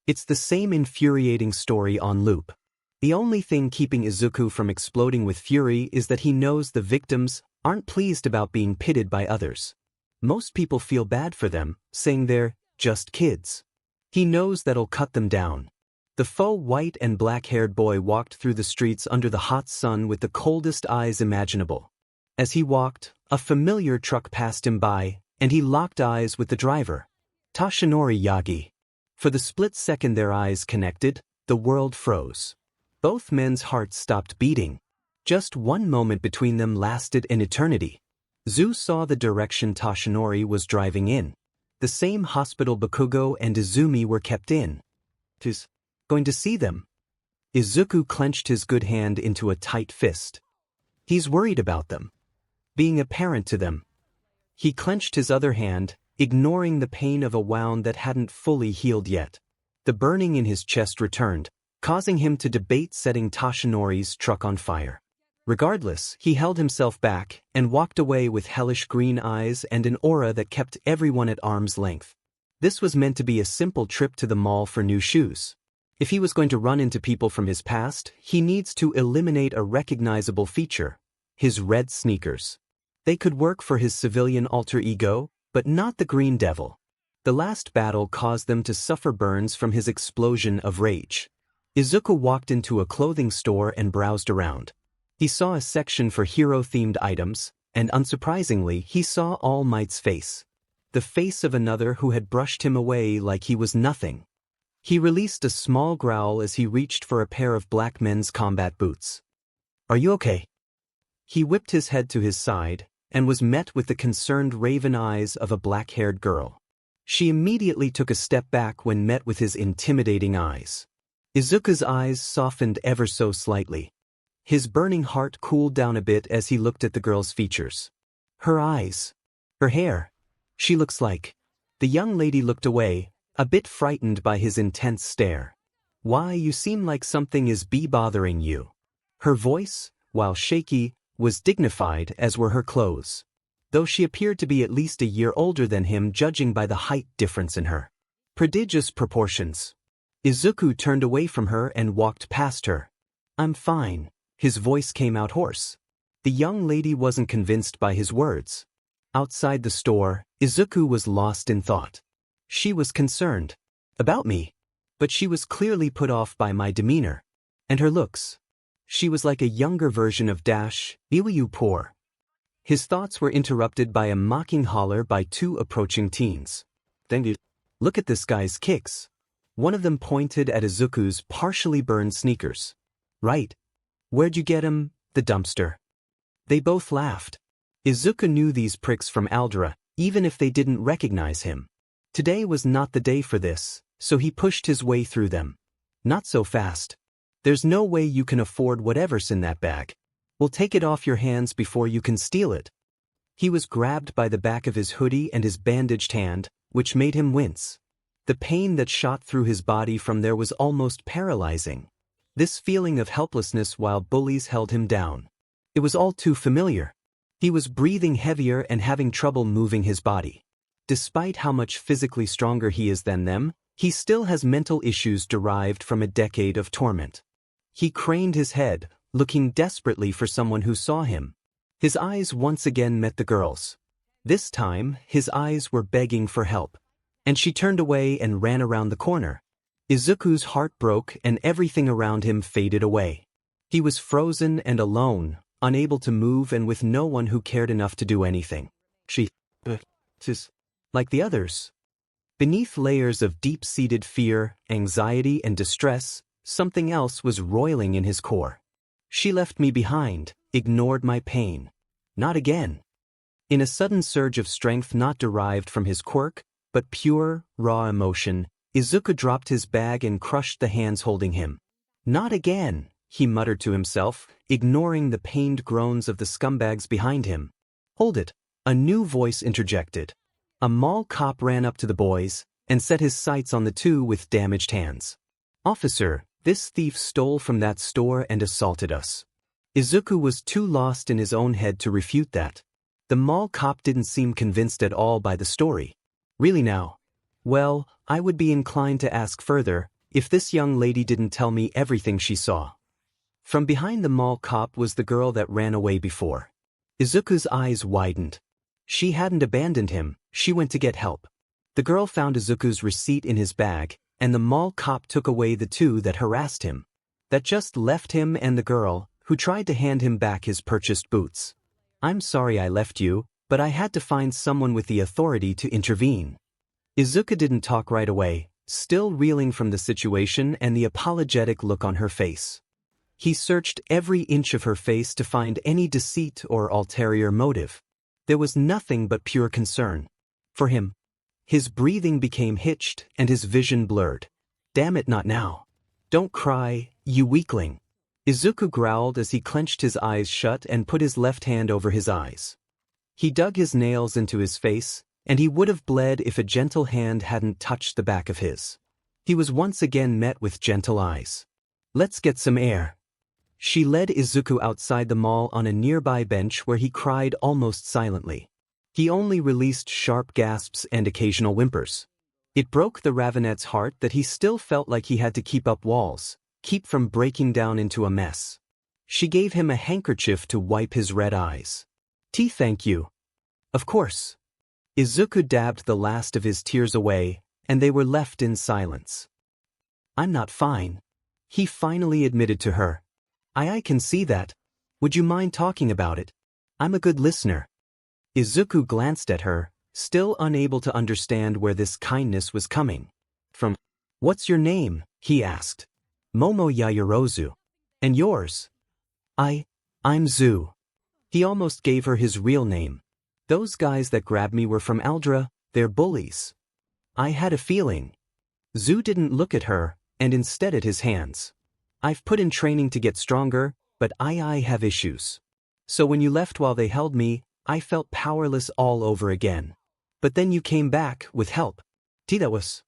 It's the same infuriating story on loop. The only thing keeping Izuku from exploding with fury is that he knows the victims aren't pleased about being pitted by others. Most people feel bad for them, saying they're just kids. He knows that'll cut them down. The faux white and black-haired boy walked through the streets under the hot sun with the coldest eyes imaginable. As he walked, a familiar truck passed him by, and he locked eyes with the driver, Toshinori Yagi. For the split second their eyes connected, the world froze. Both men's hearts stopped beating. Just one moment between them lasted an eternity. Zu saw the direction Toshinori was driving in. The same hospital Bakugo and Izumi were kept in. He's going to see them. Izuku clenched his good hand into a tight fist. He's worried about them. Being a parent to them. He clenched his other hand, ignoring the pain of a wound that hadn't fully healed yet. The burning in his chest returned, causing him to debate setting Toshinori's truck on fire. Regardless, he held himself back and walked away with hellish green eyes and an aura that kept everyone at arm's length. This was meant to be a simple trip to the mall for new shoes. If he was going to run into people from his past, he needs to eliminate a recognizable feature: his red sneakers. They could work for his civilian alter ego, but not the Green Devil. The last battle caused them to suffer burns from his explosion of rage. Izuku walked into a clothing store and browsed around. He saw a section for hero-themed items, and unsurprisingly, he saw All Might's face. The face of another who had brushed him away like he was nothing. He released a small growl as he reached for a pair of black men's combat boots. "Are you okay?" He whipped his head to his side, and was met with the concerned raven eyes of a black-haired girl. She immediately took a step back when met with his intimidating eyes. Izuku's eyes softened ever so slightly. His burning heart cooled down a bit as he looked at the girl's features. Her eyes. Her hair. She looks like... The young lady looked away, a bit frightened by his intense stare. "Why, you seem like something is bothering you." Her voice, while shaky, was dignified, as were her clothes, though she appeared to be at least a year older than him judging by the height difference in her. Prodigious proportions. Izuku turned away from her and walked past her. "I'm fine." His voice came out hoarse. The young lady wasn't convinced by his words. Outside the store, Izuku was lost in thought. She was concerned. About me. But she was clearly put off by my demeanor. And her looks. She was like a younger version of 𝐒𝐮𝐦𝐸𝐿𝐿 poor. His thoughts were interrupted by a mocking holler by two approaching teens. "Thank you. Look at this guy's kicks." One of them pointed at Izuku's partially burned sneakers. "Right. Where'd you get him?" "The dumpster." They both laughed. Izuku knew these pricks from Aldera, even if they didn't recognize him. Today was not the day for this, so he pushed his way through them. "Not so fast. There's no way you can afford whatever's in that bag. We'll take it off your hands before you can steal it." He was grabbed by the back of his hoodie and his bandaged hand, which made him wince. The pain that shot through his body from there was almost paralyzing. This feeling of helplessness while bullies held him down. It was all too familiar. He was breathing heavier and having trouble moving his body. Despite how much physically stronger he is than them, he still has mental issues derived from a decade of torment. He craned his head, looking desperately for someone who saw him. His eyes once again met the girl's. This time, his eyes were begging for help. And she turned away and ran around the corner. Izuku's heart broke and everything around him faded away. He was frozen and alone, unable to move and with no one who cared enough to do anything. She is like the others. Beneath layers of deep-seated fear, anxiety, and distress, something else was roiling in his core. She left me behind, ignored my pain. Not again. In a sudden surge of strength not derived from his quirk, but pure, raw emotion, Izuku dropped his bag and crushed the hands holding him. "Not again," he muttered to himself, ignoring the pained groans of the scumbags behind him. "Hold it," a new voice interjected. A mall cop ran up to the boys and set his sights on the two with damaged hands. "Officer, this thief stole from that store and assaulted us." Izuku was too lost in his own head to refute that. The mall cop didn't seem convinced at all by the story. "Really now? Well, I would be inclined to ask further, if this young lady didn't tell me everything she saw." From behind the mall cop was the girl that ran away before. Izuku's eyes widened. She hadn't abandoned him, she went to get help. The girl found Izuku's receipt in his bag, and the mall cop took away the two that harassed him. That just left him and the girl, who tried to hand him back his purchased boots. "I'm sorry I left you, but I had to find someone with the authority to intervene." Izuku didn't talk right away, still reeling from the situation and the apologetic look on her face. He searched every inch of her face to find any deceit or ulterior motive. There was nothing but pure concern. For him. His breathing became hitched and his vision blurred. "Damn it, not now. Don't cry, you weakling." Izuku growled as he clenched his eyes shut and put his left hand over his eyes. He dug his nails into his face, and he would have bled if a gentle hand hadn't touched the back of his. He was once again met with gentle eyes. "Let's get some air." She led Izuku outside the mall on a nearby bench where he cried almost silently. He only released sharp gasps and occasional whimpers. It broke the Ravenette's heart that he still felt like he had to keep up walls, keep from breaking down into a mess. She gave him a handkerchief to wipe his red eyes. Thank you." "Of course." Izuku dabbed the last of his tears away, and they were left in silence. "I'm not fine," he finally admitted to her. I can see that. Would you mind talking about it? I'm a good listener." Izuku glanced at her, still unable to understand where this kindness was coming from. "What's your name?" he asked. "Momo Yaoyorozu. And yours?" I'm Zu." He almost gave her his real name. "Those guys that grabbed me were from Aldra, they're bullies." "I had a feeling." Zu didn't look at her, and instead at his hands. "I've put in training to get stronger, but I have issues. So when you left while they held me, I felt powerless all over again. But then you came back with help. That was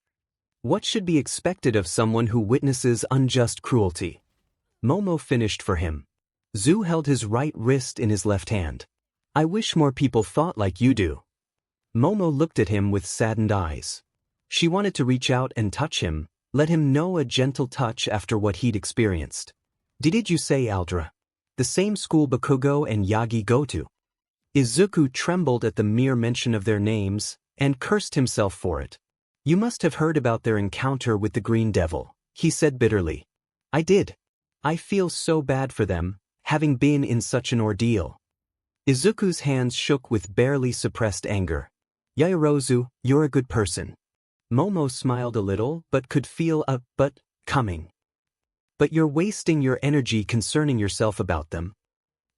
what should be expected of someone who witnesses unjust cruelty." Momo finished for him. Zu held his right wrist in his left hand. "I wish more people thought like you do." Momo looked at him with saddened eyes. She wanted to reach out and touch him, let him know a gentle touch after what he'd experienced. "Did you say Aldra? The same school Bakugo and Yagi go to?" Izuku trembled at the mere mention of their names, and cursed himself for it. "You must have heard about their encounter with the Green Devil," he said bitterly. "I did. I feel so bad for them, having been in such an ordeal." Izuku's hands shook with barely suppressed anger. "Yaoyorozu, you're a good person." Momo smiled a little but could feel a but coming. "But you're wasting your energy concerning yourself about them.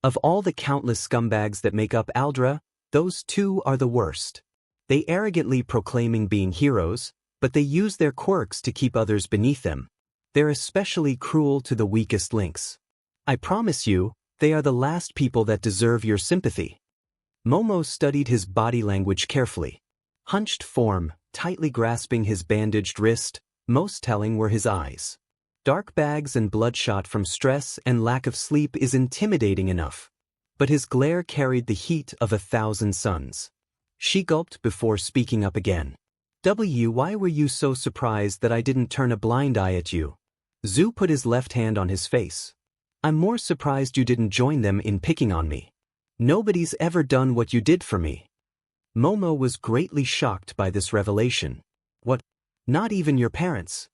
Of all the countless scumbags that make up Aldra, those two are the worst. They arrogantly proclaiming being heroes, but they use their quirks to keep others beneath them. They're especially cruel to the weakest links. I promise you, they are the last people that deserve your sympathy." Momo studied his body language carefully. Hunched form, tightly grasping his bandaged wrist, most telling were his eyes. Dark bags and bloodshot from stress and lack of sleep is intimidating enough. But his glare carried the heat of 1,000 suns. She gulped before speaking up again. Why were you so surprised that I didn't turn a blind eye at you?" Zu put his left hand on his face. "I'm more surprised you didn't join them in picking on me. Nobody's ever done what you did for me." Momo was greatly shocked by this revelation. "What? Not even your parents?"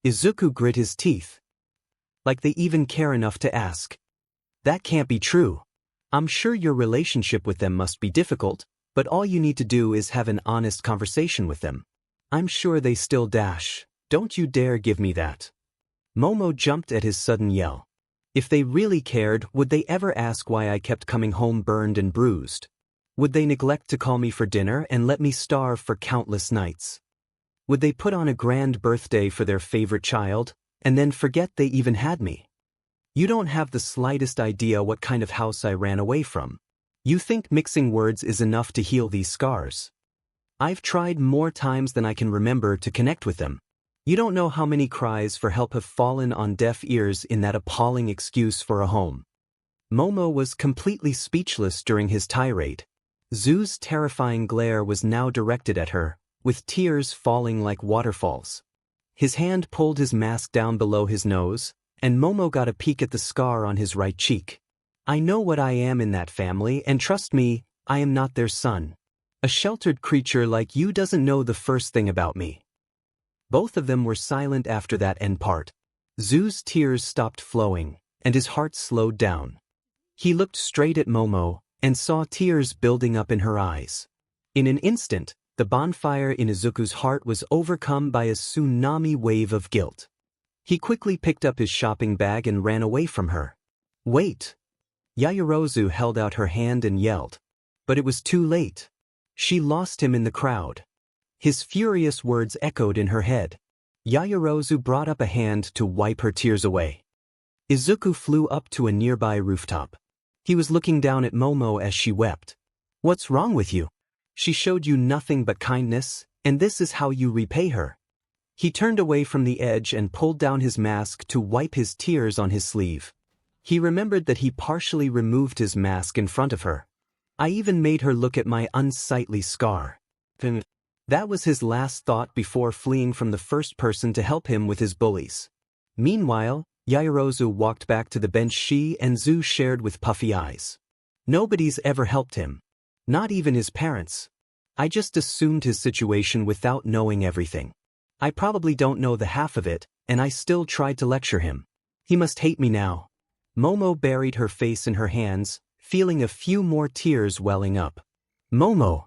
Izuku grit his teeth. "Like they even care enough to ask. That can't be true. I'm sure your relationship with them must be difficult, but all you need to do is have an honest conversation with them. I'm sure they still dash. Don't you dare give me that." Momo jumped at his sudden yell. "If they really cared, would they ever ask why I kept coming home burned and bruised? Would they neglect to call me for dinner and let me starve for countless nights? Would they put on a grand birthday for their favorite child, and then forget they even had me? You don't have the slightest idea what kind of house I ran away from. You think mixing words is enough to heal these scars? I've tried more times than I can remember to connect with them. You don't know how many cries for help have fallen on deaf ears in that appalling excuse for a home." Momo was completely speechless during his tirade. Zu's terrifying glare was now directed at her, with tears falling like waterfalls. His hand pulled his mask down below his nose, and Momo got a peek at the scar on his right cheek. "I know what I am in that family, and trust me, I am not their son. A sheltered creature like you doesn't know the first thing about me." Both of them were silent after that end part. Zu's tears stopped flowing, and his heart slowed down. He looked straight at Momo, and saw tears building up in her eyes. In an instant, the bonfire in Izuku's heart was overcome by a tsunami wave of guilt. He quickly picked up his shopping bag and ran away from her. "Wait!" Yaoyorozu held out her hand and yelled. But it was too late. She lost him in the crowd. His furious words echoed in her head. Yaoyorozu brought up a hand to wipe her tears away. Izuku flew up to a nearby rooftop. He was looking down at Momo as she wept. What's wrong with you? She showed you nothing but kindness, and this is how you repay her. He turned away from the edge and pulled down his mask to wipe his tears on his sleeve. He remembered that he partially removed his mask in front of her. I even made her look at my unsightly scar. That was his last thought before fleeing from the first person to help him with his bullies. Meanwhile, Yaoyorozu walked back to the bench she and Zu shared with puffy eyes. Nobody's ever helped him. Not even his parents. I just assumed his situation without knowing everything. I probably don't know the half of it, and I still tried to lecture him. He must hate me now. Momo buried her face in her hands, feeling a few more tears welling up. Momo!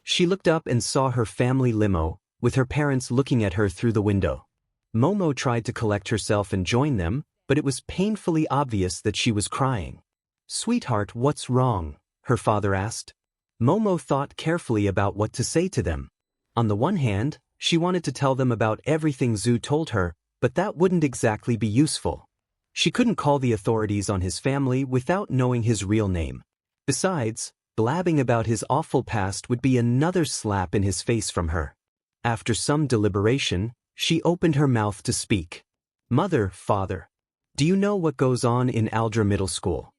She looked up and saw her family limo, with her parents looking at her through the window. Momo tried to collect herself and join them, but it was painfully obvious that she was crying. Sweetheart, what's wrong? Her father asked. Momo thought carefully about what to say to them. On the one hand, she wanted to tell them about everything Zu told her, but that wouldn't exactly be useful. She couldn't call the authorities on his family without knowing his real name. Besides, blabbing about his awful past would be another slap in his face from her. After some deliberation, she opened her mouth to speak. Mother, father, do you know what goes on in Aldra Middle School?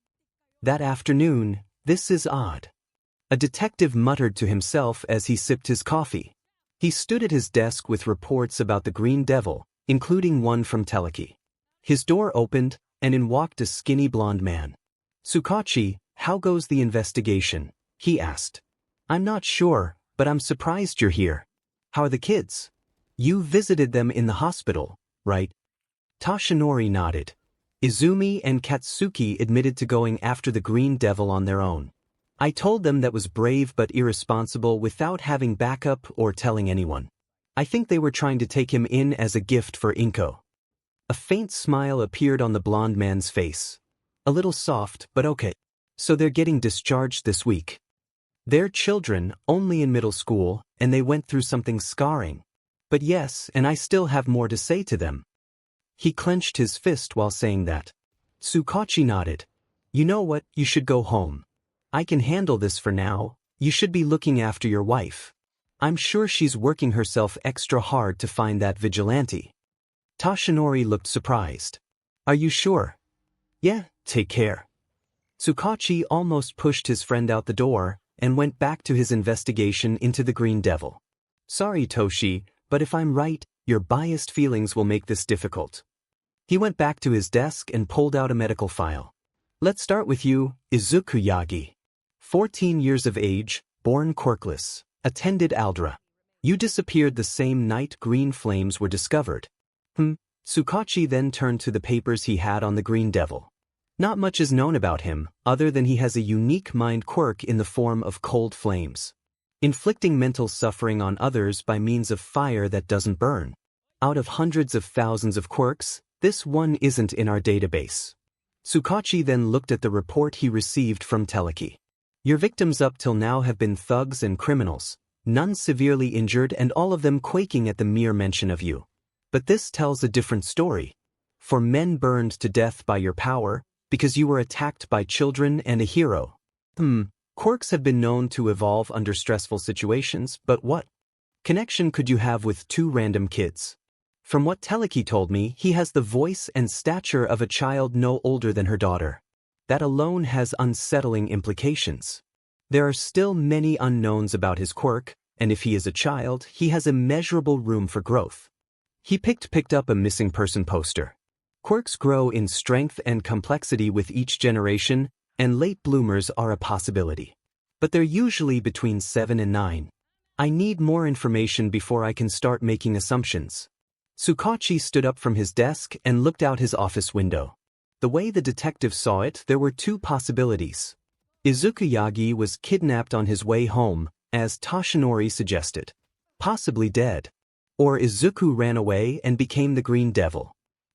That afternoon, this is odd. A detective muttered to himself as he sipped his coffee. He stood at his desk with reports about the Green Devil, including one from Teleki. His door opened, and in walked a skinny blonde man. Tsukachi, how goes the investigation? He asked. I'm not sure, but I'm surprised you're here. How are the kids? You visited them in the hospital, right? Toshinori nodded. Izumi and Katsuki admitted to going after the Green Devil on their own. I told them that was brave but irresponsible without having backup or telling anyone. I think they were trying to take him in as a gift for Inko. A faint smile appeared on the blonde man's face. A little soft, but okay. So they're getting discharged this week. They're children, only in middle school, and they went through something scarring. But yes, and I still have more to say to them. He clenched his fist while saying that. Tsukachi nodded. You know what, you should go home. I can handle this for now. You should be looking after your wife. I'm sure she's working herself extra hard to find that vigilante. Toshinori looked surprised. Are you sure? Yeah, take care. Tsukachi almost pushed his friend out the door and went back to his investigation into the Green Devil. Sorry, Toshi, but if I'm right, your biased feelings will make this difficult. He went back to his desk and pulled out a medical file. Let's start with you, Izuku Yagi. 14 years of age, born quirkless, attended Aldra. You disappeared the same night green flames were discovered. Tsukachi then turned to the papers he had on the Green Devil. Not much is known about him, other than he has a unique mind quirk in the form of cold flames. Inflicting mental suffering on others by means of fire that doesn't burn. Out of hundreds of thousands of quirks, this one isn't in our database. Tsukachi then looked at the report he received from Teleki. Your victims up till now have been thugs and criminals, none severely injured and all of them quaking at the mere mention of you. But this tells a different story. For men burned to death by your power, because you were attacked by children and a hero. Quirks have been known to evolve under stressful situations, but what connection could you have with two random kids? From what Teleki told me, he has the voice and stature of a child no older than her daughter. That alone has unsettling implications. There are still many unknowns about his quirk, and if he is a child, he has immeasurable room for growth. He picked up a missing person poster. Quirks grow in strength and complexity with each generation, and late bloomers are a possibility. But they're usually between 7 and 9. I need more information before I can start making assumptions. Tsukachi stood up from his desk and looked out his office window. The way the detective saw it, there were two possibilities. Izuku Yagi was kidnapped on his way home, as Toshinori suggested. Possibly dead. Or Izuku ran away and became the Green Devil.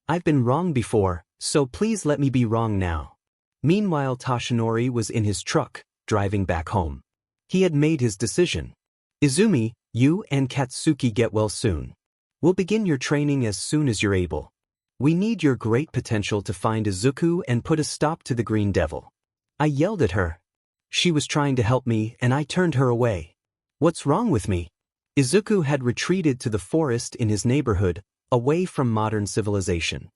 I've been wrong before, so please let me be wrong now. Meanwhile, Toshinori was in his truck, driving back home. He had made his decision. Izumi, you and Katsuki get well soon. We'll begin your training as soon as you're able. We need your great potential to find Izuku and put a stop to the Green Devil. I yelled at her. She was trying to help me and I turned her away. What's wrong with me? Izuku had retreated to the forest in his neighborhood, away from modern civilization.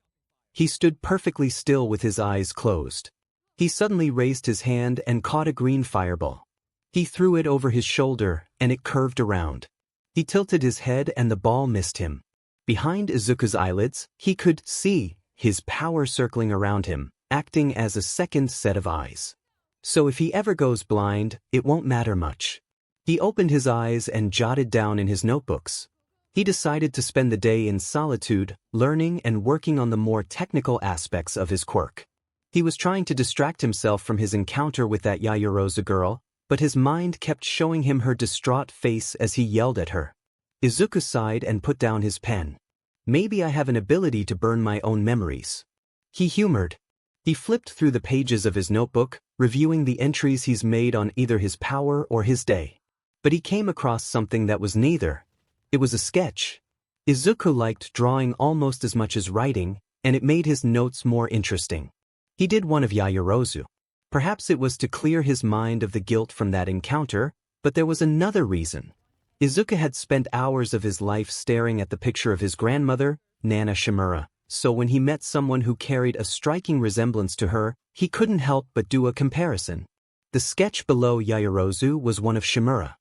He stood perfectly still with his eyes closed. He suddenly raised his hand and caught a green fireball. He threw it over his shoulder and it curved around. He tilted his head and the ball missed him. Behind Izuku's eyelids, he could see his power circling around him, acting as a second set of eyes. So if he ever goes blind, it won't matter much. He opened his eyes and jotted down in his notebooks. He decided to spend the day in solitude, learning and working on the more technical aspects of his quirk. He was trying to distract himself from his encounter with that Yaoyorozu girl, but his mind kept showing him her distraught face as he yelled at her. Izuku sighed and put down his pen. Maybe I have an ability to burn my own memories. He humored. He flipped through the pages of his notebook, reviewing the entries he's made on either his power or his day. But he came across something that was neither. It was a sketch. Izuku liked drawing almost as much as writing, and it made his notes more interesting. He did one of Yaoyorozu. Perhaps it was to clear his mind of the guilt from that encounter, but there was another reason. Izuku had spent hours of his life staring at the picture of his grandmother, Nana Shimura, so when he met someone who carried a striking resemblance to her, he couldn't help but do a comparison. The sketch below Yaoyorozu was one of Shimura.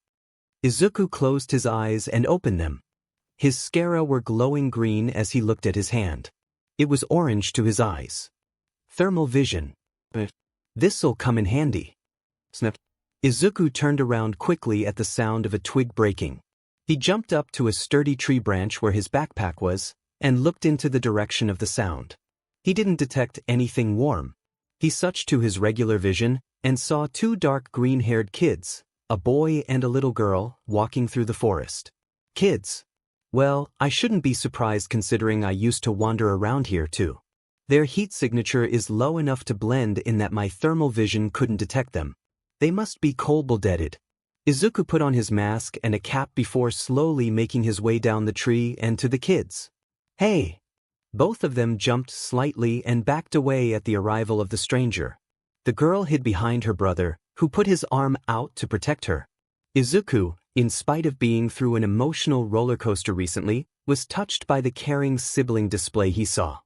Izuku closed his eyes and opened them. His sclera were glowing green as he looked at his hand. It was orange to his eyes. Thermal vision. This'll come in handy. Snap. Izuku turned around quickly at the sound of a twig breaking. He jumped up to a sturdy tree branch where his backpack was, and looked into the direction of the sound. He didn't detect anything warm. He switched to his regular vision, and saw two dark green-haired kids, a boy and a little girl, walking through the forest. Kids. Well, I shouldn't be surprised considering I used to wander around here too. Their heat signature is low enough to blend in that my thermal vision couldn't detect them. They must be cold-blooded. Izuku put on his mask and a cap before slowly making his way down the tree and to the kids. Hey! Both of them jumped slightly and backed away at the arrival of the stranger. The girl hid behind her brother, who put his arm out to protect her. Izuku, in spite of being through an emotional roller coaster recently, was touched by the caring sibling display he saw.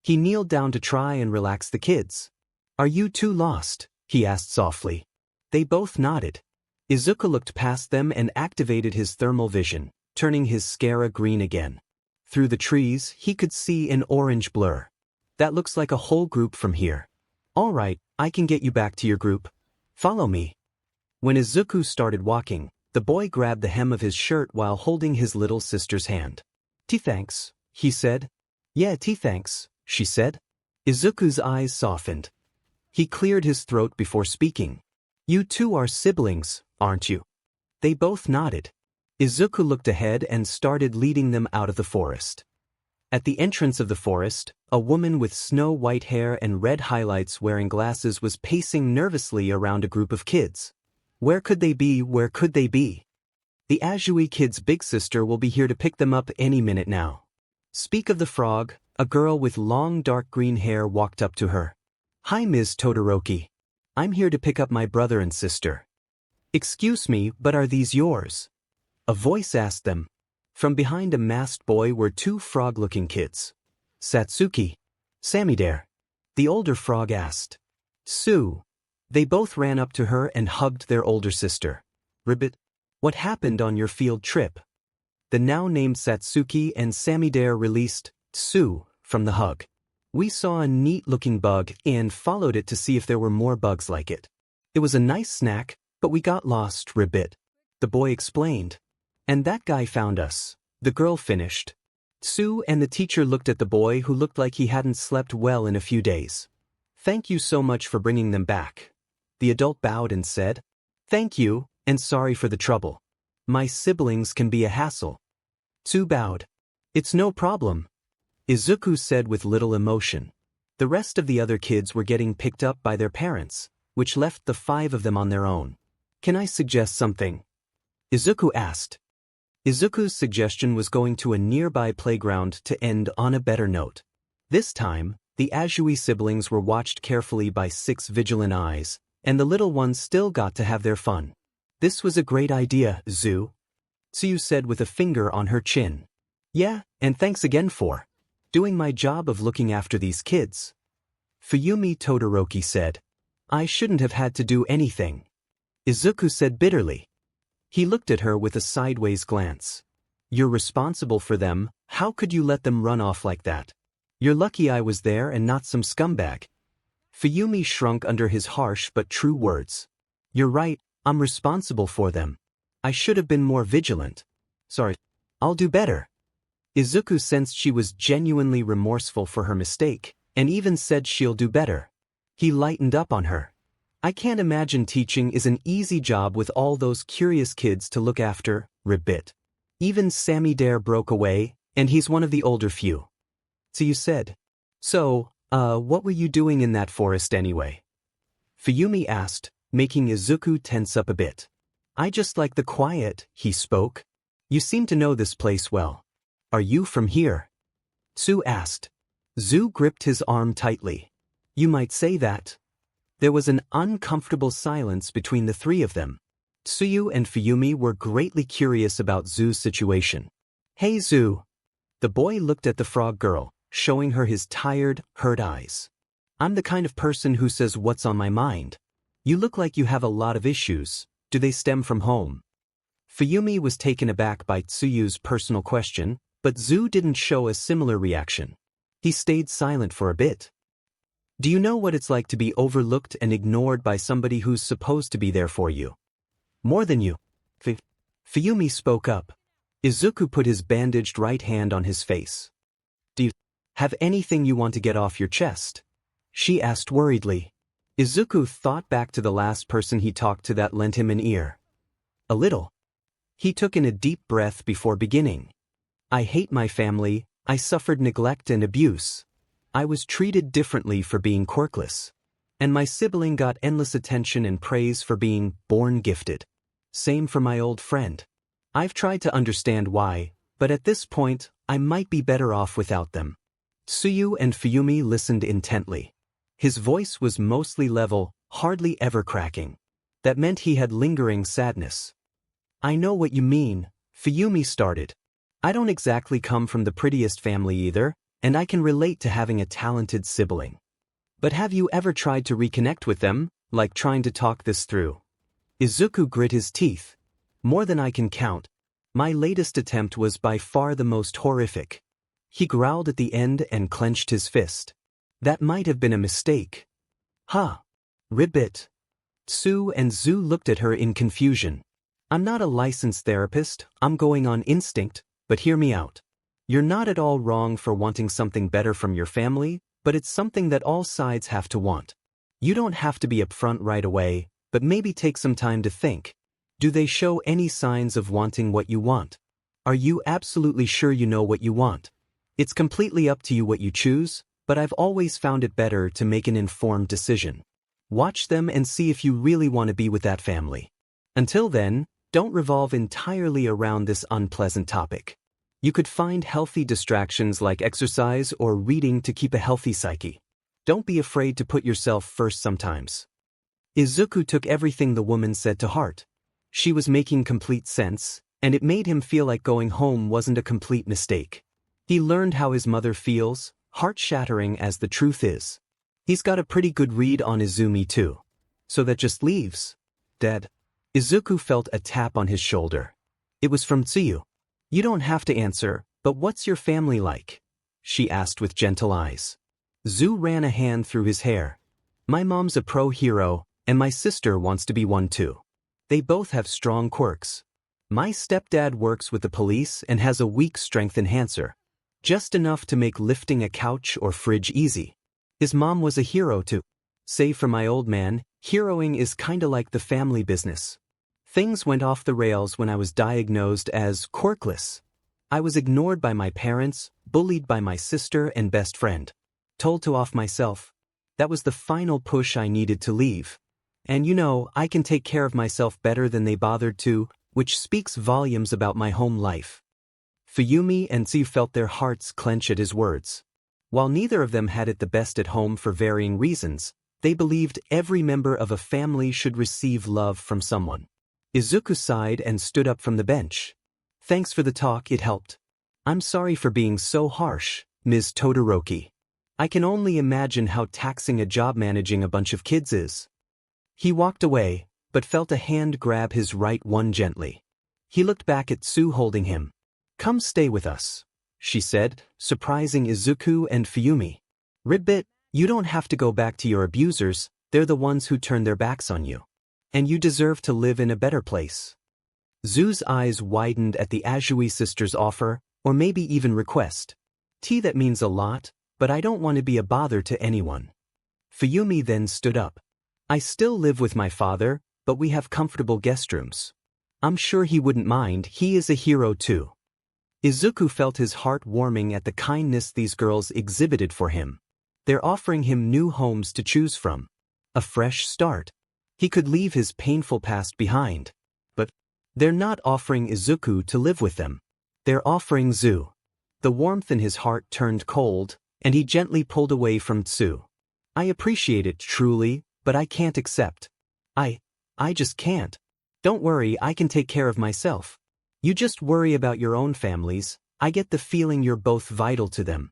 He kneeled down to try and relax the kids. Are you two lost? He asked softly. They both nodded. Izuku looked past them and activated his thermal vision, turning his sclera green again. Through the trees, he could see an orange blur. That looks like a whole group from here. All right, I can get you back to your group. Follow me. When Izuku started walking, the boy grabbed the hem of his shirt while holding his little sister's hand. Thanks, he said. Yeah, thanks, she said. Izuku's eyes softened. He cleared his throat before speaking. You two are siblings, aren't you? They both nodded. Izuku looked ahead and started leading them out of the forest. At the entrance of the forest, a woman with snow-white hair and red highlights wearing glasses was pacing nervously around a group of kids. Where could they be? Where could they be? The Azui kid's big sister will be here to pick them up any minute now. Speak of the frog, a girl with long dark green hair walked up to her. Hi Ms. Todoroki. I'm here to pick up my brother and sister. Excuse me, but are these yours? A voice asked them. From behind a masked boy were two frog-looking kids. Satsuki. Samidare. The older frog asked. Sue. They both ran up to her and hugged their older sister. Ribbit. What happened on your field trip? The now-named Satsuki and Samidare released Sue from the hug. We saw a neat-looking bug and followed it to see if there were more bugs like it. It was a nice snack, but we got lost, Ribbit. The boy explained. And that guy found us, the girl finished. Sue and the teacher looked at the boy who looked like he hadn't slept well in a few days. Thank you so much for bringing them back. The adult bowed and said, Thank you, and sorry for the trouble. My siblings can be a hassle. Sue bowed. It's no problem. Izuku said with little emotion. The rest of the other kids were getting picked up by their parents, which left the 5 of them on their own. Can I suggest something? Izuku asked. Izuku's suggestion was going to a nearby playground to end on a better note. This time, the Azui siblings were watched carefully by 6 vigilant eyes, And the little ones still got to have their fun. This was a great idea, Tsuyu said with a finger on her chin. Yeah, and thanks again for doing my job of looking after these kids. Fuyumi Todoroki said. I shouldn't have had to do anything. Izuku said bitterly. He looked at her with a sideways glance. You're responsible for them, how could you let them run off like that? You're lucky I was there and not some scumbag. Fuyumi shrunk under his harsh but true words. You're right, I'm responsible for them. I should have been more vigilant. Sorry. I'll do better. Izuku sensed she was genuinely remorseful for her mistake, and even said she'll do better. He lightened up on her. I can't imagine teaching is an easy job with all those curious kids to look after, ribbit. Even Sammy Dare broke away, and he's one of the older few. Tsuyu said. So, what were you doing in that forest anyway? Fuyumi asked, making Izuku tense up a bit. I just like the quiet, he spoke. You seem to know this place well. Are you from here? Tsu asked. Zu gripped his arm tightly. You might say that. There was an uncomfortable silence between the three of them. Tsuyu and Fuyumi were greatly curious about Zu's situation. Hey Zu. The boy looked at the frog girl, showing her his tired, hurt eyes. I'm the kind of person who says what's on my mind. You look like you have a lot of issues. Do they stem from home? Fuyumi was taken aback by Tsuyu's personal question, but Zu didn't show a similar reaction. He stayed silent for a bit. Do you know what it's like to be overlooked and ignored by somebody who's supposed to be there for you? More than you. Fuyumi spoke up. Izuku put his bandaged right hand on his face. Do you have anything you want to get off your chest? She asked worriedly. Izuku thought back to the last person he talked to that lent him an ear. A little. He took in a deep breath before beginning. I hate my family, I suffered neglect and abuse. I was treated differently for being quirkless. And my sibling got endless attention and praise for being born gifted. Same for my old friend. I've tried to understand why, but at this point, I might be better off without them. Tsuyu and Fuyumi listened intently. His voice was mostly level, hardly ever cracking. That meant he had lingering sadness. I know what you mean, Fuyumi started. I don't exactly come from the prettiest family either, and I can relate to having a talented sibling. But have you ever tried to reconnect with them, like trying to talk this through? Izuku grit his teeth. More than I can count. My latest attempt was by far the most horrific. He growled at the end and clenched his fist. That might have been a mistake. Huh. Ribbit. Tsu and Zu looked at her in confusion. I'm not a licensed therapist, I'm going on instinct, but hear me out. You're not at all wrong for wanting something better from your family, but it's something that all sides have to want. You don't have to be upfront right away, but maybe take some time to think. Do they show any signs of wanting what you want? Are you absolutely sure you know what you want? It's completely up to you what you choose, but I've always found it better to make an informed decision. Watch them and see if you really want to be with that family. Until then, don't revolve entirely around this unpleasant topic. You could find healthy distractions like exercise or reading to keep a healthy psyche. Don't be afraid to put yourself first sometimes. Izuku took everything the woman said to heart. She was making complete sense, and it made him feel like going home wasn't a complete mistake. He learned how his mother feels, heart-shattering as the truth is. He's got a pretty good read on Izumi too. So that just leaves. Dead. Izuku felt a tap on his shoulder. It was from Tsuyu. You don't have to answer, but what's your family like? She asked with gentle eyes. Zu ran a hand through his hair. My mom's a pro hero, and my sister wants to be one too. They both have strong quirks. My stepdad works with the police and has a weak strength enhancer. Just enough to make lifting a couch or fridge easy. His mom was a hero too. Save for my old man, heroing is kinda like the family business. Things went off the rails when I was diagnosed as quirkless. I was ignored by my parents, bullied by my sister and best friend. Told to off myself. That was the final push I needed to leave. And you know, I can take care of myself better than they bothered to, which speaks volumes about my home life. Fuyumi and Tsu felt their hearts clench at his words. While neither of them had it the best at home for varying reasons, They believed every member of a family should receive love from someone. Izuku sighed and stood up from the bench. Thanks for the talk, it helped. I'm sorry for being so harsh, Ms. Todoroki. I can only imagine how taxing a job managing a bunch of kids is. He walked away, but felt a hand grab his right one gently. He looked back at Tsu holding him. Come stay with us, she said, surprising Izuku and Fuyumi. Ribbit, you don't have to go back to your abusers, they're the ones who turn their backs on you. And you deserve to live in a better place. Tsu's eyes widened at the Azui sisters' offer, or maybe even request. That means a lot, but I don't want to be a bother to anyone. Fuyumi then stood up. I still live with my father, but we have comfortable guest rooms. I'm sure he wouldn't mind, he is a hero too. Izuku felt his heart warming at the kindness these girls exhibited for him. They're offering him new homes to choose from. A fresh start. He could leave his painful past behind. But they're not offering Izuku to live with them. They're offering Tsu. The warmth in his heart turned cold, and he gently pulled away from Tsu. I appreciate it truly, but I can't accept. I just can't. Don't worry, I can take care of myself. You just worry about your own families, I get the feeling you're both vital to them.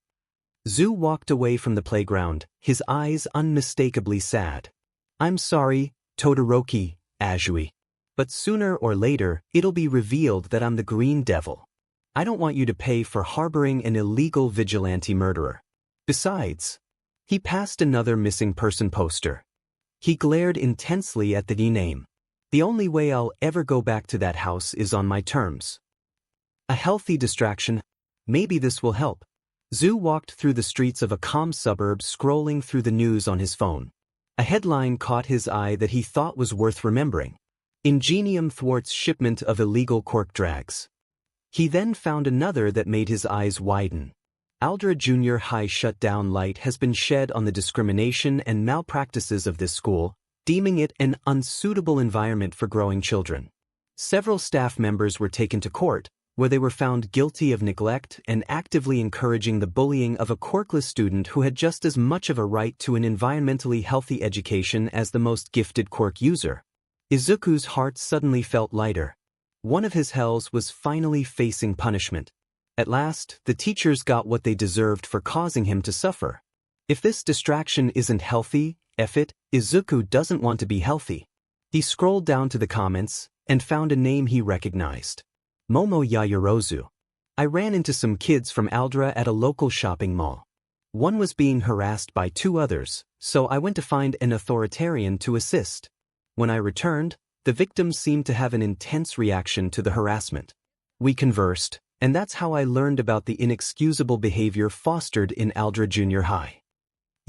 Tsu walked away from the playground, his eyes unmistakably sad. I'm sorry, Todoroki, Azui. But sooner or later, it'll be revealed that I'm the Green Devil. I don't want you to pay for harboring an illegal vigilante murderer. Besides, he passed another missing person poster. He glared intensely at the name. The only way I'll ever go back to that house is on my terms. A healthy distraction. Maybe this will help. Tsu walked through the streets of a calm suburb scrolling through the news on his phone. A headline caught his eye that he thought was worth remembering. Ingenium thwarts shipment of illegal quirk drags. He then found another that made his eyes widen. Aldra Junior High shutdown light has been shed on the discrimination and malpractices of this school, deeming it an unsuitable environment for growing children. Several staff members were taken to court, where they were found guilty of neglect and actively encouraging the bullying of a quirkless student who had just as much of a right to an environmentally healthy education as the most gifted quirk user. Izuku's heart suddenly felt lighter. One of his hells was finally facing punishment. At last, the teachers got what they deserved for causing him to suffer. If this distraction isn't healthy, F it, Izuku doesn't want to be healthy. He scrolled down to the comments and found a name he recognized. Momo Yaoyorozu. I ran into some kids from Aldra at a local shopping mall. One was being harassed by two others, so I went to find an authoritarian to assist. When I returned, the victims seemed to have an intense reaction to the harassment. We conversed, and that's how I learned about the inexcusable behavior fostered in Aldra Junior High.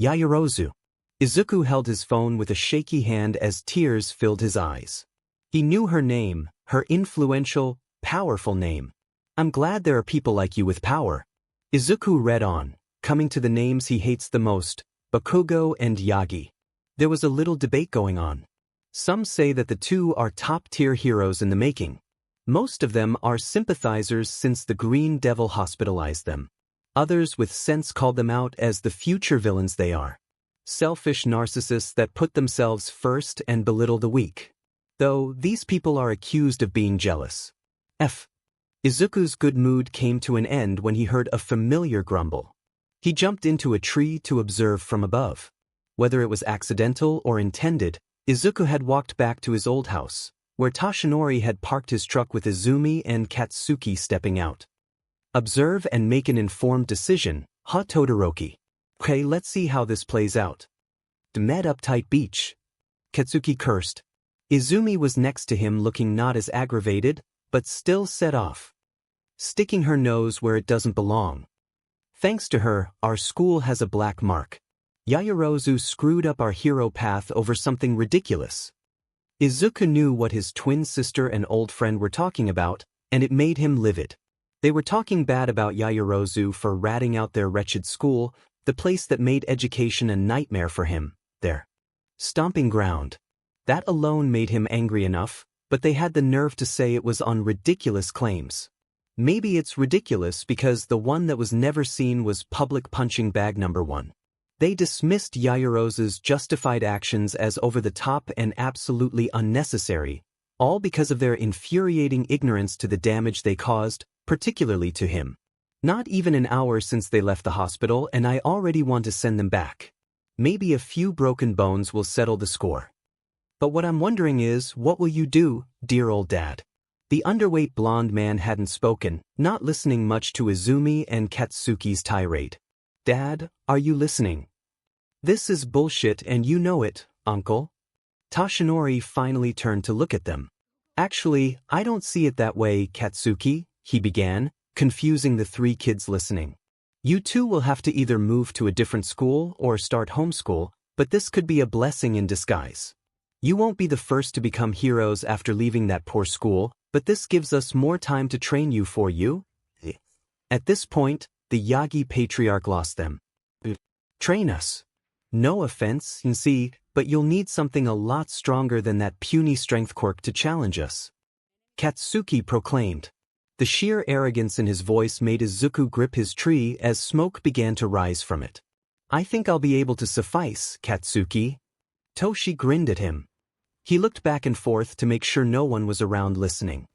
Yaoyorozu. Izuku held his phone with a shaky hand as tears filled his eyes. He knew her name, her influential, powerful name. I'm glad there are people like you with power. Izuku read on, coming to the names he hates the most, Bakugo and Yagi. There was a little debate going on. Some say that the two are top-tier heroes in the making. Most of them are sympathizers since the Green Devil hospitalized them. Others with sense called them out as the future villains they are. Selfish narcissists that put themselves first and belittle the weak. Though these people are accused of being jealous. Izuku's good mood came to an end when he heard a familiar grumble. He jumped into a tree to observe from above. Whether it was accidental or intended, Izuku had walked back to his old house, where Toshinori had parked his truck with Izumi and Katsuki stepping out. Observe and make an informed decision, ha Todoroki. Okay, let's see how this plays out. Demed uptight beach. Katsuki cursed. Izumi was next to him looking not as aggravated, but still set off. Sticking her nose where it doesn't belong. Thanks to her, our school has a black mark. Yaoyorozu screwed up our hero path over something ridiculous. Izuku knew what his twin sister and old friend were talking about, and it made him livid. They were talking bad about Yaoyorozu for ratting out their wretched school, the place that made education a nightmare for him, their stomping ground. That alone made him angry enough, but they had the nerve to say it was on ridiculous claims. Maybe it's ridiculous because the one that was never seen was public punching bag number 1. They dismissed Yaoyorozu's justified actions as over-the-top and absolutely unnecessary, all because of their infuriating ignorance to the damage they caused, particularly to him. Not even an hour since they left the hospital and I already want to send them back. Maybe a few broken bones will settle the score. But what I'm wondering is, what will you do, dear old dad? The underweight blonde man hadn't spoken, not listening much to Izumi and Katsuki's tirade. Dad, are you listening? This is bullshit and you know it, uncle. Toshinori finally turned to look at them. Actually, I don't see it that way, Katsuki, he began, confusing the three kids listening. You two will have to either move to a different school or start homeschool, but this could be a blessing in disguise. You won't be the first to become heroes after leaving that poor school, but this gives us more time to train you for you. At this point, the Yagi patriarch lost them. Train us. No offense, but you'll need something a lot stronger than that puny strength quirk to challenge us. Katsuki proclaimed. The sheer arrogance in his voice made Izuku grip his tree as smoke began to rise from it. I think I'll be able to suffice, Katsuki. Toshi grinned at him. He looked back and forth to make sure no one was around listening.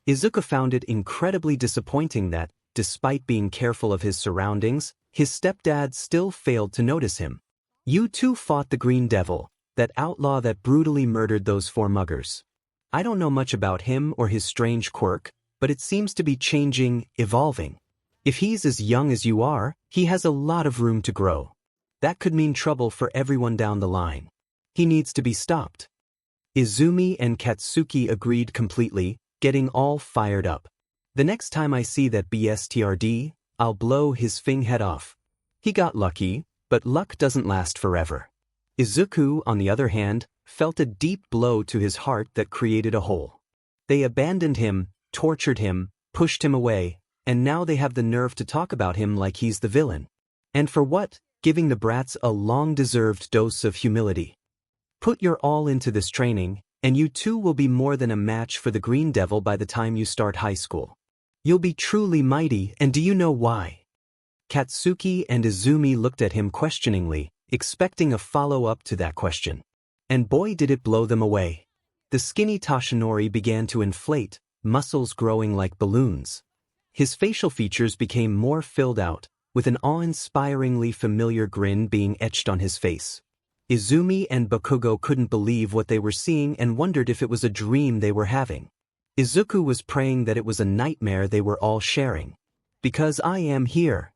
Izuku found it incredibly disappointing that, despite being careful of his surroundings, his stepdad still failed to notice him. You two fought the Green Devil, that outlaw that brutally murdered those four muggers. I don't know much about him or his strange quirk, but it seems to be changing, evolving. If he's as young as you are, he has a lot of room to grow. That could mean trouble for everyone down the line. He needs to be stopped. Izumi and Katsuki agreed completely, getting all fired up. The next time I see that BSTRD, I'll blow his head off. He got lucky, but luck doesn't last forever. Izuku, on the other hand, felt a deep blow to his heart that created a hole. They abandoned him, tortured him, pushed him away, and now they have the nerve to talk about him like he's the villain. And for what? Giving the brats a long-deserved dose of humility. Put your all into this training, and you two will be more than a match for the Green Devil by the time you start high school. You'll be truly mighty, and do you know why? Katsuki and Izumi looked at him questioningly, expecting a follow-up to that question. And boy did it blow them away. The skinny Toshinori began to inflate, muscles growing like balloons. His facial features became more filled out, with an awe-inspiringly familiar grin being etched on his face. Izumi and Bakugo couldn't believe what they were seeing and wondered if it was a dream they were having. Izuku was praying that it was a nightmare they were all sharing. Because I am here.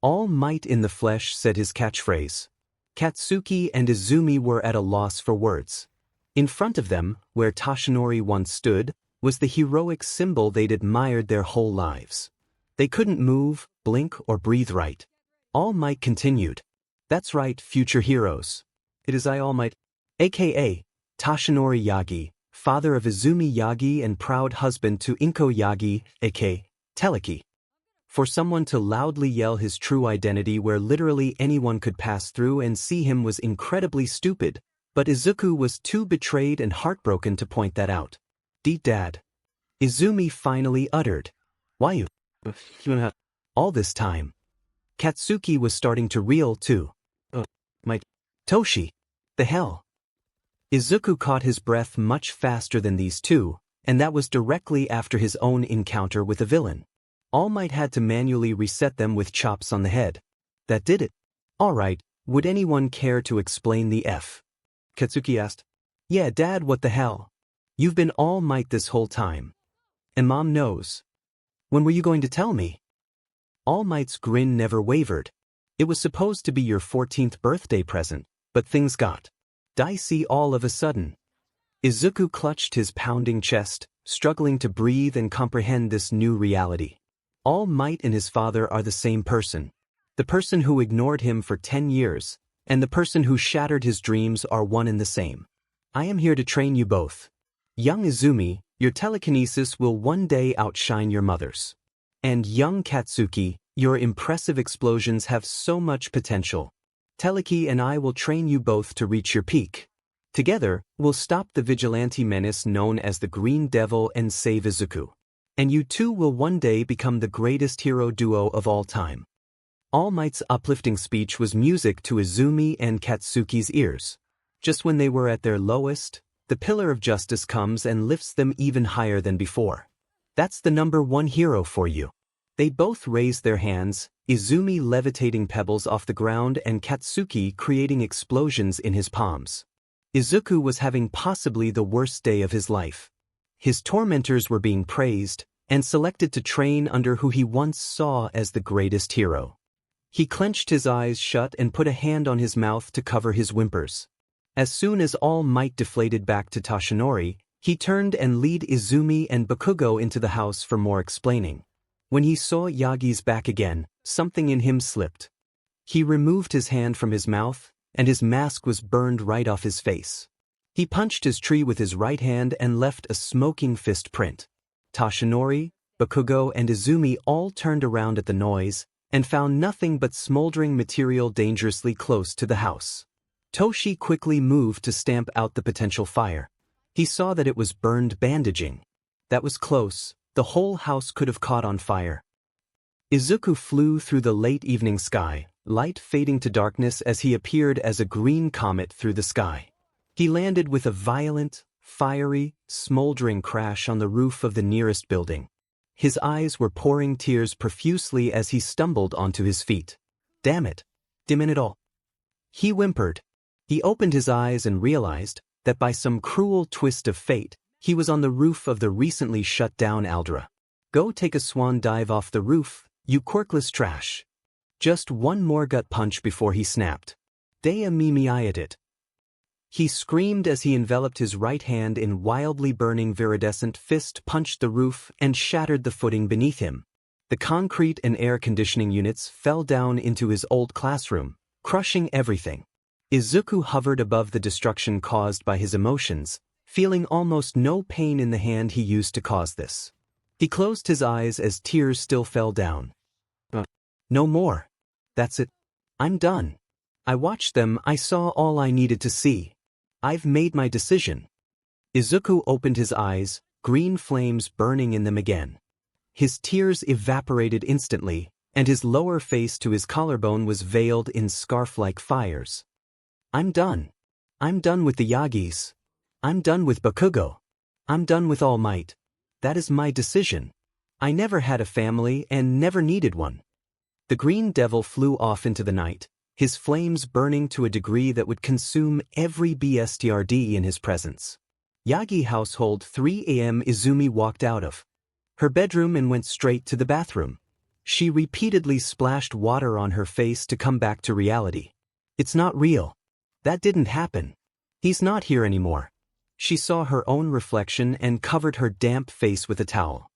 All might in the flesh, said his catchphrase. Katsuki and Izumi were at a loss for words. In front of them, where Toshinori once stood, was the heroic symbol they'd admired their whole lives. They couldn't move, blink, or breathe right. All Might continued. That's right, future heroes. It is I, All Might, aka Toshinori Yagi, father of Izumi Yagi and proud husband to Inko Yagi, aka Telekinesis. For someone to loudly yell his true identity where literally anyone could pass through and see him was incredibly stupid, but Izuku was too betrayed and heartbroken to point that out. Dad. Izumi finally uttered. Why you? All this time. Katsuki was starting to reel too. Toshi. The hell? Izuku caught his breath much faster than these two, and that was directly after his own encounter with a villain. All Might had to manually reset them with chops on the head. That did it. Alright, would anyone care to explain the F? Katsuki asked. Yeah, Dad, what the hell? You've been All Might this whole time. And Mom knows. When were you going to tell me? All Might's grin never wavered. It was supposed to be your 14th birthday present, but things got dicey all of a sudden. Izuku clutched his pounding chest, struggling to breathe and comprehend this new reality. All Might and his father are the same person. The person who ignored him for 10 years, and the person who shattered his dreams are one and the same. I am here to train you both. Young Izumi, your telekinesis will one day outshine your mother's. And young Katsuki, your impressive explosions have so much potential. Teleki and I will train you both to reach your peak. Together, we'll stop the vigilante menace known as the Green Devil and save Izuku. And you two will one day become the greatest hero duo of all time. All Might's uplifting speech was music to Izumi and Katsuki's ears. Just when they were at their lowest, the pillar of justice comes and lifts them even higher than before. That's the #1 hero for you. They both raised their hands, Izumi levitating pebbles off the ground and Katsuki creating explosions in his palms. Izuku was having possibly the worst day of his life. His tormentors were being praised and selected to train under who he once saw as the greatest hero. He clenched his eyes shut and put a hand on his mouth to cover his whimpers. As soon as All Might deflated back to Toshinori, he turned and led Izumi and Bakugo into the house for more explaining. When he saw Yagi's back again, something in him slipped. He removed his hand from his mouth, and his mask was burned right off his face. He punched his tree with his right hand and left a smoking fist print. Toshinori, Bakugo, and Izumi all turned around at the noise, and found nothing but smoldering material dangerously close to the house. Toshi quickly moved to stamp out the potential fire. He saw that it was burned bandaging. That was close. The whole house could have caught on fire. Izuku flew through the late evening sky, light fading to darkness as he appeared as a green comet through the sky. He landed with a violent, fiery, smoldering crash on the roof of the nearest building. His eyes were pouring tears profusely as he stumbled onto his feet. Damn it. Dimmin' it all. He whimpered. He opened his eyes and realized that by some cruel twist of fate, he was on the roof of the recently shut down Aldera. Go take a swan dive off the roof, you quirkless trash. Just one more gut punch before he snapped. Dea it. He screamed as he enveloped his right hand in wildly burning viridescent fist, punched the roof, and shattered the footing beneath him. The concrete and air conditioning units fell down into his old classroom, crushing everything. Izuku hovered above the destruction caused by his emotions, feeling almost no pain in the hand he used to cause this. He closed his eyes as tears still fell down. No more. That's it. I'm done. I watched them, I saw all I needed to see. I've made my decision. Izuku opened his eyes, green flames burning in them again. His tears evaporated instantly, and his lower face to his collarbone was veiled in scarf-like fires. I'm done. I'm done with the Yagis. I'm done with Bakugo. I'm done with All Might. That is my decision. I never had a family and never needed one. The green devil flew off into the night, his flames burning to a degree that would consume every BSTRD in his presence. Yagi household 3 a.m. Izumi walked out of her bedroom and went straight to the bathroom. She repeatedly splashed water on her face to come back to reality. It's not real. That didn't happen. He's not here anymore. She saw her own reflection and covered her damp face with a towel.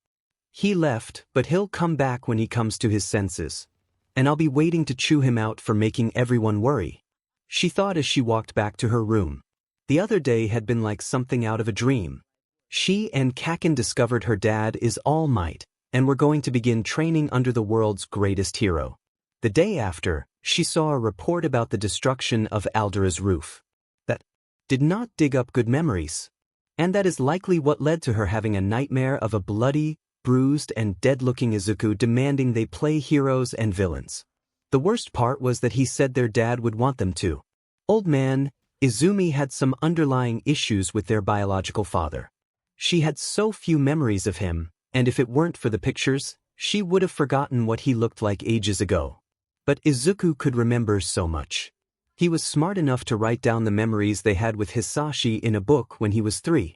He left, but he'll come back when he comes to his senses. And I'll be waiting to chew him out for making everyone worry. She thought as she walked back to her room. The other day had been like something out of a dream. She and Kaken discovered her dad is All Might, and were going to begin training under the world's greatest hero. The day after, she saw a report about the destruction of Aldera's roof. That did not dig up good memories. And that is likely what led to her having a nightmare of a bloody, bruised and dead-looking Izuku demanding they play heroes and villains. The worst part was that he said their dad would want them to. Old man, Izumi had some underlying issues with their biological father. She had so few memories of him, and if it weren't for the pictures, she would have forgotten what he looked like ages ago. But Izuku could remember so much. He was smart enough to write down the memories they had with Hisashi in a book when he was 3.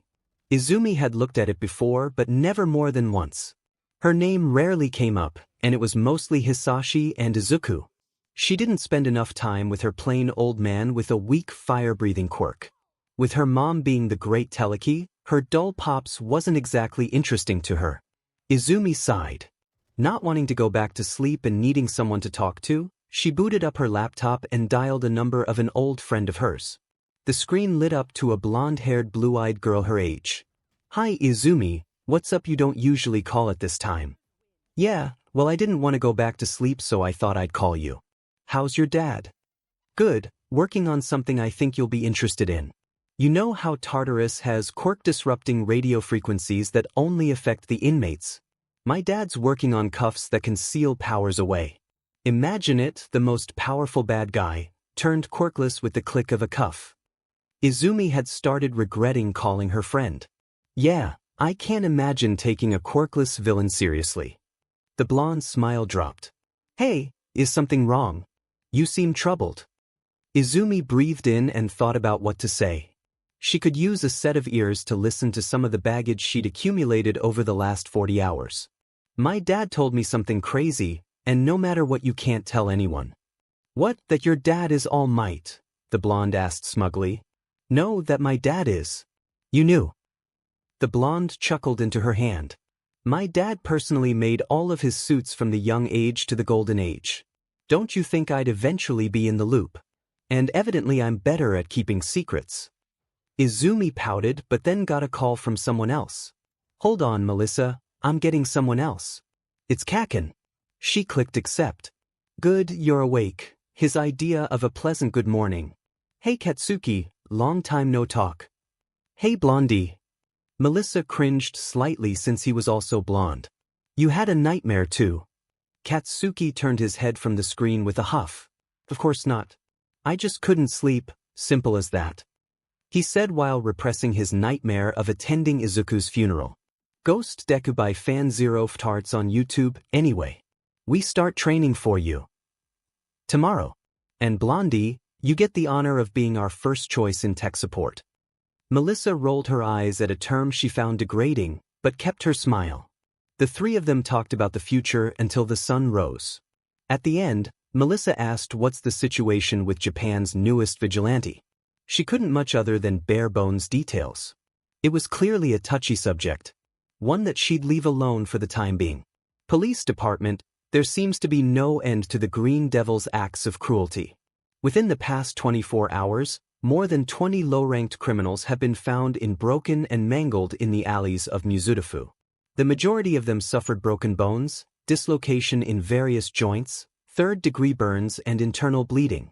Izumi had looked at it before but never more than once. Her name rarely came up, and it was mostly Hisashi and Izuku. She didn't spend enough time with her plain old man with a weak fire-breathing quirk. With her mom being the great Teleki, her dull pops wasn't exactly interesting to her. Izumi sighed. Not wanting to go back to sleep and needing someone to talk to, she booted up her laptop and dialed a number of an old friend of hers. The screen lit up to a blonde-haired, blue-eyed girl her age. Hi Izumi, what's up? You don't usually call at this time. Yeah, well I didn't want to go back to sleep so I thought I'd call you. How's your dad? Good, working on something I think you'll be interested in. You know how Tartarus has quirk-disrupting radio frequencies that only affect the inmates? My dad's working on cuffs that can seal powers away. Imagine it, the most powerful bad guy, turned quirkless with the click of a cuff. Izumi had started regretting calling her friend. Yeah, I can't imagine taking a quirkless villain seriously. The blonde smile dropped. Hey, is something wrong? You seem troubled. Izumi breathed in and thought about what to say. She could use a set of ears to listen to some of the baggage she'd accumulated over the last 40 hours. My dad told me something crazy, and no matter what you can't tell anyone. What, that your dad is all might? The blonde asked smugly. No, that my dad is. You knew. The blonde chuckled into her hand. My dad personally made all of his suits from the young age to the golden age. Don't you think I'd eventually be in the loop? And evidently I'm better at keeping secrets. Izumi pouted but then got a call from someone else. Hold on, Melissa, I'm getting someone else. It's Kaken. She clicked accept. Good, you're awake. His idea of a pleasant good morning. Hey Katsuki, long time no talk. Hey Blondie. Melissa cringed slightly since he was also blonde. You had a nightmare too. Katsuki turned his head from the screen with a huff. Of course not. I just couldn't sleep, simple as that. He said while repressing his nightmare of attending Izuku's funeral. Ghost Deku by Fan Zero Ftarts on YouTube. Anyway, we start training for you tomorrow. And Blondie, you get the honor of being our first choice in tech support. Melissa rolled her eyes at a term she found degrading, but kept her smile. The three of them talked about the future until the sun rose. At the end, Melissa asked what's the situation with Japan's newest vigilante. She couldn't much other than bare-bones details. It was clearly a touchy subject, one that she'd leave alone for the time being. Police department, there seems to be no end to the Green Devil's acts of cruelty. Within the past 24 hours, more than 20 low-ranked criminals have been found broken and mangled in the alleys of Mizudafu. The majority of them suffered broken bones, dislocation in various joints, third-degree burns and internal bleeding.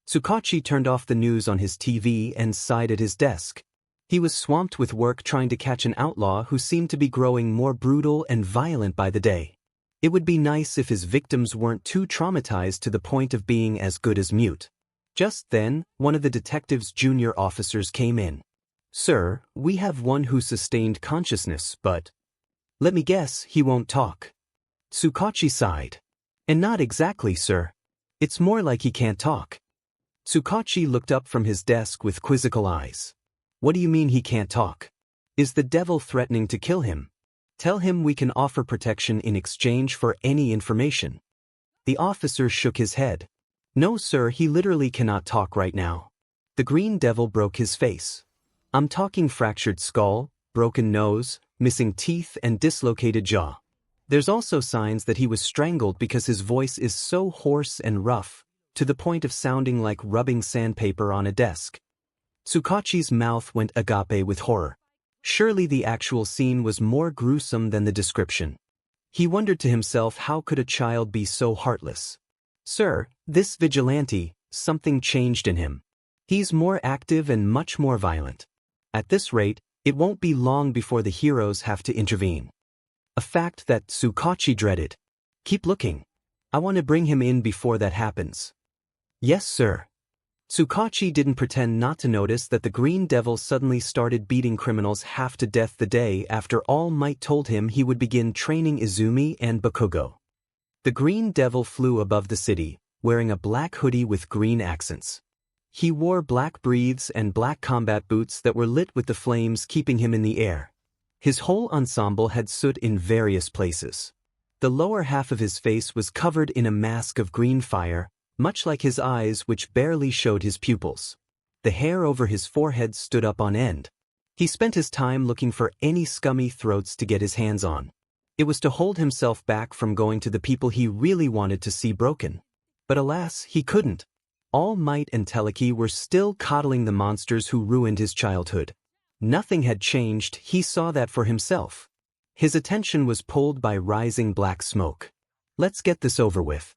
Tsukachi turned off the news on his TV and sighed at his desk. He was swamped with work trying to catch an outlaw who seemed to be growing more brutal and violent by the day. It would be nice if his victims weren't too traumatized to the point of being as good as mute. Just then, one of the detective's junior officers came in. Sir, we have one who sustained consciousness, but... Let me guess, he won't talk. Tsukachi sighed. And not exactly, sir. It's more like he can't talk. Tsukachi looked up from his desk with quizzical eyes. What do you mean he can't talk? Is the devil threatening to kill him? Tell him we can offer protection in exchange for any information. The officer shook his head. No, sir, he literally cannot talk right now. The Green Devil broke his face. I'm talking fractured skull, broken nose, missing teeth and dislocated jaw. There's also signs that he was strangled because his voice is so hoarse and rough, to the point of sounding like rubbing sandpaper on a desk. Tsukachi's mouth went agape with horror. Surely the actual scene was more gruesome than the description. He wondered to himself, how could a child be so heartless? Sir, this vigilante, something changed in him. He's more active and much more violent. At this rate, it won't be long before the heroes have to intervene. A fact that Tsukachi dreaded. Keep looking. I want to bring him in before that happens. Yes, sir. Tsukachi didn't pretend not to notice that the Green Devil suddenly started beating criminals half to death the day after All Might told him he would begin training Izumi and Bakugo. The Green Devil flew above the city, wearing a black hoodie with green accents. He wore black breathes and black combat boots that were lit with the flames keeping him in the air. His whole ensemble had soot in various places. The lower half of his face was covered in a mask of green fire, much like his eyes, which barely showed his pupils. The hair over his forehead stood up on end. He spent his time looking for any scummy throats to get his hands on. It was to hold himself back from going to the people he really wanted to see broken. But alas, he couldn't. All Might and Teleki were still coddling the monsters who ruined his childhood. Nothing had changed, he saw that for himself. His attention was pulled by rising black smoke. Let's get this over with,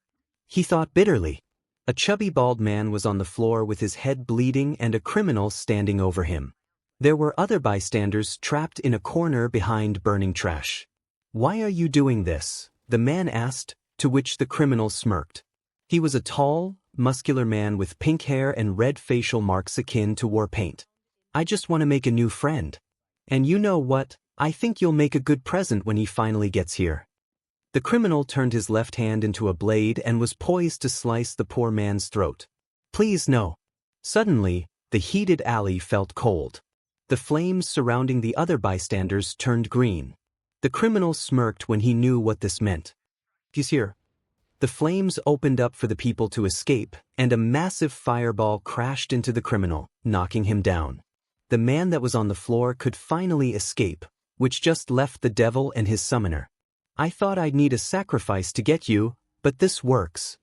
he thought bitterly. A chubby bald man was on the floor with his head bleeding and a criminal standing over him. There were other bystanders trapped in a corner behind burning trash. Why are you doing this? The man asked, To which the criminal smirked. He was a tall, muscular man with pink hair and red facial marks akin to war paint. I just want to make a new friend. And you know what? I think you'll make a good present when he finally gets here. The criminal turned his left hand into a blade and was poised to slice the poor man's throat. Please no. Suddenly, the heated alley felt cold. The flames surrounding the other bystanders turned green. The criminal smirked when he knew what this meant. He's here. The flames opened up for the people to escape, and a massive fireball crashed into the criminal, knocking him down. The man that was on the floor could finally escape, which just left the devil and his summoner. I thought I'd need a sacrifice to get you, but this works.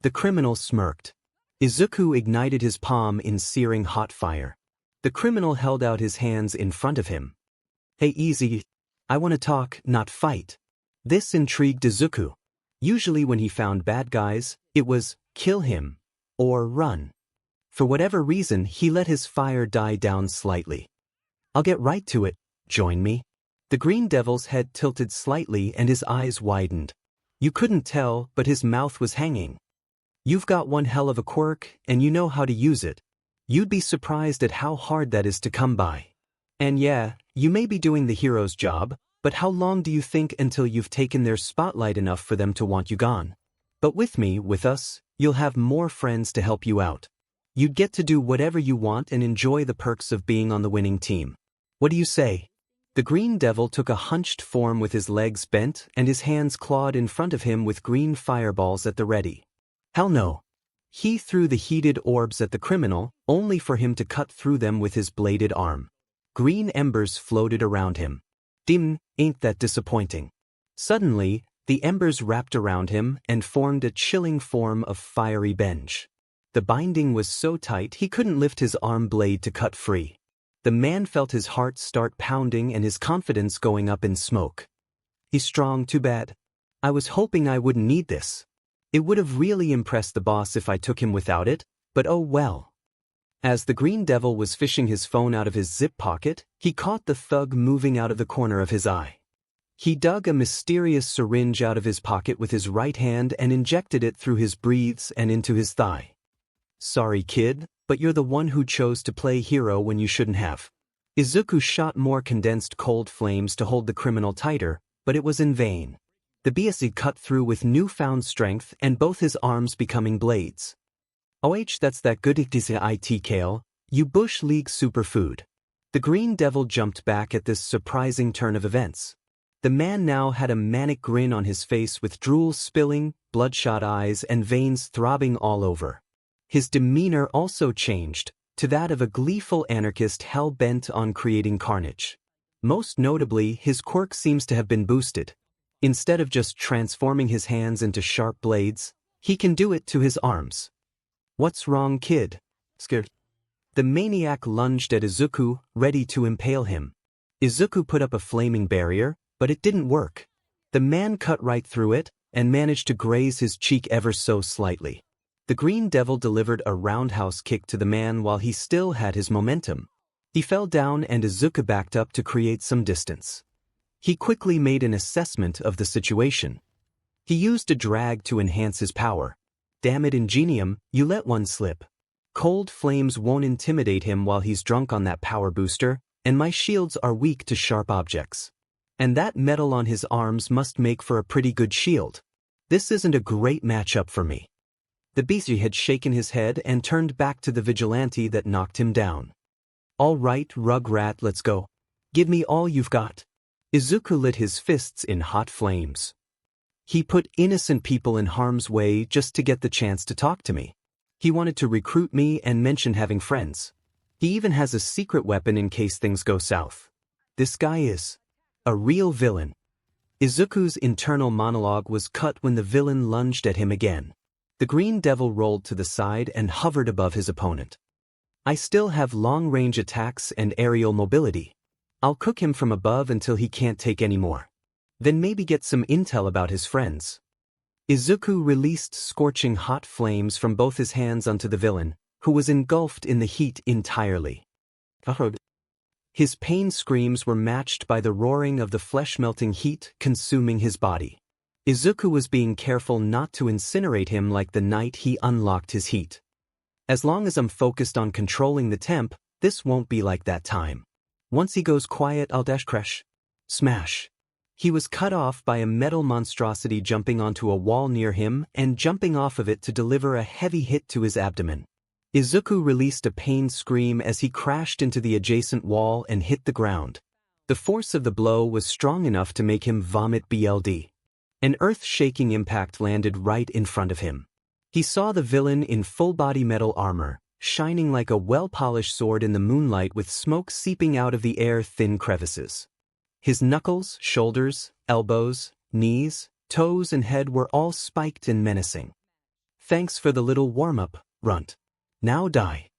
The criminal smirked. Izuku ignited his palm in searing hot fire. The criminal held out his hands in front of him. Hey, easy. I want to talk, not fight. This intrigued Izuku. Usually when he found bad guys, it was, kill him, or run. For whatever reason, he let his fire die down slightly. I'll get right to it, join me. The Green Devil's head tilted slightly and his eyes widened. You couldn't tell, but his mouth was hanging. You've got one hell of a quirk, and you know how to use it. You'd be surprised at how hard that is to come by. And yeah, you may be doing the hero's job, but how long do you think until you've taken their spotlight enough for them to want you gone? But with us, you'll have more friends to help you out. You'd get to do whatever you want and enjoy the perks of being on the winning team. What do you say? The Green Devil took a hunched form with his legs bent and his hands clawed in front of him with green fireballs at the ready. Hell no. He threw the heated orbs at the criminal, only for him to cut through them with his bladed arm. Green embers floated around him. Dim, ain't that disappointing. Suddenly, the embers wrapped around him and formed a chilling form of fiery bench. The binding was so tight he couldn't lift his arm blade to cut free. The man felt his heart start pounding and his confidence going up in smoke. He's strong, too bad. I was hoping I wouldn't need this. It would have really impressed the boss if I took him without it, but oh well. As the Green Devil was fishing his phone out of his zip pocket, he caught the thug moving out of the corner of his eye. He dug a mysterious syringe out of his pocket with his right hand and injected it through his breaths and into his thigh. Sorry, kid, but you're the one who chose to play hero when you shouldn't have. Izuku shot more condensed cold flames to hold the criminal tighter, but it was in vain. The beast cut through with newfound strength and both his arms becoming blades. That's that good it kale, you Bush League superfood. The Green Devil jumped back at this surprising turn of events. The man now had a manic grin on his face with drool spilling, bloodshot eyes and veins throbbing all over. His demeanor also changed, to that of a gleeful anarchist hell-bent on creating carnage. Most notably, his quirk seems to have been boosted. Instead of just transforming his hands into sharp blades, he can do it to his arms. What's wrong, kid? Scared? The maniac lunged at Izuku, ready to impale him. Izuku put up a flaming barrier, but it didn't work. The man cut right through it, and managed to graze his cheek ever so slightly. The Green Devil delivered a roundhouse kick to the man while he still had his momentum. He fell down and Izuku backed up to create some distance. He quickly made an assessment of the situation. He used a drag to enhance his power. Damn it, Ingenium, you let one slip. Cold flames won't intimidate him while he's drunk on that power booster, and my shields are weak to sharp objects. And that metal on his arms must make for a pretty good shield. This isn't a great matchup for me. The beast had shaken his head and turned back to the vigilante that knocked him down. All right, Rugrat, let's go. Give me all you've got. Izuku lit his fists in hot flames. He put innocent people in harm's way just to get the chance to talk to me. He wanted to recruit me and mentioned having friends. He even has a secret weapon in case things go south. This guy is a real villain. Izuku's internal monologue was cut when the villain lunged at him again. The Green Devil rolled to the side and hovered above his opponent. I still have long-range attacks and aerial mobility. I'll cook him from above until he can't take any more. Then maybe get some intel about his friends. Izuku released scorching hot flames from both his hands onto the villain, who was engulfed in the heat entirely. His pain screams were matched by the roaring of the flesh-melting heat consuming his body. Izuku was being careful not to incinerate him like the night he unlocked his heat. As long as I'm focused on controlling the temp, this won't be like that time. Once he goes quiet, I'll dash crash. Smash. He was cut off by a metal monstrosity jumping onto a wall near him and jumping off of it to deliver a heavy hit to his abdomen. Izuku released a pained scream as he crashed into the adjacent wall and hit the ground. The force of the blow was strong enough to make him vomit blood. An earth-shaking impact landed right in front of him. He saw the villain in full-body metal armor, shining like a well-polished sword in the moonlight with smoke seeping out of the air-thin crevices. His knuckles, shoulders, elbows, knees, toes and head were all spiked and menacing. Thanks for the little warm-up, runt. Now die.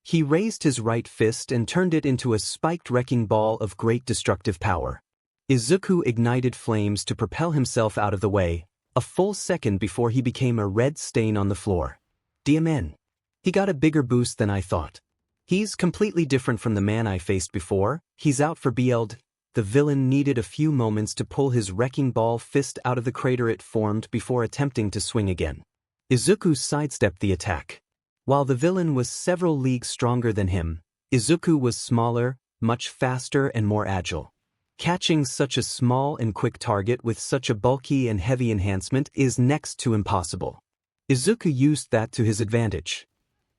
He raised his right fist and turned it into a spiked wrecking ball of great destructive power. Izuku ignited flames to propel himself out of the way, a full second before he became a red stain on the floor. DMN. He got a bigger boost than I thought. He's completely different from the man I faced before. He's out for blood. The villain needed a few moments to pull his wrecking ball fist out of the crater it formed before attempting to swing again. Izuku sidestepped the attack. While the villain was several leagues stronger than him, Izuku was smaller, much faster and more agile. Catching such a small and quick target with such a bulky and heavy enhancement is next to impossible. Izuku used that to his advantage.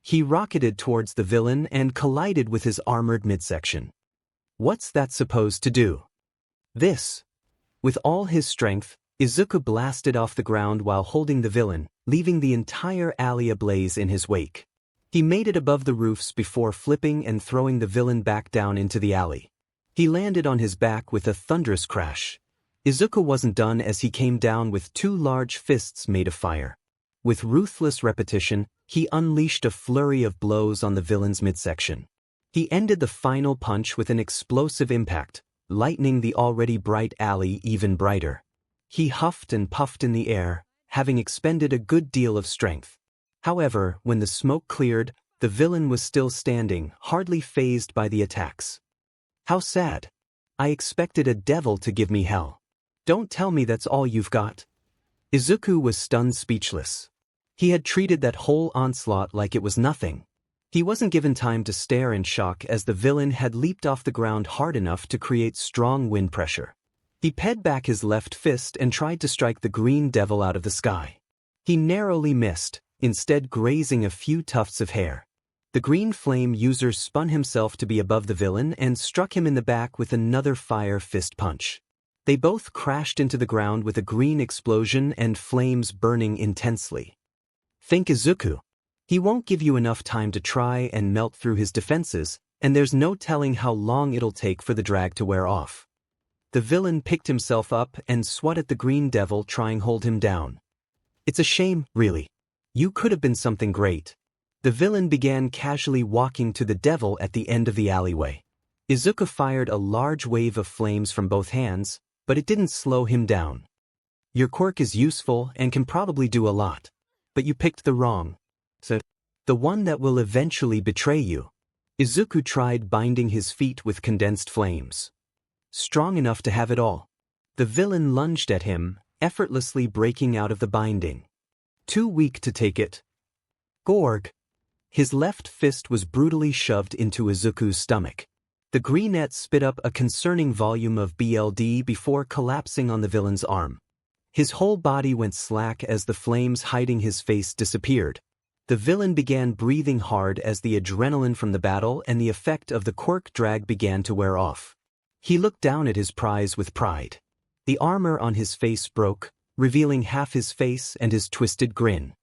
He rocketed towards the villain and collided with his armored midsection. What's that supposed to do? This. With all his strength, Izuku blasted off the ground while holding the villain, leaving the entire alley ablaze in his wake. He made it above the roofs before flipping and throwing the villain back down into the alley. He landed on his back with a thunderous crash. Izuku wasn't done as he came down with two large fists made of fire. With ruthless repetition, he unleashed a flurry of blows on the villain's midsection. He ended the final punch with an explosive impact, lightening the already bright alley even brighter. He huffed and puffed in the air, having expended a good deal of strength. However, when the smoke cleared, the villain was still standing, hardly fazed by the attacks. How sad. I expected a devil to give me hell. Don't tell me that's all you've got. Izuku was stunned speechless. He had treated that whole onslaught like it was nothing. He wasn't given time to stare in shock as the villain had leaped off the ground hard enough to create strong wind pressure. He pegged back his left fist and tried to strike the green devil out of the sky. He narrowly missed, instead grazing a few tufts of hair. The green flame user spun himself to be above the villain and struck him in the back with another fire fist punch. They both crashed into the ground with a green explosion and flames burning intensely. Think Izuku. He won't give you enough time to try and melt through his defenses, and there's no telling how long it'll take for the drag to wear off. The villain picked himself up and swatted at the green devil, trying to hold him down. It's a shame, really. You could have been something great. The villain began casually walking to the devil at the end of the alleyway. Izuku fired a large wave of flames from both hands, but it didn't slow him down. Your quirk is useful and can probably do a lot, but you picked the wrong. So, the one that will eventually betray you. Izuku tried binding his feet with condensed flames. Strong enough to have it all. The villain lunged at him, effortlessly breaking out of the binding. Too weak to take it. Gorg. His left fist was brutally shoved into Izuku's stomach. The greenette spit up a concerning volume of blood before collapsing on the villain's arm. His whole body went slack as the flames hiding his face disappeared. The villain began breathing hard as the adrenaline from the battle and the effect of the quirk drag began to wear off. He looked down at his prize with pride. The armor on his face broke, revealing half his face and his twisted grin.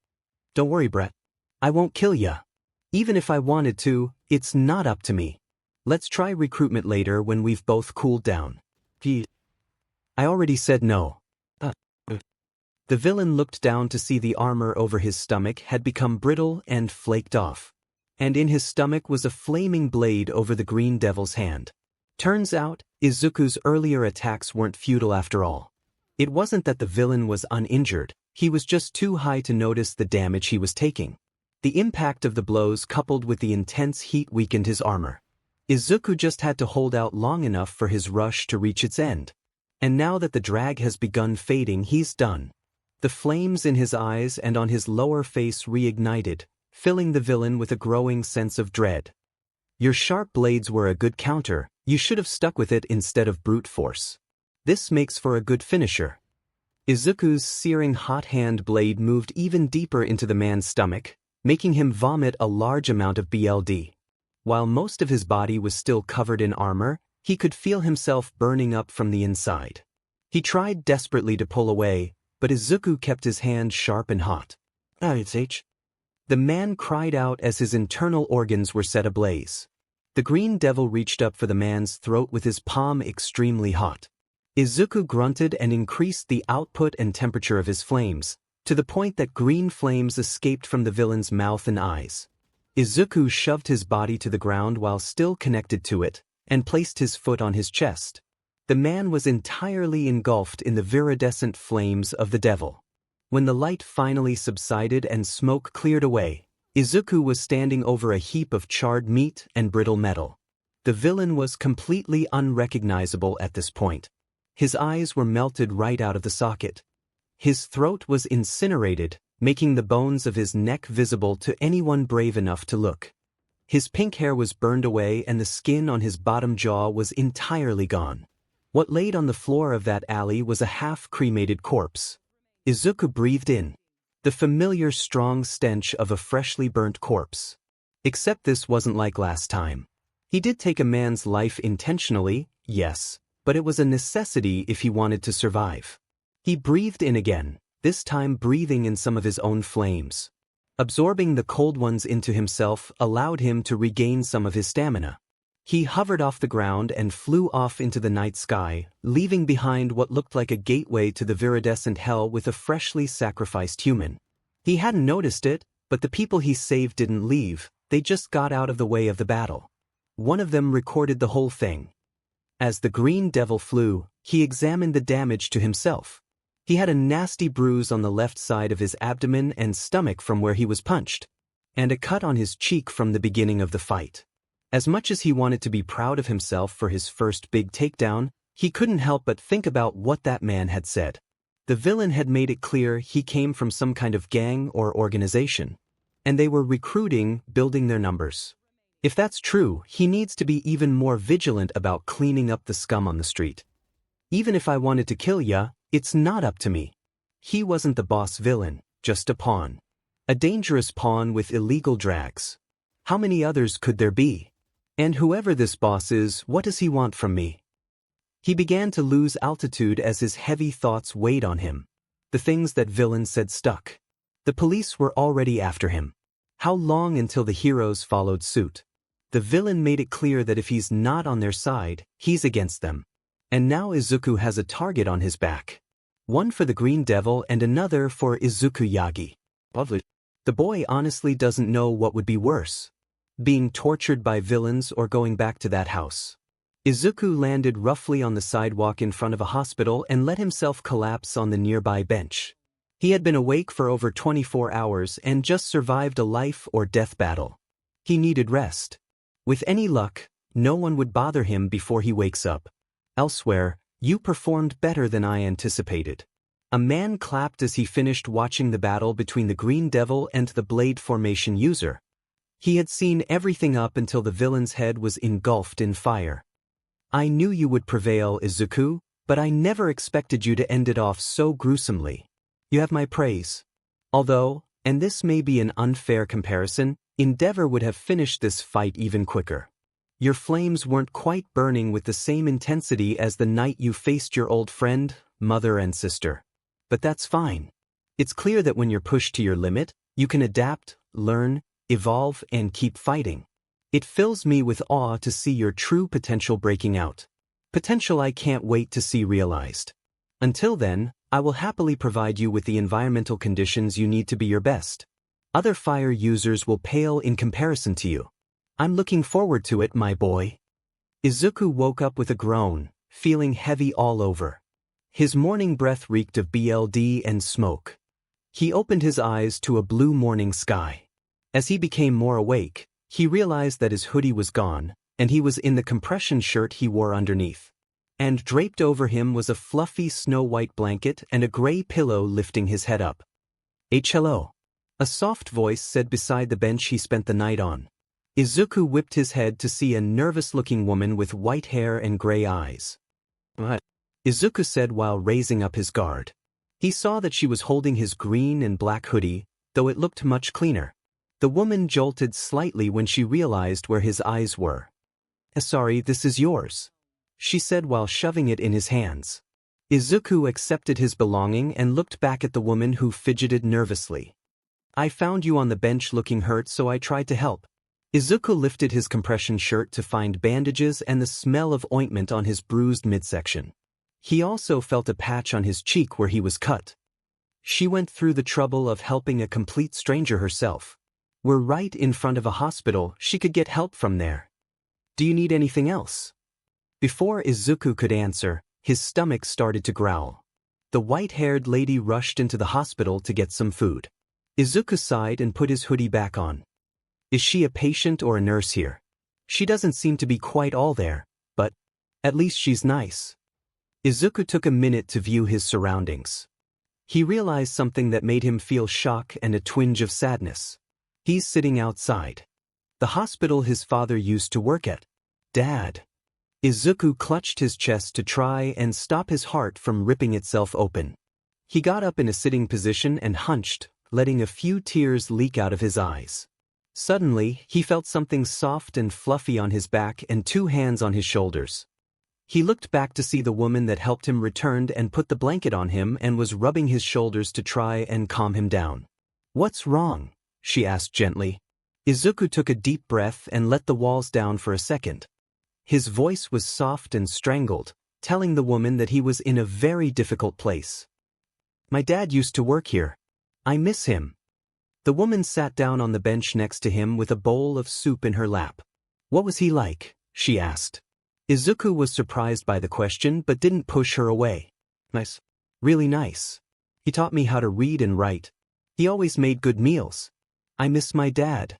Don't worry, Brett. I won't kill ya. Even if I wanted to, it's not up to me. Let's try recruitment later when we've both cooled down. I already said no. The villain looked down to see the armor over his stomach had become brittle and flaked off. And in his stomach was a flaming blade over the green devil's hand. Turns out, Izuku's earlier attacks weren't futile after all. It wasn't that the villain was uninjured, he was just too high to notice the damage he was taking. The impact of the blows coupled with the intense heat weakened his armor. Izuku just had to hold out long enough for his rush to reach its end. And now that the drag has begun fading, he's done. The flames in his eyes and on his lower face reignited, filling the villain with a growing sense of dread. Your sharp blades were a good counter, you should have stuck with it instead of brute force. This makes for a good finisher. Izuku's searing hot hand blade moved even deeper into the man's stomach, making him vomit a large amount of blood. While most of his body was still covered in armor, he could feel himself burning up from the inside. He tried desperately to pull away, but Izuku kept his hand sharp and hot. The man cried out as his internal organs were set ablaze. The green devil reached up for the man's throat with his palm extremely hot. Izuku grunted and increased the output and temperature of his flames, to the point that green flames escaped from the villain's mouth and eyes. Izuku shoved his body to the ground while still connected to it, and placed his foot on his chest. The man was entirely engulfed in the viridescent flames of the devil. When the light finally subsided and smoke cleared away, Izuku was standing over a heap of charred meat and brittle metal. The villain was completely unrecognizable at this point. His eyes were melted right out of the socket. His throat was incinerated, making the bones of his neck visible to anyone brave enough to look. His pink hair was burned away and the skin on his bottom jaw was entirely gone. What laid on the floor of that alley was a half-cremated corpse. Izuku breathed in the familiar strong stench of a freshly burnt corpse. Except this wasn't like last time. He did take a man's life intentionally, yes, but it was a necessity if he wanted to survive. He breathed in again, this time breathing in some of his own flames. Absorbing the cold ones into himself allowed him to regain some of his stamina. He hovered off the ground and flew off into the night sky, leaving behind what looked like a gateway to the viridescent hell with a freshly sacrificed human. He hadn't noticed it, but the people he saved didn't leave, they just got out of the way of the battle. One of them recorded the whole thing. As the green devil flew, he examined the damage to himself. He had a nasty bruise on the left side of his abdomen and stomach from where he was punched, and a cut on his cheek from the beginning of the fight. As much as he wanted to be proud of himself for his first big takedown, he couldn't help but think about what that man had said. The villain had made it clear he came from some kind of gang or organization, and they were recruiting, building their numbers. If that's true, he needs to be even more vigilant about cleaning up the scum on the street. Even if I wanted to kill ya, it's not up to me. He wasn't the boss villain, just a pawn. A dangerous pawn with illegal drags. How many others could there be? And whoever this boss is, what does he want from me? He began to lose altitude as his heavy thoughts weighed on him. The things that villain said stuck. The police were already after him. How long until the heroes followed suit? The villain made it clear that if he's not on their side, he's against them. And now Izuku has a target on his back. One for the Green Devil and another for Izuku Yagi. Lovely. The boy honestly doesn't know what would be worse. Being tortured by villains or going back to that house. Izuku landed roughly on the sidewalk in front of a hospital and let himself collapse on the nearby bench. He had been awake for over 24 hours and just survived a life or death battle. He needed rest. With any luck, no one would bother him before he wakes up. Elsewhere, you performed better than I anticipated. A man clapped as he finished watching the battle between the Green Devil and the Blade Formation user. He had seen everything up until the villain's head was engulfed in fire. I knew you would prevail, Izuku, but I never expected you to end it off so gruesomely. You have my praise. Although, and this may be an unfair comparison, Endeavor would have finished this fight even quicker. Your flames weren't quite burning with the same intensity as the night you faced your old friend, mother and sister. But that's fine. It's clear that when you're pushed to your limit, you can adapt, learn, evolve, and keep fighting. It fills me with awe to see your true potential breaking out. Potential I can't wait to see realized. Until then, I will happily provide you with the environmental conditions you need to be your best. Other fire users will pale in comparison to you. I'm looking forward to it, my boy. Izuku woke up with a groan, feeling heavy all over. His morning breath reeked of blood and smoke. He opened his eyes to a blue morning sky. As he became more awake, he realized that his hoodie was gone, and he was in the compression shirt he wore underneath. and draped over him was a fluffy snow-white blanket and a gray pillow lifting his head up. "Hello," a soft voice said beside the bench he spent the night on. Izuku whipped his head to see a nervous-looking woman with white hair and gray eyes. "What?" Izuku said while raising up his guard. He saw that she was holding his green and black hoodie, though it looked much cleaner. The woman jolted slightly when she realized where his eyes were. "Sorry, this is yours," she said while shoving it in his hands. Izuku accepted his belonging and looked back at the woman who fidgeted nervously. "I found you on the bench looking hurt, so I tried to help." Izuku lifted his compression shirt to find bandages and the smell of ointment on his bruised midsection. He also felt a patch on his cheek where he was cut. She went through the trouble of helping a complete stranger herself. We're right in front of a hospital, she could get help from there. "Do you need anything else?" Before Izuku could answer, his stomach started to growl. The white-haired lady rushed into the hospital to get some food. Izuku sighed and put his hoodie back on. "Is she a patient or a nurse here? She doesn't seem to be quite all there, but at least she's nice." Izuku took a minute to view his surroundings. He realized something that made him feel shock and a twinge of sadness. He's sitting outside the hospital his father used to work at. Dad. Izuku clutched his chest to try and stop his heart from ripping itself open. He got up in a sitting position and hunched, letting a few tears leak out of his eyes. Suddenly, he felt something soft and fluffy on his back and 2 hands on his shoulders. He looked back to see the woman that helped him returned and put the blanket on him and was rubbing his shoulders to try and calm him down. "What's wrong?" she asked gently. Izuku took a deep breath and let the walls down for a second. His voice was soft and strangled, telling the woman that he was in a very difficult place. "My dad used to work here. I miss him." The woman sat down on the bench next to him with a bowl of soup in her lap. "What was he like?" she asked. Izuku was surprised by the question but didn't push her away. "Nice. Really nice. He taught me how to read and write. He always made good meals. I miss my dad."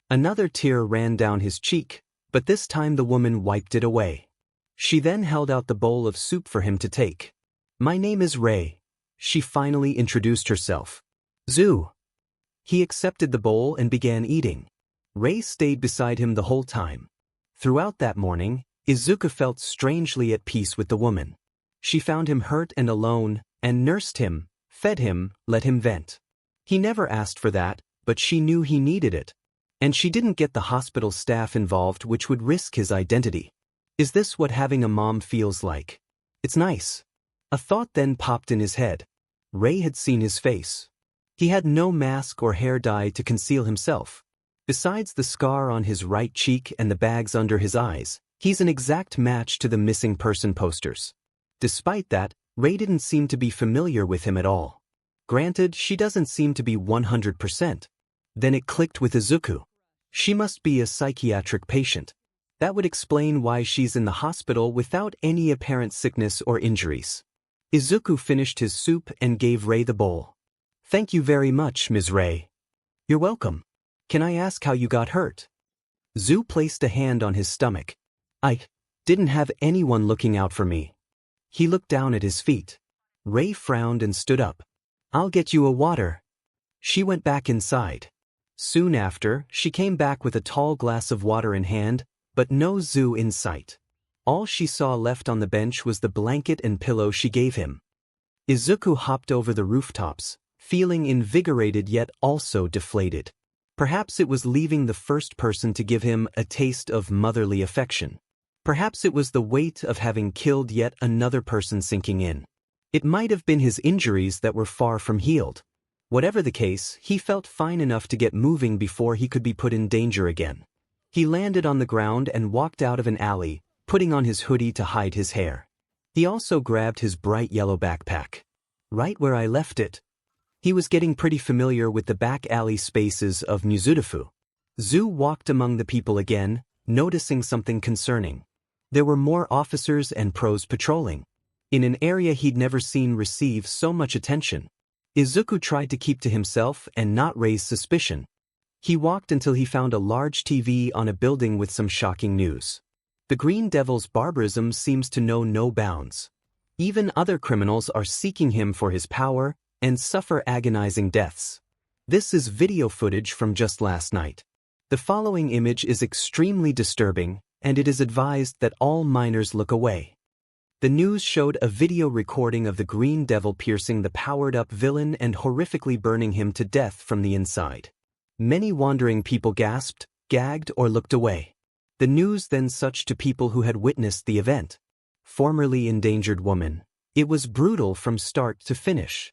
Another tear ran down his cheek, but this time the woman wiped it away. She then held out the bowl of soup for him to take. "My name is Rei." She finally introduced herself. "Zoo." He accepted the bowl and began eating. Rei stayed beside him the whole time. Throughout that morning, Izuku felt strangely at peace with the woman. She found him hurt and alone, and nursed him, fed him, let him vent. He never asked for that, but she knew he needed it. And she didn't get the hospital staff involved, which would risk his identity. Is this what having a mom feels like? It's nice. A thought then popped in his head. Rei had seen his face. He had no mask or hair dye to conceal himself. Besides the scar on his right cheek and the bags under his eyes, he's an exact match to the missing person posters. Despite that, Rei didn't seem to be familiar with him at all. Granted, she doesn't seem to be 100%. Then it clicked with Izuku. She must be a psychiatric patient. That would explain why she's in the hospital without any apparent sickness or injuries. Izuku finished his soup and gave Rei the bowl. "Thank you very much, Ms. Rei." "You're welcome. Can I ask how you got hurt?" Zoo placed a hand on his stomach. "I didn't have anyone looking out for me." He looked down at his feet. Rei frowned and stood up. "I'll get you a water." She went back inside. Soon after, she came back with a tall glass of water in hand, but no Zoo in sight. All she saw left on the bench was the blanket and pillow she gave him. Izuku hopped over the rooftops, feeling invigorated yet also deflated. Perhaps it was leaving the first person to give him a taste of motherly affection. Perhaps it was the weight of having killed yet another person sinking in. It might have been his injuries that were far from healed. Whatever the case, he felt fine enough to get moving before he could be put in danger again. He landed on the ground and walked out of an alley, putting on his hoodie to hide his hair. He also grabbed his bright yellow backpack. "Right where I left it." He was getting pretty familiar with the back alley spaces of Mizudafu. Zoo walked among the people again, noticing something concerning. There were more officers and pros patrolling. In an area he'd never seen receive so much attention. Izuku tried to keep to himself and not raise suspicion. He walked until he found a large TV on a building with some shocking news. The Green Devil's barbarism seems to know no bounds. Even other criminals are seeking him for his power and suffer agonizing deaths. This is video footage from just last night. The following image is extremely disturbing, and it is advised that all minors look away. The news showed a video recording of the Green Devil piercing the powered-up villain and horrifically burning him to death from the inside. Many wandering people gasped, gagged, or looked away. The news then such to people who had witnessed the event. Formerly endangered woman. It was brutal from start to finish.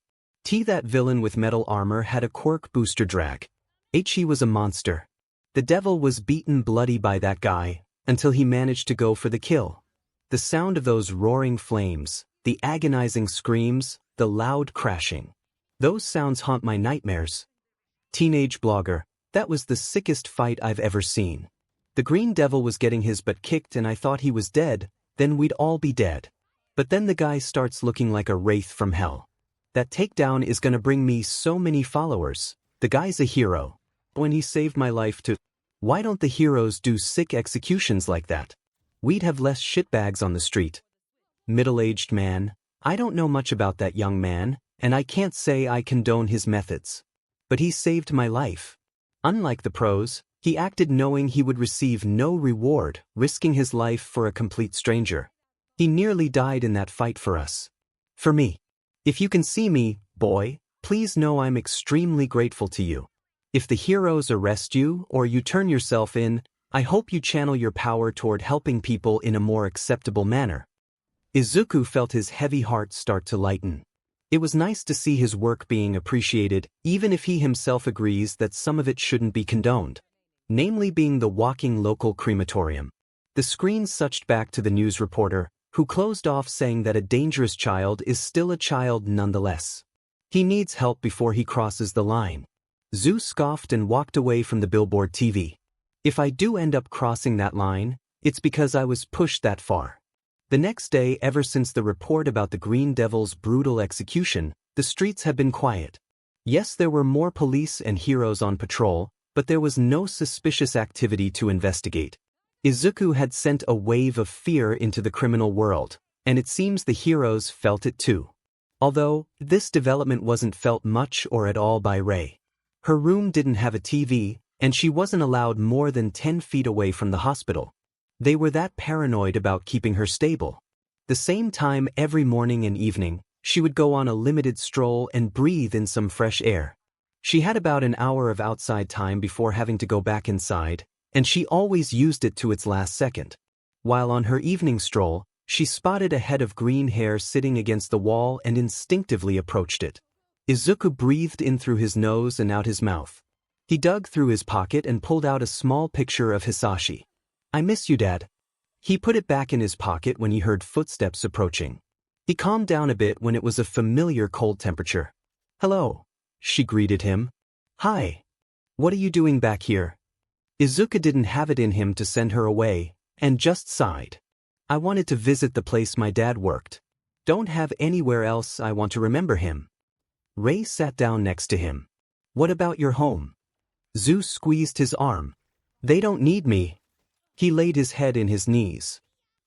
That villain with metal armor had a quirk booster drag. He was a monster. The devil was beaten bloody by that guy, until he managed to go for the kill. The sound of those roaring flames, the agonizing screams, the loud crashing. Those sounds haunt my nightmares. Teenage blogger, that was the sickest fight I've ever seen. The Green Devil was getting his butt kicked and I thought he was dead, then we'd all be dead. But then the guy starts looking like a wraith from hell. That takedown is gonna bring me so many followers. The guy's a hero. When he saved my life too. Why don't the heroes do sick executions like that? We'd have less shitbags on the street. Middle-aged man, I don't know much about that young man, and I can't say I condone his methods. But he saved my life. Unlike the pros, he acted knowing he would receive no reward, risking his life for a complete stranger. He nearly died in that fight for us. For me. If you can see me, boy, please know I'm extremely grateful to you. If the heroes arrest you or you turn yourself in, I hope you channel your power toward helping people in a more acceptable manner. Izuku felt his heavy heart start to lighten. It was nice to see his work being appreciated, even if he himself agrees that some of it shouldn't be condoned. Namely being the walking local crematorium. The screen switched back to the news reporter, who closed off saying that a dangerous child is still a child nonetheless. He needs help before he crosses the line. Zhu scoffed and walked away from the billboard TV. If I do end up crossing that line, it's because I was pushed that far. The next day, ever since the report about the Green Devil's brutal execution, the streets have been quiet. Yes, there were more police and heroes on patrol, but there was no suspicious activity to investigate. Izuku had sent a wave of fear into the criminal world, and it seems the heroes felt it too. Although, this development wasn't felt much or at all by Rei. Her room didn't have a TV, and she wasn't allowed more than 10 feet away from the hospital. They were that paranoid about keeping her stable. The same time every morning and evening, she would go on a limited stroll and breathe in some fresh air. She had about an hour of outside time before having to go back inside, and she always used it to its last second. While on her evening stroll, she spotted a head of green hair sitting against the wall and instinctively approached it. Izuku breathed in through his nose and out his mouth. He dug through his pocket and pulled out a small picture of Hisashi. "I miss you, Dad." He put it back in his pocket when he heard footsteps approaching. He calmed down a bit when it was a familiar cold temperature. "Hello," she greeted him. "Hi. What are you doing back here?" Izuku didn't have it in him to send her away, and just sighed. "I wanted to visit the place my dad worked. Don't have anywhere else I want to remember him." Rei sat down next to him. "What about your home?" Zhu squeezed his arm. "They don't need me." He laid his head in his knees.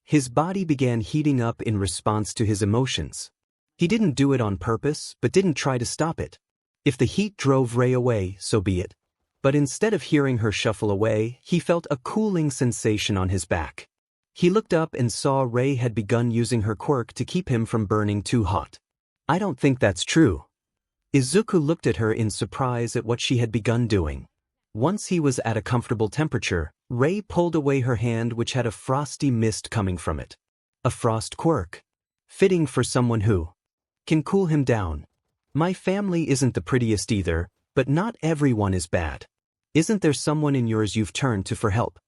His body began heating up in response to his emotions. He didn't do it on purpose, but didn't try to stop it. If the heat drove Rei away, so be it. But instead of hearing her shuffle away, he felt a cooling sensation on his back. He looked up and saw Rei had begun using her quirk to keep him from burning too hot. "I don't think that's true." Izuku looked at her in surprise at what she had begun doing. Once he was at a comfortable temperature, Rei pulled away her hand which had a frosty mist coming from it. A frost quirk. Fitting for someone who can cool him down. "My family isn't the prettiest either, but not everyone is bad. Isn't there someone in yours you've turned to for help?"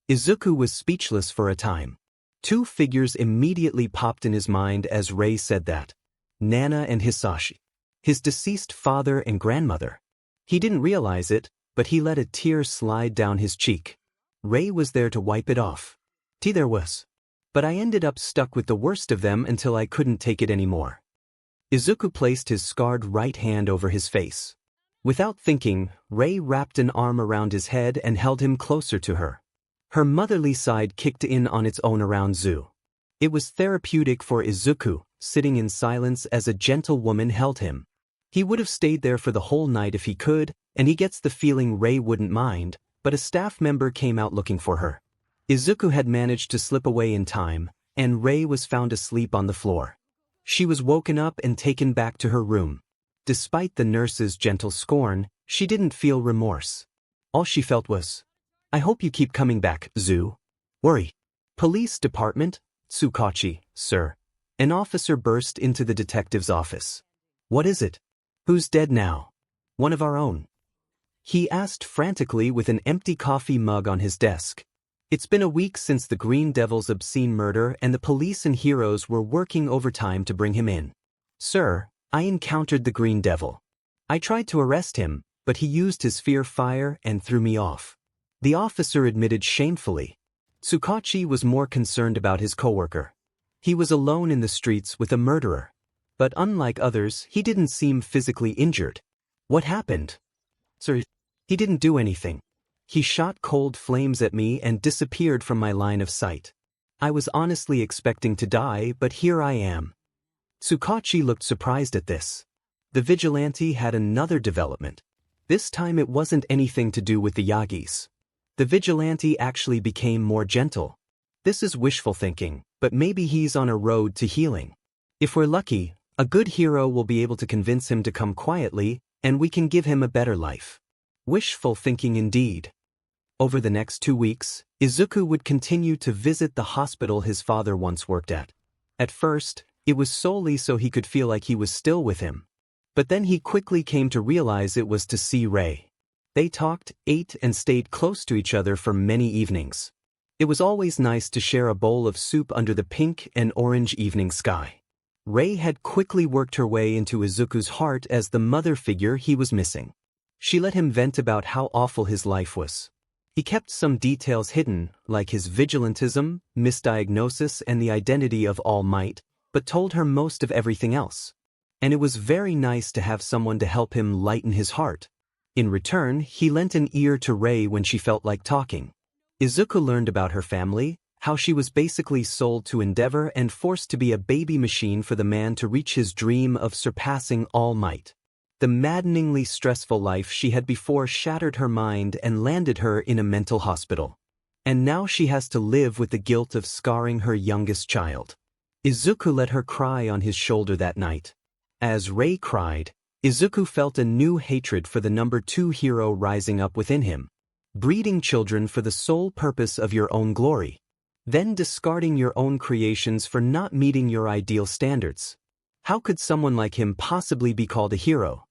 Izuku was speechless for a time. Two figures immediately popped in his mind as Rei said that. Nana and Hisashi. His deceased father and grandmother. He didn't realize it, but he let a tear slide down his cheek. Rei was there to wipe it off. There was. But I ended up stuck with the worst of them until I couldn't take it anymore. Izuku placed his scarred right hand over his face. Without thinking, Rei wrapped an arm around his head and held him closer to her. Her motherly side kicked in on its own around 𝐮𝐸. It was therapeutic for Izuku, sitting in silence as a gentle woman held him. He would have stayed there for the whole night if he could, and he gets the feeling Rei wouldn't mind, but a staff member came out looking for her. Izuku had managed to slip away in time, and Rei was found asleep on the floor. She was woken up and taken back to her room. Despite the nurse's gentle scorn, she didn't feel remorse. All she felt was, "I hope you keep coming back, 𝐮𝐸. Worry." Police department, Tsukachi, sir. An officer burst into the detective's office. "What is it? Who's dead now?" "One of our own," he asked frantically with an empty coffee mug on his desk. It's been a week since the Green Devil's obscene murder and the police and heroes were working overtime to bring him in. "Sir, I encountered the Green Devil. I tried to arrest him, but he used his fear fire and threw me off," the officer admitted shamefully. Tsukachi was more concerned about his coworker. He was alone in the streets with a murderer. But unlike others, he didn't seem physically injured. "What happened?" "Sir, he didn't do anything. He shot cold flames at me and disappeared from my line of sight. I was honestly expecting to die, but here I am." Tsukachi looked surprised at this. The vigilante had another development. This time it wasn't anything to do with the Yagis. The vigilante actually became more gentle. This is wishful thinking, but maybe he's on a road to healing. If we're lucky, a good hero will be able to convince him to come quietly, and we can give him a better life. Wishful thinking indeed. Over the next 2 weeks, Izuku would continue to visit the hospital his father once worked at. At first, it was solely so he could feel like he was still with him. But then he quickly came to realize it was to see Rei. They talked, ate, and stayed close to each other for many evenings. It was always nice to share a bowl of soup under the pink and orange evening sky. Rei had quickly worked her way into Izuku's heart as the mother figure he was missing. She let him vent about how awful his life was. He kept some details hidden, like his vigilantism, misdiagnosis, and the identity of All Might, but told her most of everything else. And it was very nice to have someone to help him lighten his heart. In return, he lent an ear to Rei when she felt like talking. Izuku learned about her family, how she was basically sold to Endeavor and forced to be a baby machine for the man to reach his dream of surpassing All Might. The maddeningly stressful life she had before shattered her mind and landed her in a mental hospital. And now she has to live with the guilt of scarring her youngest child. Izuku let her cry on his shoulder that night. As Rei cried, Izuku felt a new hatred for the number 2 hero rising up within him. Breeding children for the sole purpose of your own glory. Then discarding your own creations for not meeting your ideal standards. How could someone like him possibly be called a hero?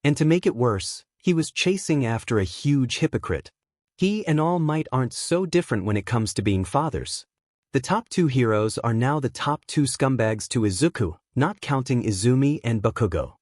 And to make it worse, he was chasing after a huge hypocrite. He and All Might aren't so different when it comes to being fathers. The top 2 heroes are now the top 2 scumbags to Izuku, not counting Izumi and 𝐒𝐲𝐸.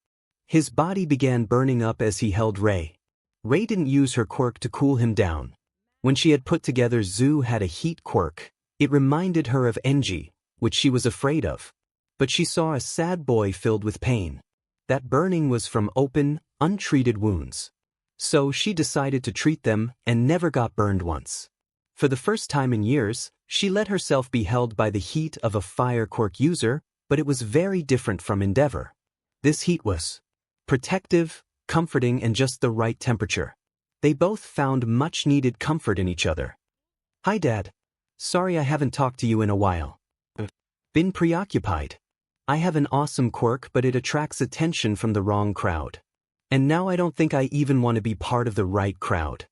His body began burning up as he held Rei. Rei didn't use her quirk to cool him down. When she had put together 𝐮𝐸 had a heat quirk, it reminded her of 𝐒𝐮𝐦𝐦𝐸𝐸, which she was afraid of. But she saw a sad boy filled with pain. That burning was from open, untreated wounds. So she decided to treat them and never got burned once. For the first time in years, she let herself be held by the heat of a fire quirk user, but it was very different from Endeavor. This heat was protective, comforting, and just the right temperature. They both found much-needed comfort in each other. "Hi, Dad. Sorry I haven't talked to you in a while. Been preoccupied. I have an awesome quirk, but it attracts attention from the wrong crowd. And now I don't think I even want to be part of the right crowd.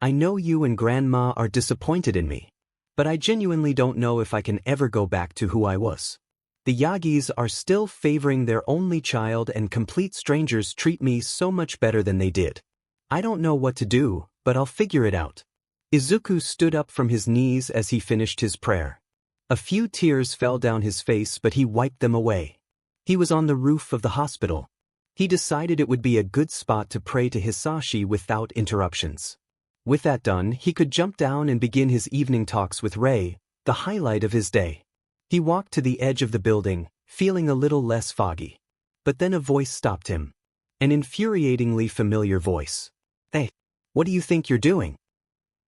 I know you and Grandma are disappointed in me, but I genuinely don't know if I can ever go back to who I was. The Yagis are still favoring their only child, and complete strangers treat me so much better than they did. I don't know what to do, but I'll figure it out." Izuku stood up from his knees as he finished his prayer. A few tears fell down his face, but he wiped them away. He was on the roof of the hospital. He decided it would be a good spot to pray to Hisashi without interruptions. With that done, he could jump down and begin his evening talks with Rei, the highlight of his day. He walked to the edge of the building, feeling a little less foggy. But then a voice stopped him. An infuriatingly familiar voice. "Hey, what do you think you're doing?"